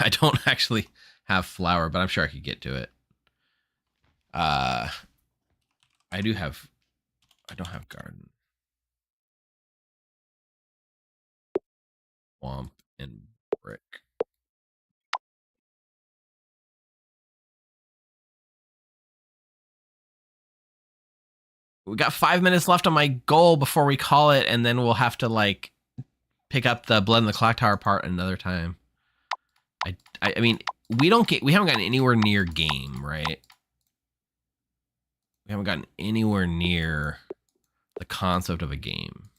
I don't actually have flour, but I'm sure I could get to it. I do have. I don't have garden. Swamp and brick. We got 5 minutes left on my goal before we call it, and then we'll have to like pick up the Blood on the Clocktower part another time. I mean, we haven't gotten anywhere near game, right? We haven't gotten anywhere near the concept of a game.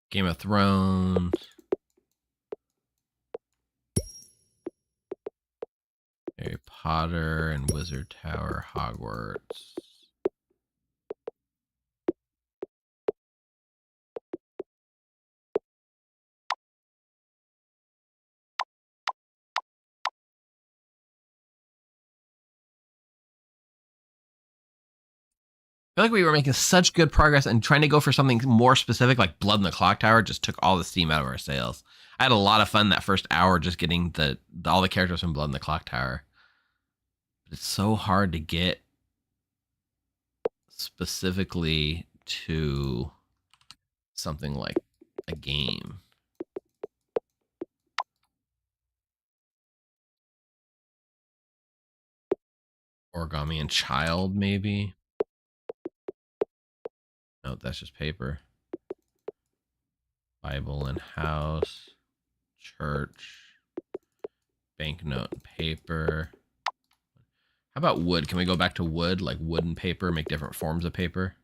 Game of Thrones. Harry Potter and Wizard Tower, Hogwarts. feel like we were making such good progress and trying to go for something more specific, like Blood in the Clocktower, just took all the steam out of our sails. I had a lot of fun that first hour just getting all the characters from Blood in the Clocktower. But it's so hard to get specifically to something like a game. Origami and Child, maybe. No, that's just paper. Bible and house. Church. Banknote and paper. How about wood? Can we go back to wood? Like wood and paper, make different forms of paper?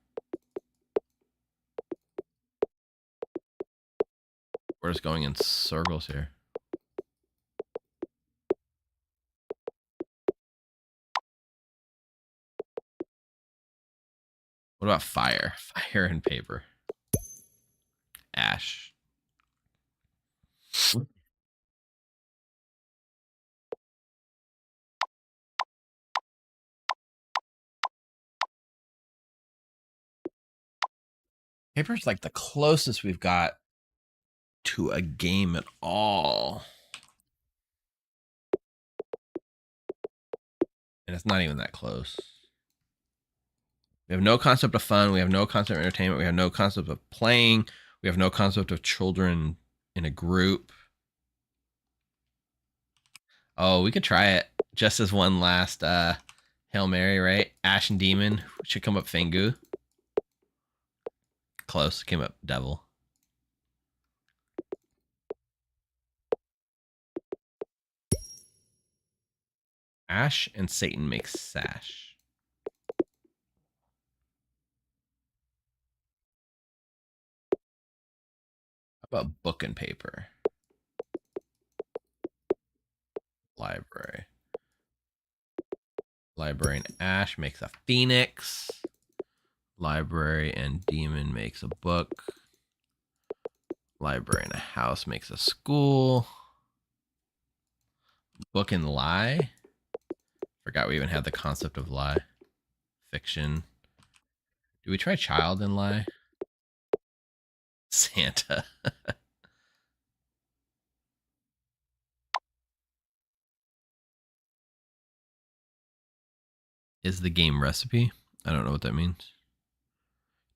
We're just going in circles here. What about fire? Fire and paper. Ash. Paper's like the closest we've got to a game at all. And it's not even that close. We have no concept of fun. We have no concept of entertainment. We have no concept of playing. We have no concept of children in a group. Oh, we could try it just as one last Hail Mary, right? Ash and Demon should come up Fangu. Close. Came up Devil. Ash and Satan makes Sash. How about book and paper? Library. Library and Ash makes a Phoenix. Library and Demon makes a book. Library and a house makes a school. Book and lie. Forgot we even had the concept of lie. Fiction. Do we try child and lie? Santa. Is the game recipe? I don't know what that means.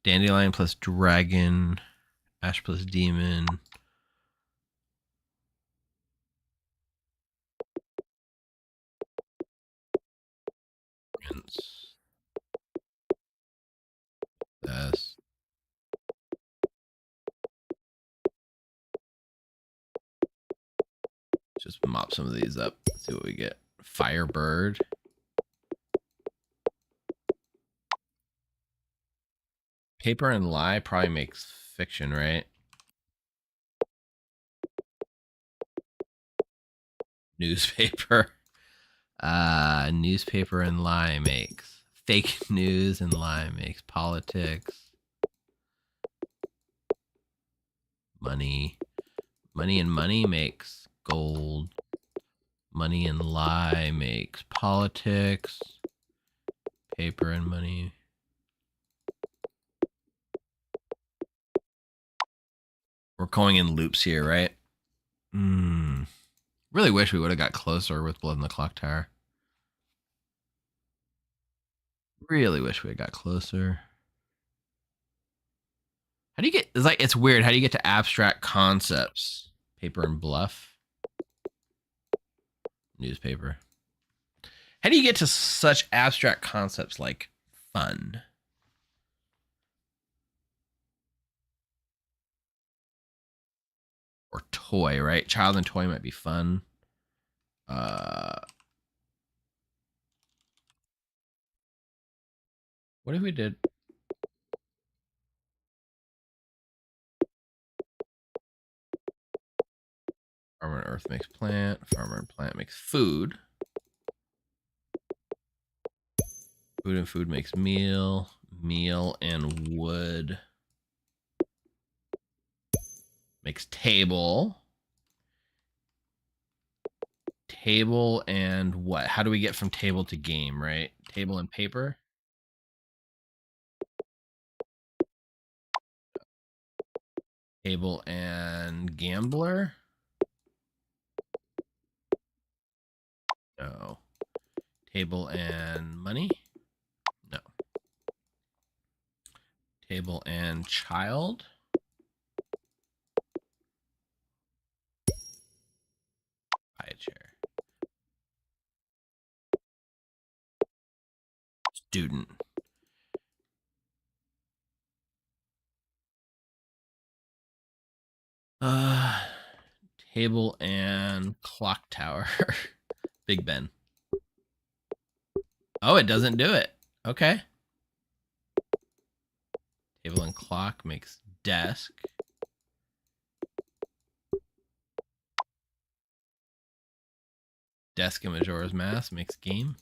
Dandelion plus dragon. Ash plus demon. Yes. Just mop some of these up. See what we get. Firebird. Paper and lie probably makes fiction, right? Newspaper. Newspaper and lie makes fake news, and lie makes politics. Money. Money and money makes gold. Money and lie makes politics. Paper and money. We're going in loops here, right? Really wish we would have got closer with Blood in the Clocktower. Really wish we had got closer. How do you get? It's weird. How do you get to abstract concepts? Paper and bluff. Newspaper. How do you get to such abstract concepts like fun? Or toy, right? Child and toy might be fun. What if we did? Farmer and earth makes plant. Farmer and plant makes food. Food and food makes meal. Meal and wood makes table. Table and what? How do we get from table to game, right? Table and paper? Table and gambler. No. Table and money. No. Table and child. Buy a chair. Student. Table and clock tower. Big Ben. Oh, it doesn't do it. Okay. Table and clock makes desk. Desk and Majora's Mask makes game.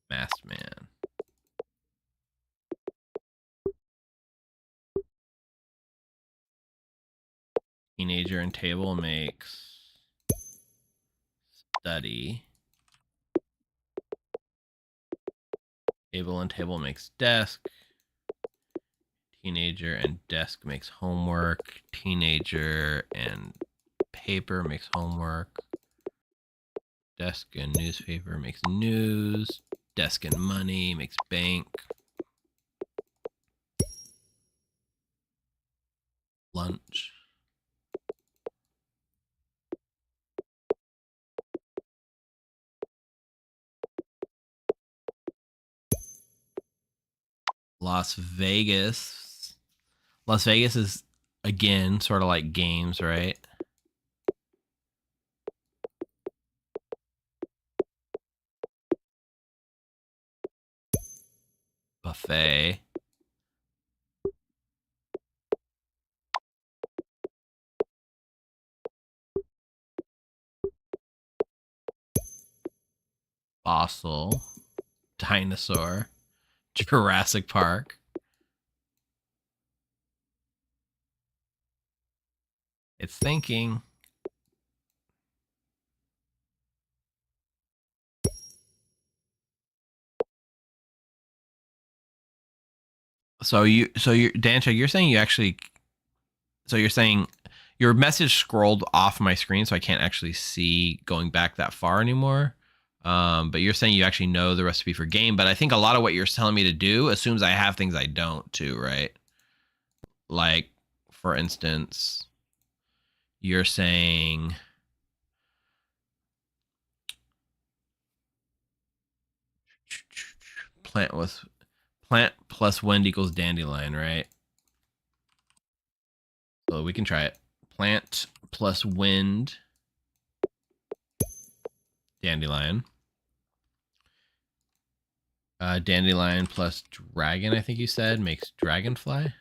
Masked Man. Teenager and table makes study. Table and table makes desk. Teenager and desk makes homework. Teenager and paper makes homework. Desk and newspaper makes news. Desk and money makes bank. Lunch. Las Vegas. Las Vegas is, again, sort of like games, right? Buffet. Fossil. Dinosaur. Jurassic Park. It's thinking. So you're Dansha, you're saying you actually, so you're saying your message scrolled off my screen, so I can't actually see going back that far anymore. But you're saying you actually know the recipe for game, but I think a lot of what you're telling me to do assumes I have things I don't too, right? Like, for instance, you're saying plant plus wind equals dandelion, right? So we can try it. Plant plus wind, dandelion. Dandelion plus dragon, I think you said, makes dragonfly.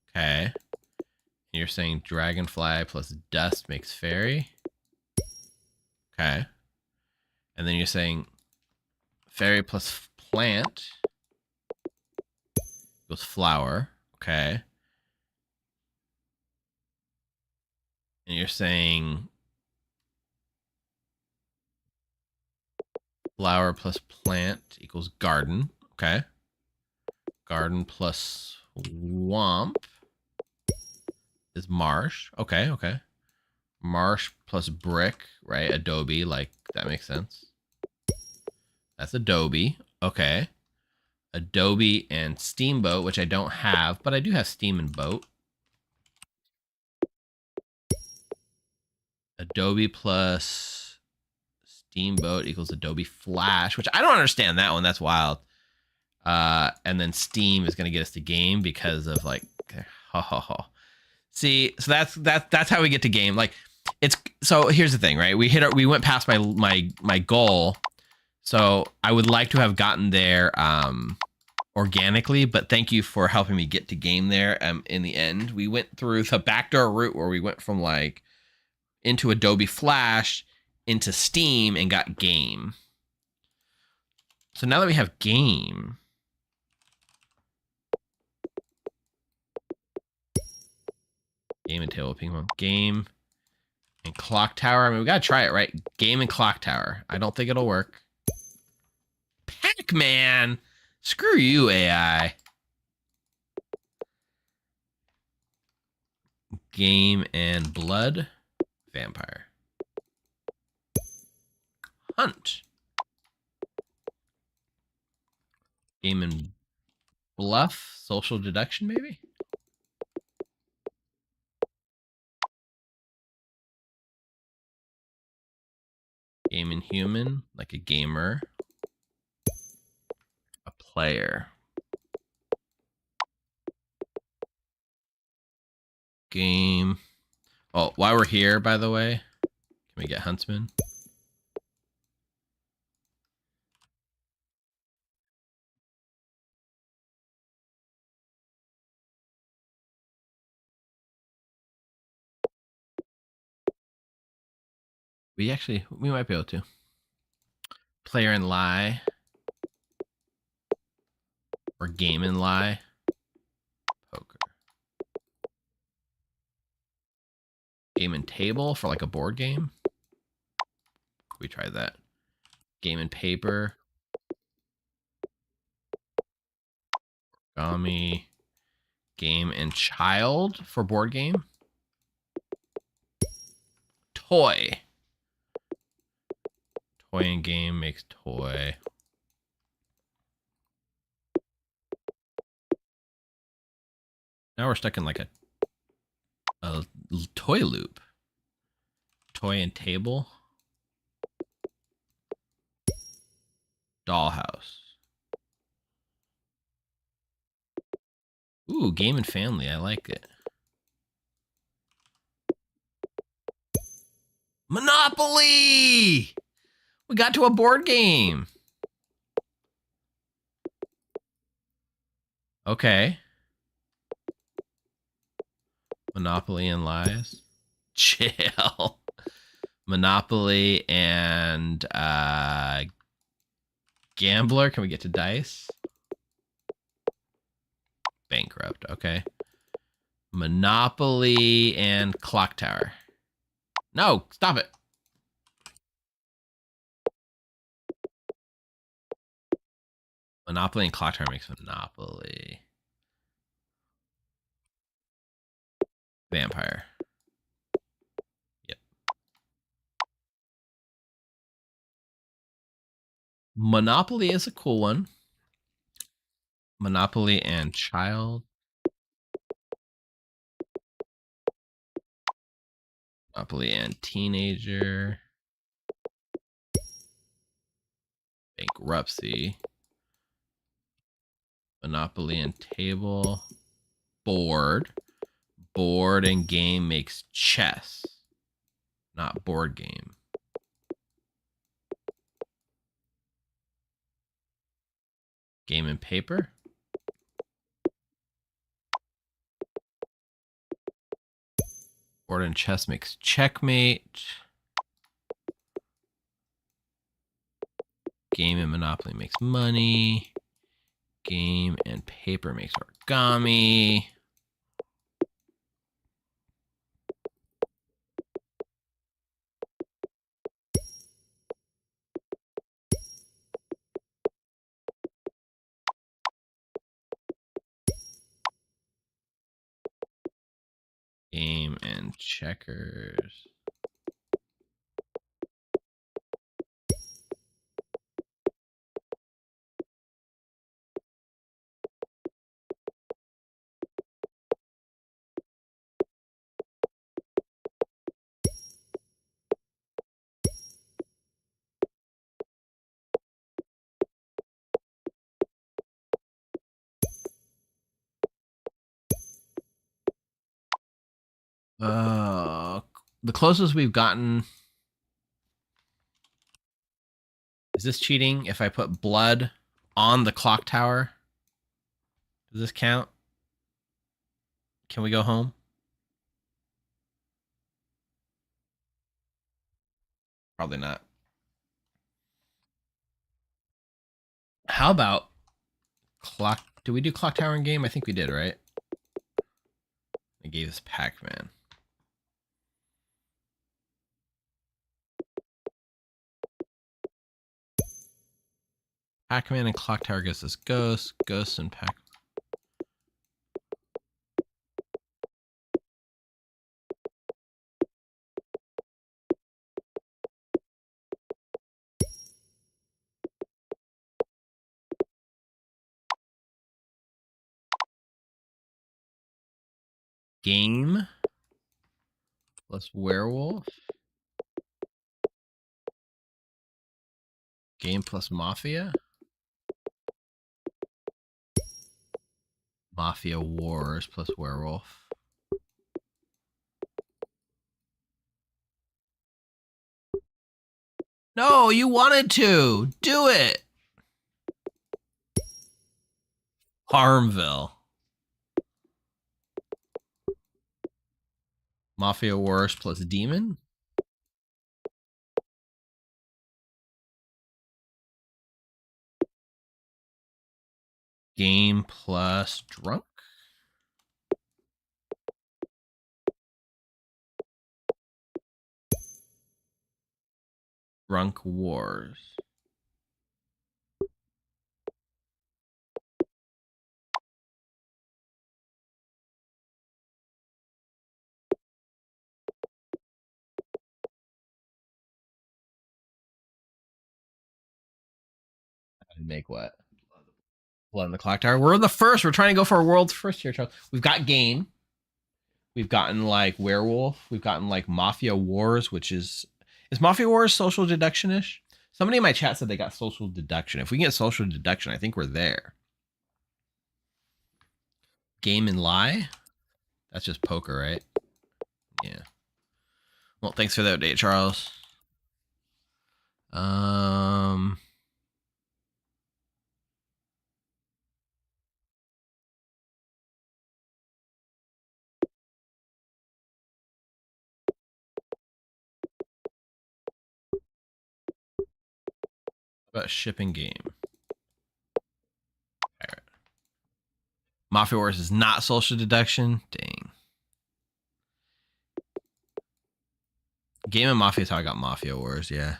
Okay. You're saying dragonfly plus dust makes fairy. Okay. And then you're saying fairy plus plant equals flower. Okay. And you're saying flower plus plant equals garden. Okay. Garden plus swamp is marsh. Okay, okay. Marsh plus brick, right? Adobe, like, that makes sense. That's Adobe. Okay. Adobe and Steamboat, which I don't have, but I do have Steam and Boat. Adobe plus Steamboat equals Adobe Flash, which I don't understand that one. That's wild. And then Steam is going to get us to game because of, like, See, so that's how we get to game. Like, it's, so here's the thing, right? We went past my goal. So I would like to have gotten there organically, but thank you for helping me get to game there. In the end, we went through the backdoor route where we went from, like, into Adobe Flash into Steam and got game. So now that we have game, game and table ping pong, game and clock tower. I mean, we gotta try it, right? Game and clock tower. I don't think it'll work. Pac-Man. Screw you, AI. Game and blood. Vampire. Hunt. Game and bluff. Social deduction, maybe? Game and human, like a gamer. A player. Game. Oh, while we're here, by the way, can we get huntsman? We might be able to. Player and lie. Or game and lie. Poker. Game and table for like a board game. We tried that. Game and paper. Origami. Game and child for board game. Toy. Toy and game makes toy. Now we're stuck in like a toy loop. Toy and table. Dollhouse. Ooh, game and family. I like it. Monopoly! We got to a board game. Okay. Monopoly and lies. Chill. Monopoly and gambler. Can we get to dice? Bankrupt. Okay. Monopoly and clock tower. No, stop it. Monopoly and clock tower makes monopoly. Vampire. Yep. Monopoly is a cool one. Monopoly and child. Monopoly and teenager. Bankruptcy. Monopoly and table. Board. Board and game makes chess, not board game. Game and paper. Board and chess makes checkmate. Game and monopoly makes money. Game and paper makes origami. Game and checkers. The closest we've gotten. Is this cheating if I put blood on the clock tower? Does this count? Can we go home? Probably not. How about clock? Did we do clock tower in game? I think we did, right? I gave us Pac-Man. Pac-Man and clock tower gives us Ghost. Ghost and Pac. Game plus werewolf. Game plus mafia. Mafia Wars plus werewolf. No, you wanted to. Do it. Harmville. Mafia Wars plus demon. Game plus drunk. Drunk Wars. Make what? Blood on the Clocktower. We're the first. We're trying to go for a world's first here, Charles. We've got game. We've gotten like werewolf. We've gotten like Mafia Wars, which is Mafia Wars social deduction ish? Somebody in my chat said they got social deduction. If we can get social deduction, I think we're there. Game and lie. That's just poker, right? Yeah. Well, thanks for the update, Charles. About shipping game. Right. Mafia Wars is not social deduction. Dang. Game and Mafia is how I got Mafia Wars, yeah.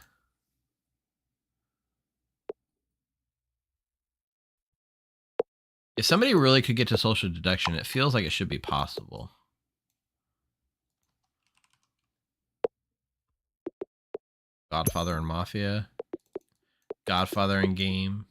If somebody really could get to social deduction, it feels like it should be possible. Godfather and Mafia. Godfather and game.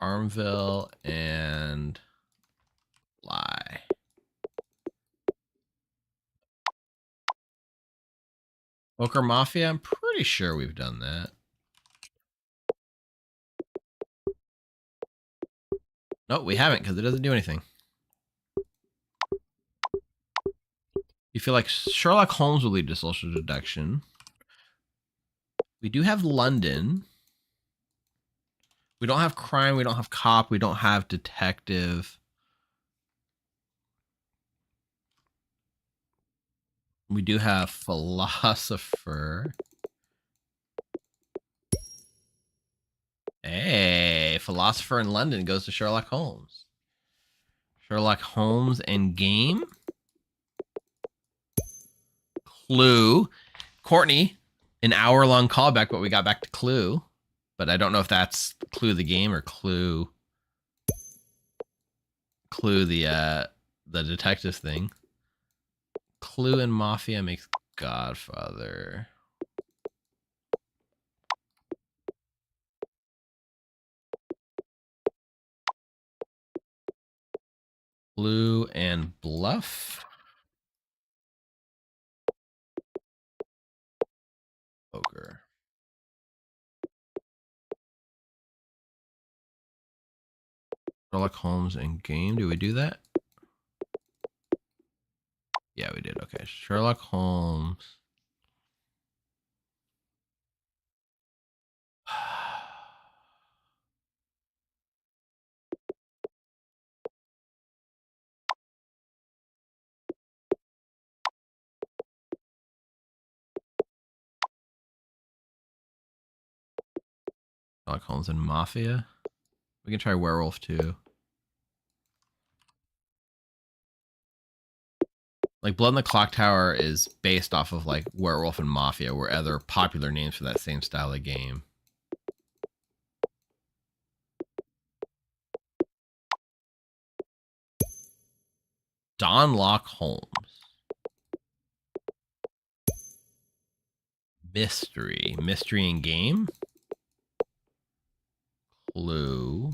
Armville and lie. Poker Mafia, I'm pretty sure we've done that. No, we haven't because it doesn't do anything. You feel like Sherlock Holmes will lead to social deduction. We do have London. We don't have crime. We don't have cop. We don't have detective. We do have philosopher. Hey, philosopher in London goes to Sherlock Holmes. Sherlock Holmes and game. Clue. Courtney, an hour-long callback, but we got back to Clue. But I don't know if that's Clue the game or Clue the detective thing. Clue and Mafia makes Godfather. Clue and Bluff. Poker. Sherlock Holmes and game. Do we do that? Yeah, we did. Okay. Sherlock Holmes. Sherlock Holmes and Mafia. We can try Werewolf too. Like Blood on the Clocktower is based off of like Werewolf and Mafia, were other popular names for that same style of game. Donlock Holmes. Mystery. Mystery and game. Clue.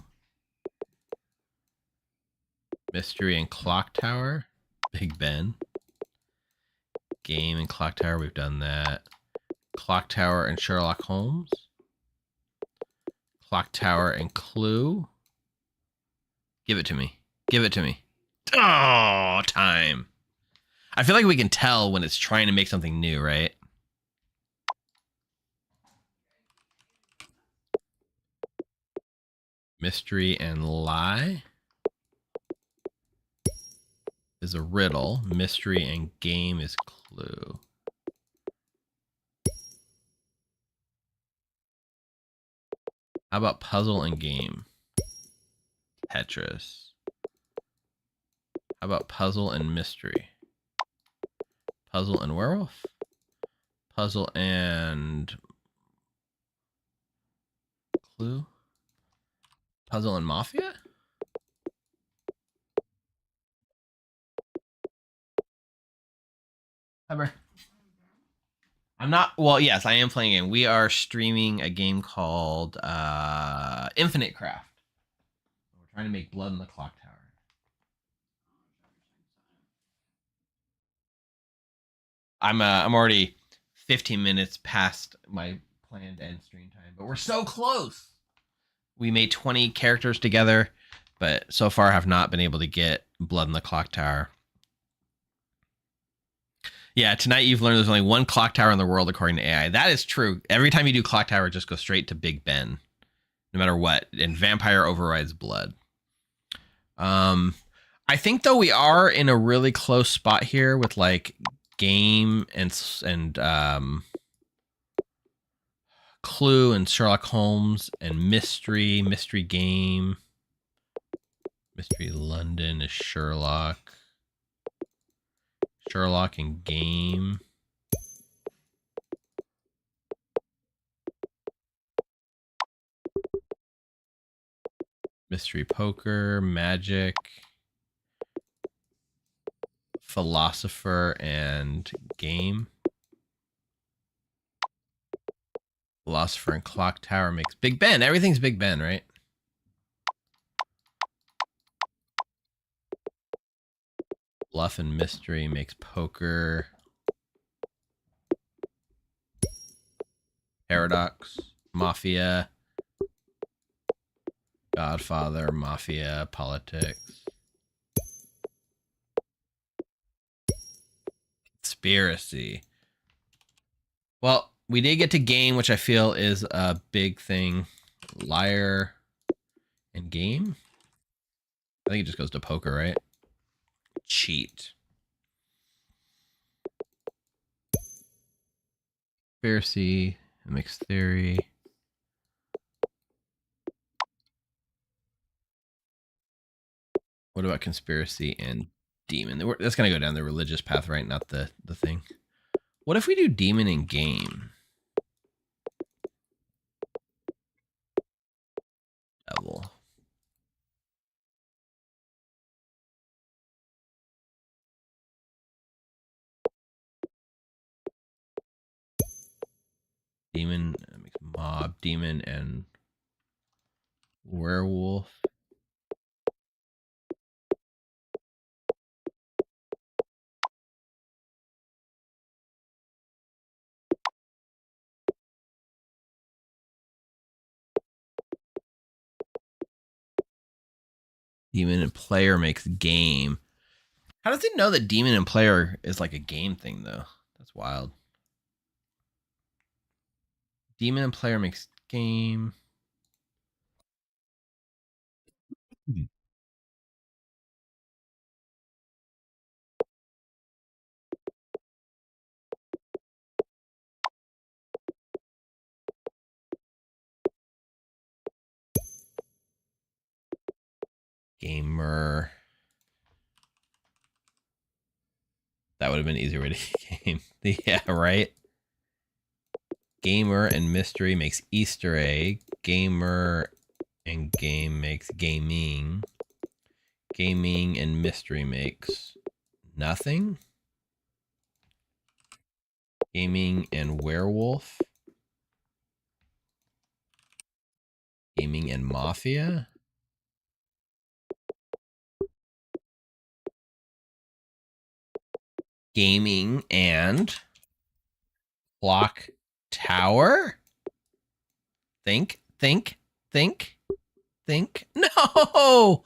Mystery and Clocktower. Big Ben. Game and Clocktower. We've done that. Clocktower and Sherlock Holmes. Clocktower and Clue. Give it to me. Give it to me. Oh, time. I feel like we can tell when it's trying to make something new, right? Mystery and lie is a riddle. Mystery and game is clue. How about puzzle and game? Tetris. How about puzzle and mystery? Puzzle and werewolf? Puzzle and clue? Puzzle and mafia? Ever. I'm not. Well, yes, I am playing a game. We are streaming a game called Infinite Craft. We're trying to make Blood on the Clocktower. I'm already 15 minutes past my planned end stream time, but we're so close. We made 20 characters together, but so far have not been able to get Blood on the Clocktower. Yeah, tonight you've learned there's only one clock tower in the world according to AI. That is true. Every time you do clock tower, just go straight to Big Ben, no matter what. And vampire overrides blood. I think though we are in a really close spot here with like game and clue and Sherlock Holmes and mystery game. Mystery London is Sherlock and game. Mystery poker, magic, philosopher, and game. Philosopher and clock tower makes Big Ben. Everything's Big Ben, right? Bluff and mystery makes poker. Paradox, mafia, Godfather, mafia, politics. Conspiracy. Well, we did get to game, which I feel is a big thing. Liar and game. I think it just goes to poker, right? Cheat. Conspiracy, mixed theory. What about conspiracy and demon? That's going to go down the religious path, right? Not the thing. What if we do demon and game? Devil. Demon makes mob, demon and werewolf. Demon and player makes game. How does it know that demon and player is like a game thing though? That's wild. Demon and player makes game. Gamer. That would have been an easier way to game. Yeah, right? Gamer and mystery makes Easter egg. Gamer and game makes gaming. Gaming and mystery makes Nothing. Gaming and werewolf. Gaming and mafia. Gaming and clock tower. Think. No,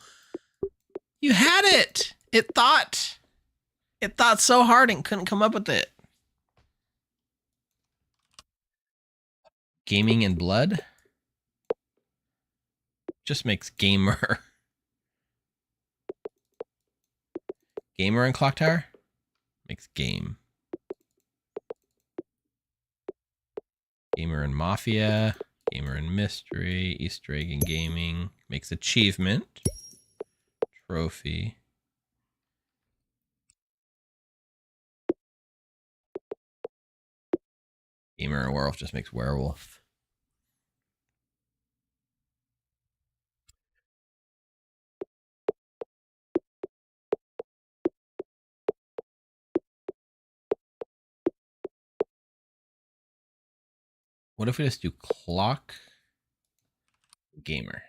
you had it. It thought so hard and couldn't come up with it. Gaming and blood just makes gamer. Gamer and clock tower makes game. Gamer and mafia. Gamer and mystery. Easter egg and gaming makes achievement. Trophy. Gamer and werewolf just makes werewolf. What if we just do clock gamer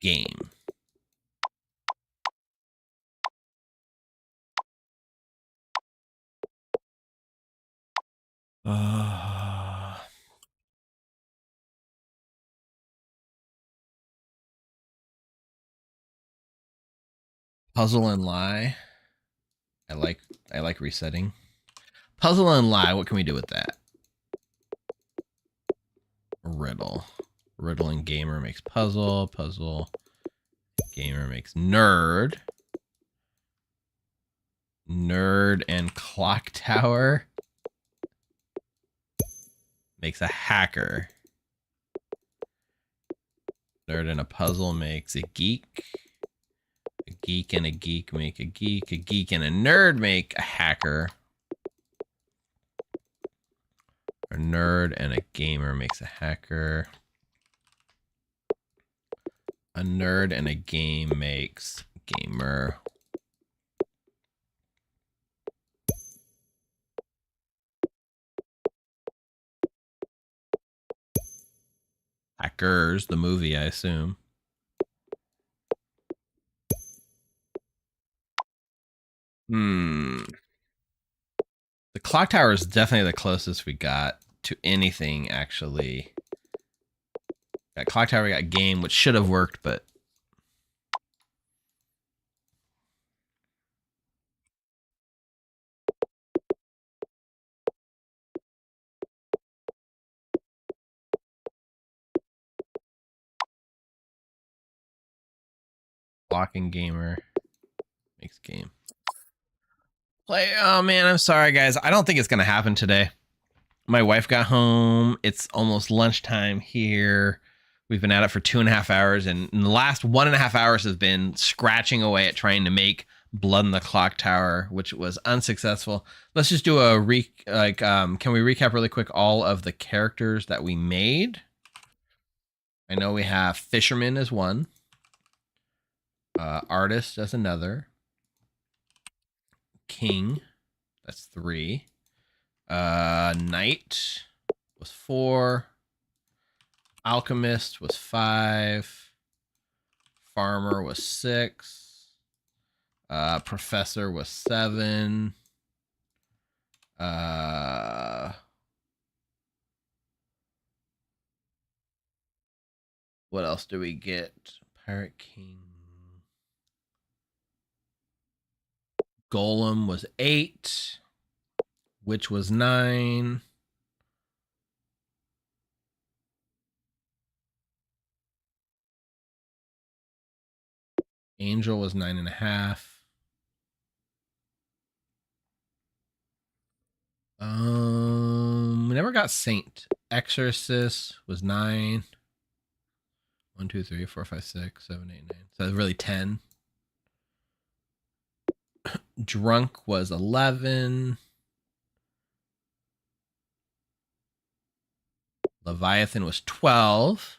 game? Puzzle and lie. I like resetting. Puzzle and lie. What can we do with that? Riddle. Riddle and gamer makes puzzle. Puzzle. Gamer makes nerd. Nerd and clock tower makes a hacker. Nerd and a puzzle makes a geek. A geek and a geek make a geek. A geek and a nerd make a hacker. A nerd and a gamer makes a hacker. A nerd and a game makes gamer. Hackers, the movie, I assume. The clock tower is definitely the closest we got to anything, actually. Got clock tower, we got game, which should have worked, but blocking gamer makes game. Play. Oh man, I'm sorry guys. I don't think it's gonna happen today. My wife got home. It's almost lunchtime here. We've been at it for 2.5 hours, and in the last 1.5 hours has been scratching away at trying to make Blood on the Clocktower, which was unsuccessful. Let's just do a can we recap really quick all of the characters that we made? I know we have Fisherman as one, Artist as another, King, that's 3, Knight was 4, Alchemist was 5, Farmer was 6, Professor was 7, what else do we get? Pirate King. Golem was 8, Witch was 9, Angel was 9.5. We never got Saint. Exorcist was 9. 1, 2, 3, 4, 5, 6, 7, 8, 9. So it's really 10. Drunk was 11. Leviathan was 12.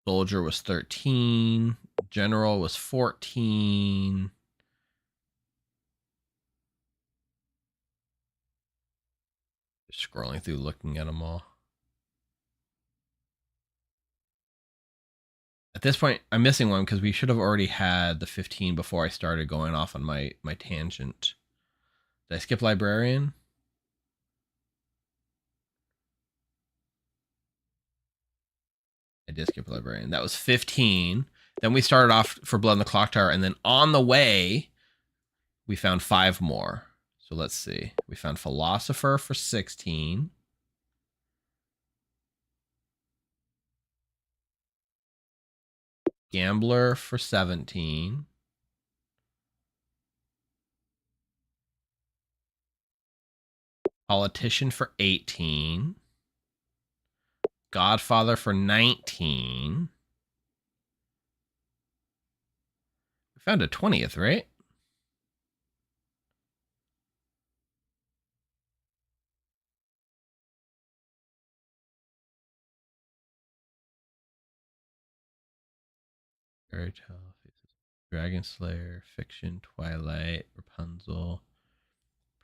Soldier was 13. General was 14. Just scrolling through, looking at them all. At this point, I'm missing one because we should have already had the 15 before I started going off on my tangent. Did I skip Librarian? I did skip Librarian. That was 15. Then we started off for Blood on the Clocktower, and then on the way, we found 5 more. So let's see. We found Philosopher for 16. Gambler for 17. Politician for 18. Godfather for 19. We found a 20th, right? Fairy Tale, Dragon Slayer, Fiction, Twilight, Rapunzel,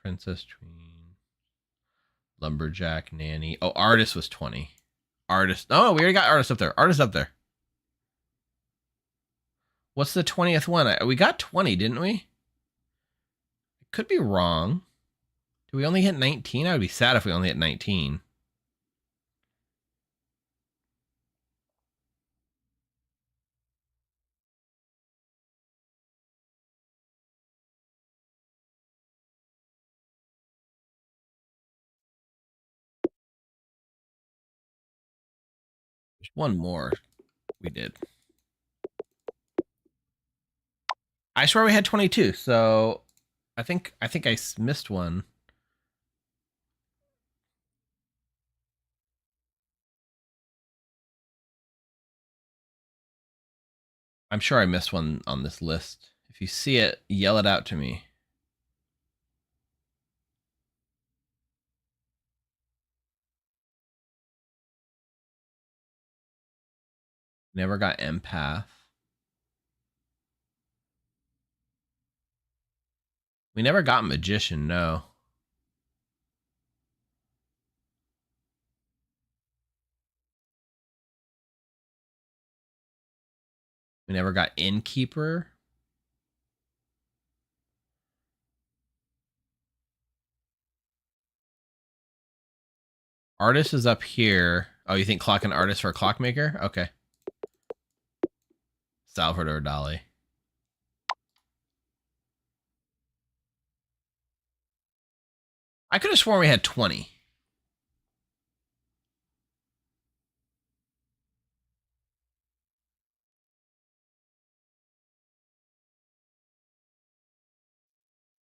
Princess Tween, Lumberjack, Nanny. Oh, Artist was 20. Artist. Oh, we already got Artist up there. Artist up there. What's the 20th one? We got 20, didn't we? I could be wrong. Do we only hit 19? I would be sad if we only hit 19. There's one more we did. I swear we had 22, so I think I missed one. I'm sure I missed one on this list. If you see it, yell it out to me. Never got Empath. We never got Magician, no. We never got Innkeeper. Artist is up here. Oh, you think Clock and Artist for a Clockmaker? Okay. Salvador Dali. I could have sworn we had 20.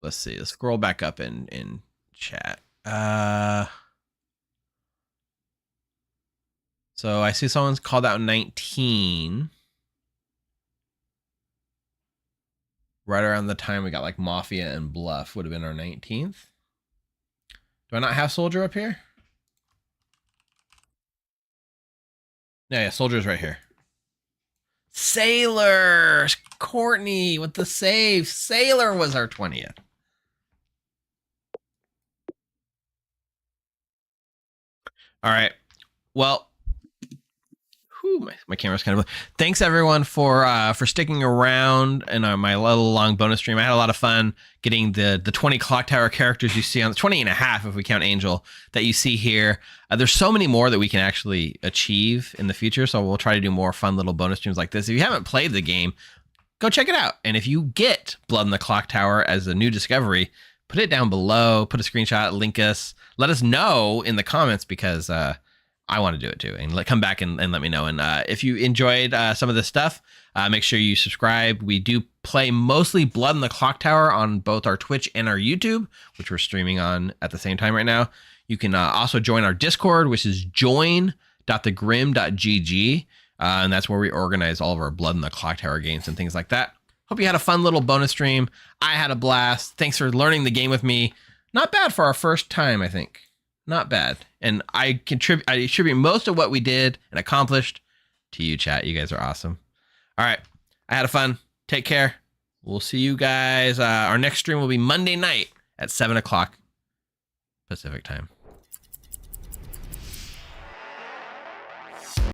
Let's see. Let's scroll back up in chat. So I see someone's called out 19. Right around the time we got like Mafia and Bluff would have been our 19th. Do I not have Soldier up here? Yeah, Soldier's right here. Sailor! Courtney with the save. Sailor was our 20th. All right. Well, my camera's kind of. Thanks everyone for sticking around in my little long bonus stream. I had a lot of fun getting the 20 Clocktower characters you see on the 20 and a half if we count Angel that you see here. There's so many more that we can actually achieve in the future, so we'll try to do more fun little bonus streams like this. If you haven't played the game, go check it out. And if you get Blood on the Clocktower as a new discovery, put it down below, put a screenshot, link us, let us know in the comments because I want to do it too, and come back and let me know. And if you enjoyed some of this stuff, make sure you subscribe. We do play mostly Blood on the Clocktower on both our Twitch and our YouTube, which we're streaming on at the same time right now. You can also join our Discord, which is join.thegrim.gg, and that's where we organize all of our Blood on the Clocktower games and things like that. Hope you had a fun little bonus stream. I had a blast. Thanks for learning the game with me. Not bad for our first time, I think. Not bad. And I attribute most of what we did and accomplished to you, chat. You guys are awesome. All right. I had a fun. Take care. We'll see you guys. Our next stream will be Monday night at 7 o'clock Pacific time.